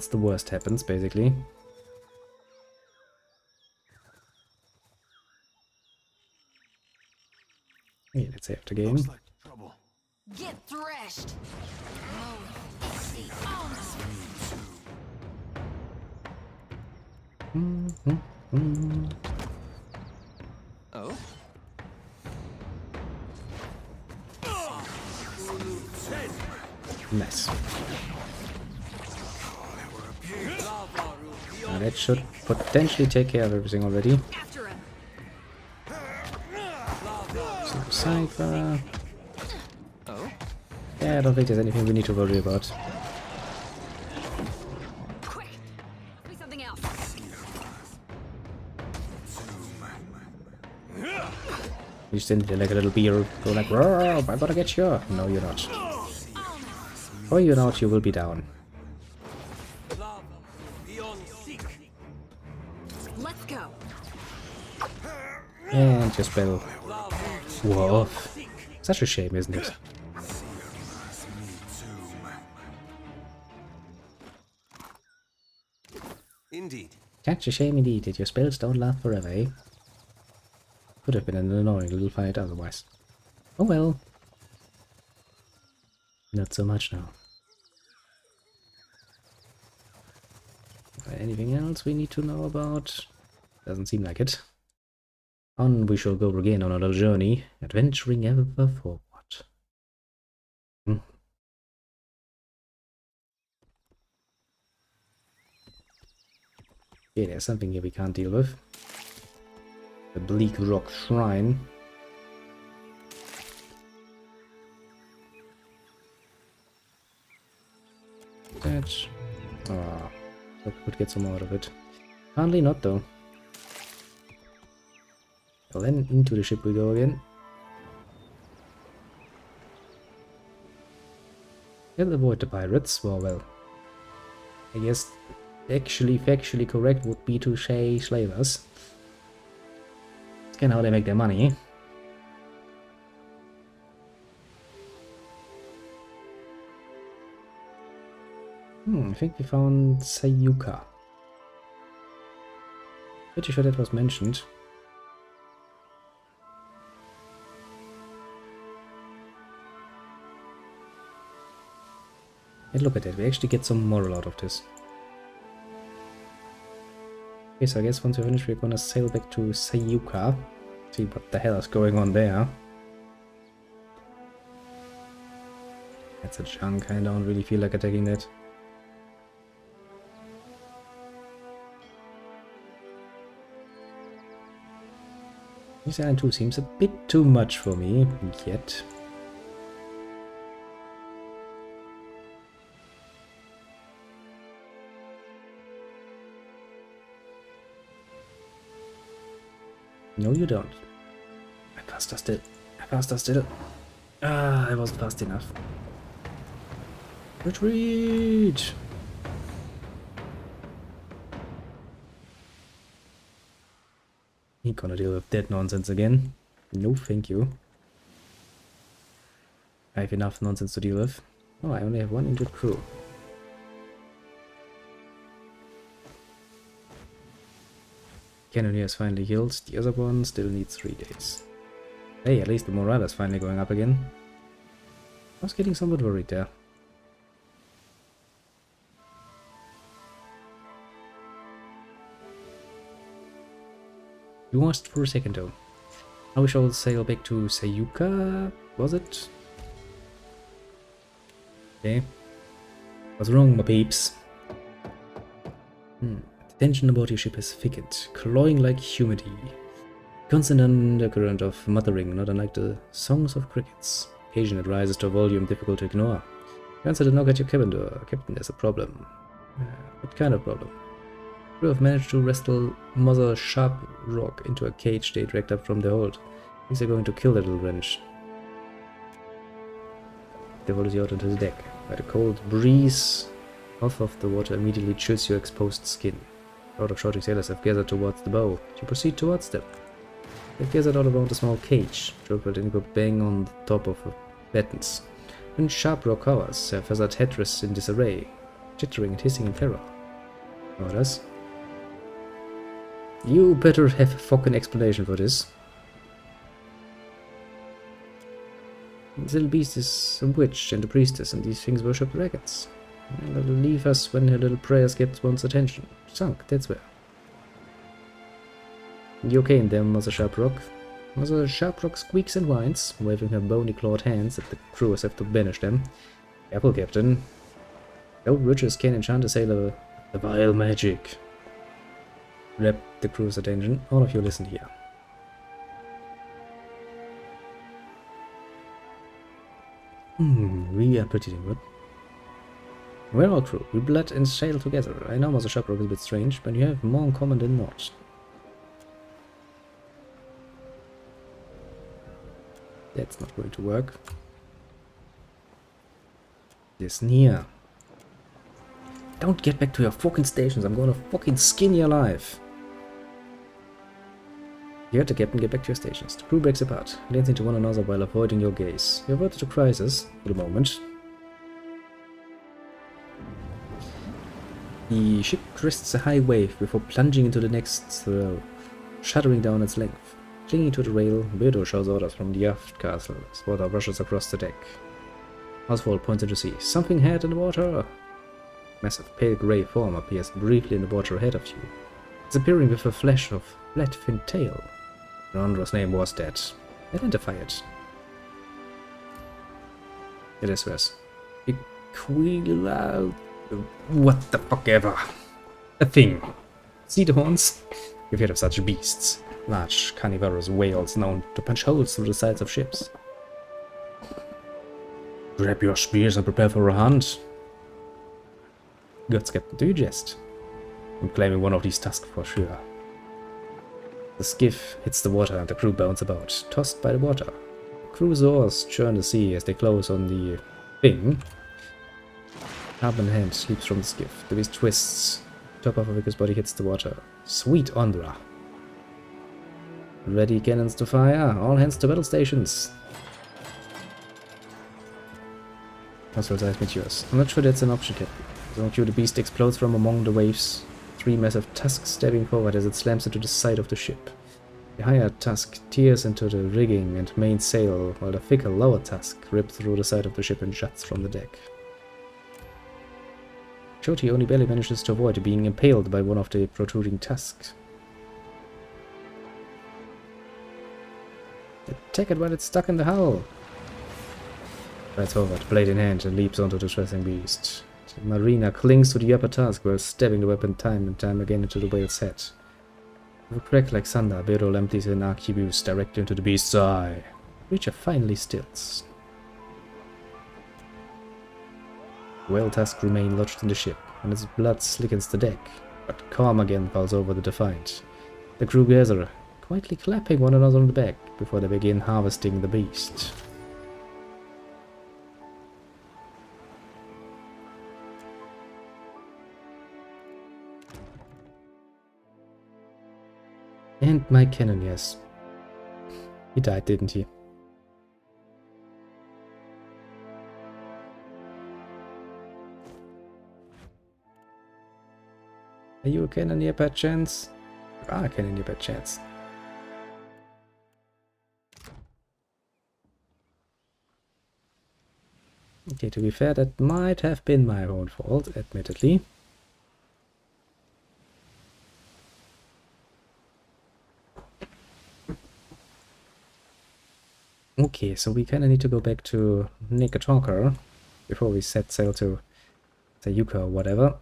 the worst happens, basically. Okay, let's save the game. Like trouble. Get threshed. Oh? Nice. that should potentially take care of everything already. Cypher. Oh? Yeah, I don't think there's anything we need to worry about. Quick! Do something else. You stand there like a little bear, go like, "Roar, I'm gonna get you." No, you're not. Or you're not, you will be down. Let's go. And your spell. Whoa. Such a shame, isn't it? Indeed. Such a shame indeed that your spells don't last forever, eh? Could have been an annoying little fight otherwise. Oh well. Not so much now. Anything else we need to know about? Doesn't seem like it. On we shall go again on a little journey, adventuring ever forward. Okay, there's something here we can't deal with. The Bleak Rock Shrine. That... Ah, so we could get some out of it. Apparently not though. Well, then into the ship we go again. We'll avoid the pirates. Well, I guess actually factually correct would be to say slavers. It's kinda how they make their money. I think we found Sayuka. Pretty sure that was mentioned. And look at that, we actually get some moral out of this. Okay, so I guess once we finish we're gonna sail back to Sayuka. See what the hell is going on there. That's a chunk, I don't really feel like attacking that. This island 2 seems a bit too much for me, yet. No, you don't. I passed her still. I passed her still. Ah, I wasn't fast enough. Retreat! Ain't gonna deal with that nonsense again. No, thank you. I have enough nonsense to deal with. Oh, I only have one injured crew. Cannoneer is finally healed. The other one still needs 3 days. Hey, at least the morale is finally going up again. I was getting somewhat worried there. You lost for a second though. Now we shall sail back to Sayuka, was it? Okay. What's wrong, my peeps? The tension aboard your ship has thickened, clawing like humidity. Constant undercurrent of muttering, not unlike the songs of crickets. Occasionally it rises to a volume difficult to ignore. You answer the knock at your cabin door. Captain, there's a problem. What kind of problem? Crew have managed to wrestle Mother Sharp Rock into a cage they dragged up from the hold. Thinks they're going to kill that little wrench. They follow you out onto the deck. By the cold breeze, off of the water immediately chills your exposed skin. A crowd of shouting sailors have gathered towards the bow. You proceed towards them. They've gathered all around a small cage. Chocolate and go bang on the top of battens. When Sharp Rock hovers, their feathered headrests in disarray, jittering and hissing in terror. Orders. You better have a fucking explanation for this. This little beast is a witch and a priestess, and these things worship dragons. And they'll leave us when her little prayers get one's attention. Sunk, that's where. You okay in there, Mother Sharprock? Mother Sharprock squeaks and whines, waving her bony clawed hands at the crewers have to banish them. Careful, Captain. No witches can enchant a sailor with vile magic. grab the crew's attention. All of you listen here. We are pretty damn good. We're all crew. We blood and sail together. I know Master Shockrock is a bit strange, but you have more in common than not. That's not going to work. Listen here. Don't get back to your fucking stations. I'm gonna fucking skin you alive. You heard the captain, get back to your stations. The crew breaks apart, leans into one another while avoiding your gaze. You averted a crisis, for the moment. The ship crests a high wave before plunging into the next throw, shuddering down its length. Clinging to the rail, Birdo shouts orders from the aft castle as water rushes across the deck. Oswald points into sea. Something had in the water? Massive pale grey form appears briefly in the water ahead of you, disappearing with a flash of flat-finned tail. Rondra's name was that. Identify it. It is Wes. What the fuck ever. A thing. See the horns? You've heard of such beasts. Large carnivorous whales known to punch holes through the sides of ships. Grab your spears and prepare for a hunt. Good, Captain, do you jest? I'm claiming one of these tusks for sure. The skiff hits the water and the crew bounce about, tossed by the water. The crew's oars churn the sea as they close on the thing. Harp in hand leaps from the skiff. The beast twists. Top of Avika's body hits the water. Sweet Ondra. Ready cannons to fire. All hands to battle stations. Oswald's eyes meet yours. I'm not sure that's an option, Captain. Don't you, the beast explodes from among the waves. 3 massive tusks stabbing forward as it slams into the side of the ship. The higher tusk tears into the rigging and mainsail, while the thicker lower tusk rips through the side of the ship and juts from the deck. Jyoti only barely manages to avoid being impaled by one of the protruding tusks. Attack it while it's stuck in the hull! Rides forward, blade in hand, and leaps onto the stressing beast. The marina clings to the upper tusk while stabbing the weapon time and time again into the whale's head. With a crack like thunder, Birol empties an arquebus directly into the beast's eye. The creature finally stilts. The whale tusk remains lodged in the ship, and its blood slickens the deck, but calm again falls over the Defiant. The crew gather, quietly clapping one another on the back before they begin harvesting the beast. And my cannon, yes. He died, didn't he? Are you a cannoneer by chance? You are a cannoneer by chance. Okay, to be fair, that might have been my own fault, admittedly. Okay, so we kinda need to go back to Nekatonka before we set sail to Sayuka or whatever.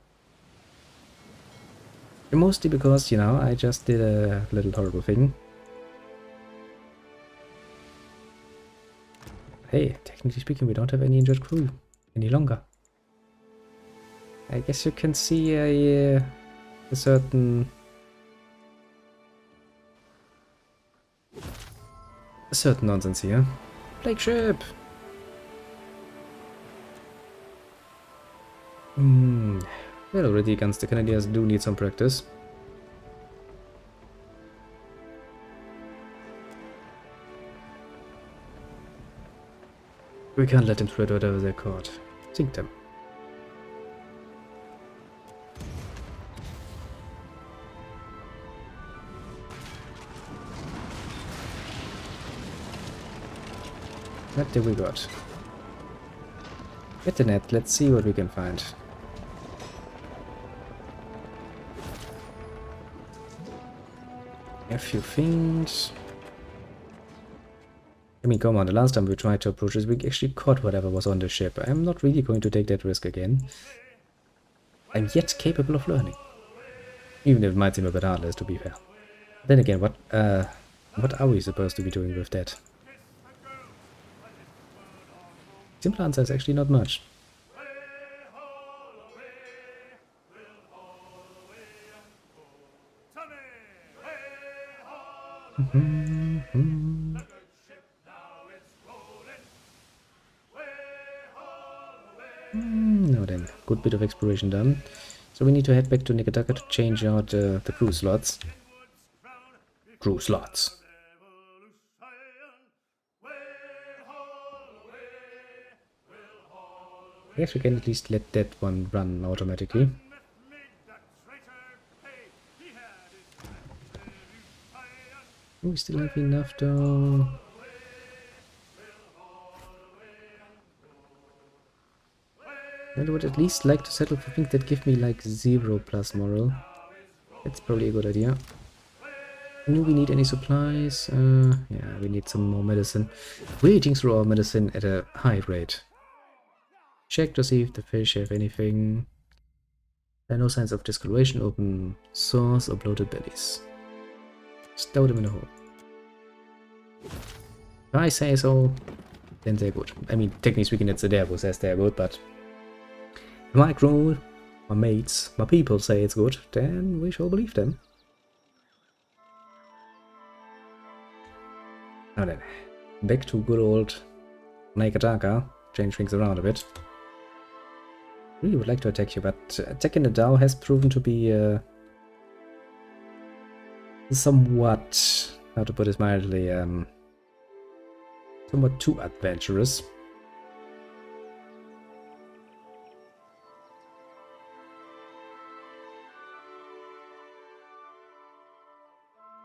Mostly because, you know, I just did a little horrible thing. Hey, technically speaking, we don't have any injured crew any longer. I guess you can see a certain nonsense here. Plague ship! Well, already against the Canadians do need some practice. We can't let them spread whatever they're caught. Sink them. What do we got? Get the net, let's see what we can find. A few things. I mean, come on, the last time we tried to approach this, we actually caught whatever was on the ship. I'm not really going to take that risk again. I'm yet capable of learning. Even if it might seem a bit heartless, to be fair. Then again, what are we supposed to be doing with that? Simple answer is actually not much. Now then, good bit of exploration done. So we need to head back to Nekataka to change out the crew slots. Crew slots. I guess we can at least let that one run automatically. We still have enough though. I would at least like to settle for things that give me like 0+ moral. That's probably a good idea. Do we need any supplies? Yeah, we need some more medicine. We're eating through our medicine at a high rate. Check to see if the fish have anything. There are no signs of discoloration, open sores, or bloated bellies. Stow them in a hole. If I say so, then they're good. I mean, technically speaking, it's the devil who says they're good, but my crew, my mates, my people say it's good, then we shall believe them. Now then, back to good old Nekataka. Change things around a bit. Really would like to attack you, but attacking the Dao has proven to be somewhat, how to put it mildly, somewhat too adventurous.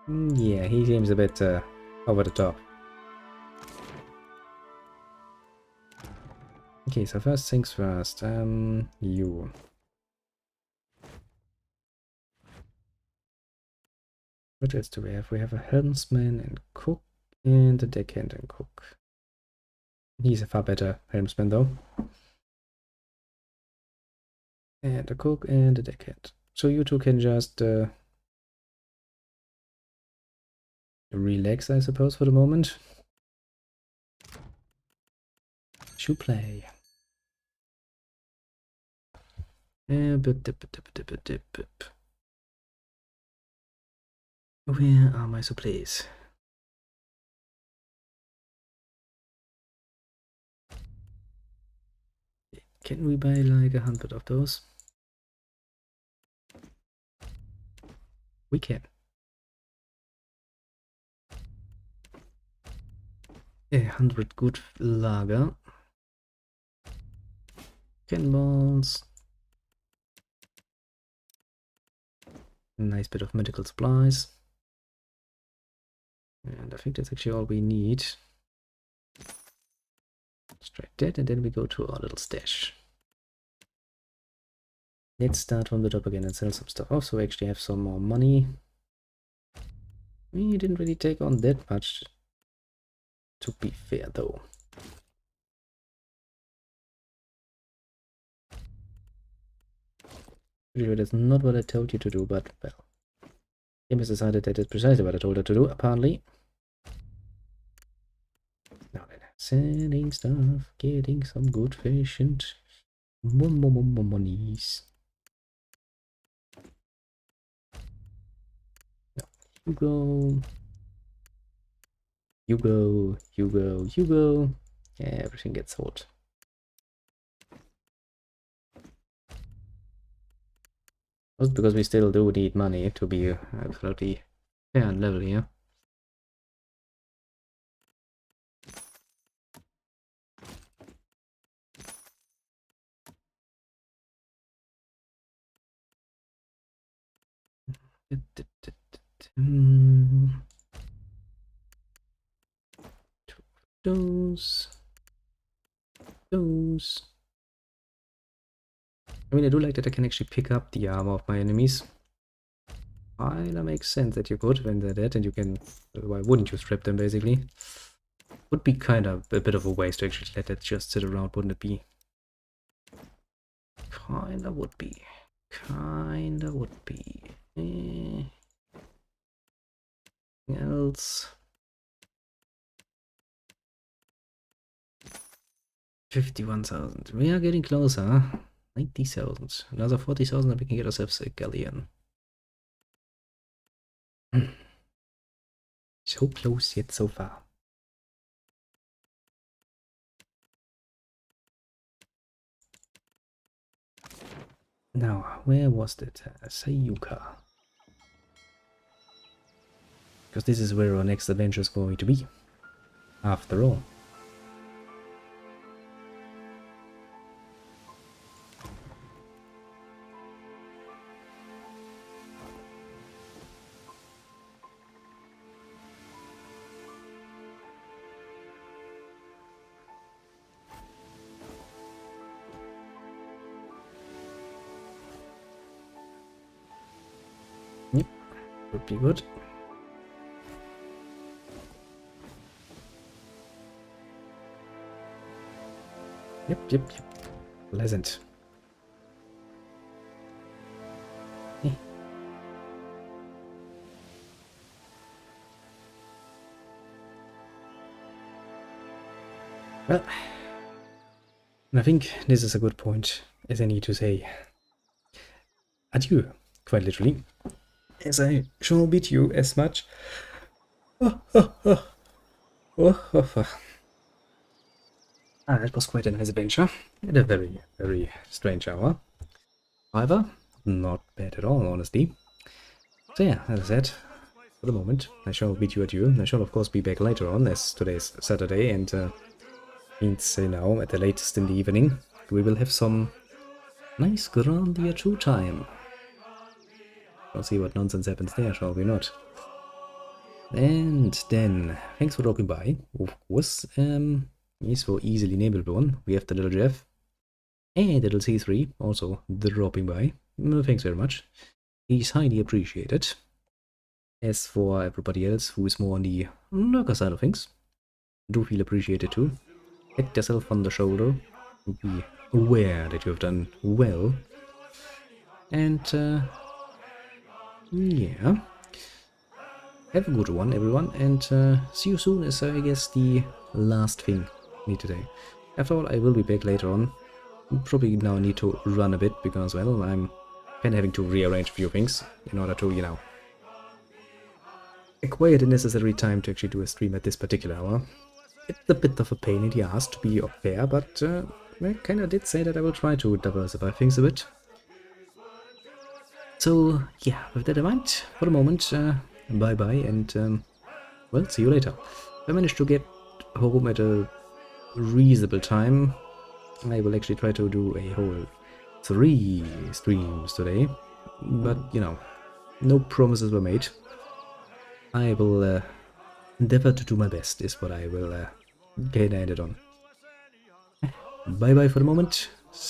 Yeah, he seems a bit over the top. Okay, so first things first, you. What else do we have? We have a helmsman and cook, and a deckhand and cook. He's a far better helmsman though. And a cook and a deckhand. So you two can just relax, I suppose, for the moment. You play. Where are my supplies? Can we buy like 100 of those? We can. 100 good lager. Cannonballs. Nice bit of medical supplies. And I think that's actually all we need. Straight that, and then we go to our little stash. Let's start from the top again and sell some stuff off, so we actually have some more money. We didn't really take on that much, to be fair though. Really, that's not what I told you to do, but well. Game has decided that is precisely what I told her to do, apparently. Now then, selling stuff, getting some good fish and more monies. No, you go. You go, you go, you go. Yeah, everything gets sold. Also because we still do need money to be absolutely fair and level here. Those. I mean, I do like that I can actually pick up the armor of my enemies. Kinda makes sense that you could when they're dead, and you can. Why wouldn't you strip them, basically? Would be kind of a bit of a waste to actually let that just sit around, wouldn't it be? Kinda would be. Kinda would be. else? 51,000. We are getting closer. 90,000. Another 40,000 and we can get ourselves a galleon. So close yet so far. Now, where was that? Sayuka. Because this is where our next adventure is going to be. After all. Yep, would be good. Yep. Pleasant. Well, I think this is a good point, as I need to say adieu, quite literally, as I shall bid you as much. That was quite a nice adventure, at a very, very strange hour. However, not bad at all, honestly. So yeah, as I said, for the moment, I shall bid you adieu. I shall of course be back later on, as today's Saturday, and means now, at the latest in the evening, we will have some nice Grandia 2 time. We'll see what nonsense happens there, shall we not? And then, thanks for dropping by, of course. Yes, for easily named one, we have the little Jeff and the little C3 also dropping by. Thanks very much. He's highly appreciated. As for everybody else who is more on the lurker side of things, do feel appreciated too. Pat yourself on the shoulder, be aware that you have done well, and yeah, have a good one everyone, and see you soon is I guess the last thing for me today. After all, I will be back later on. Probably now need to run a bit because, well, I'm kind of having to rearrange a few things in order to, you know, acquire the necessary time to actually do a stream at this particular hour. It's a bit of a pain in the ass, to be fair, but I kind of did say that I will try to diversify things a bit. So, yeah, with that in mind, for the moment, bye-bye, and, well, see you later. If I manage to get home at a reasonable time, I will actually try to do a whole 3 streams today, but, you know, no promises were made. I will endeavor to do my best, is what I will get ended on. Bye bye for the moment.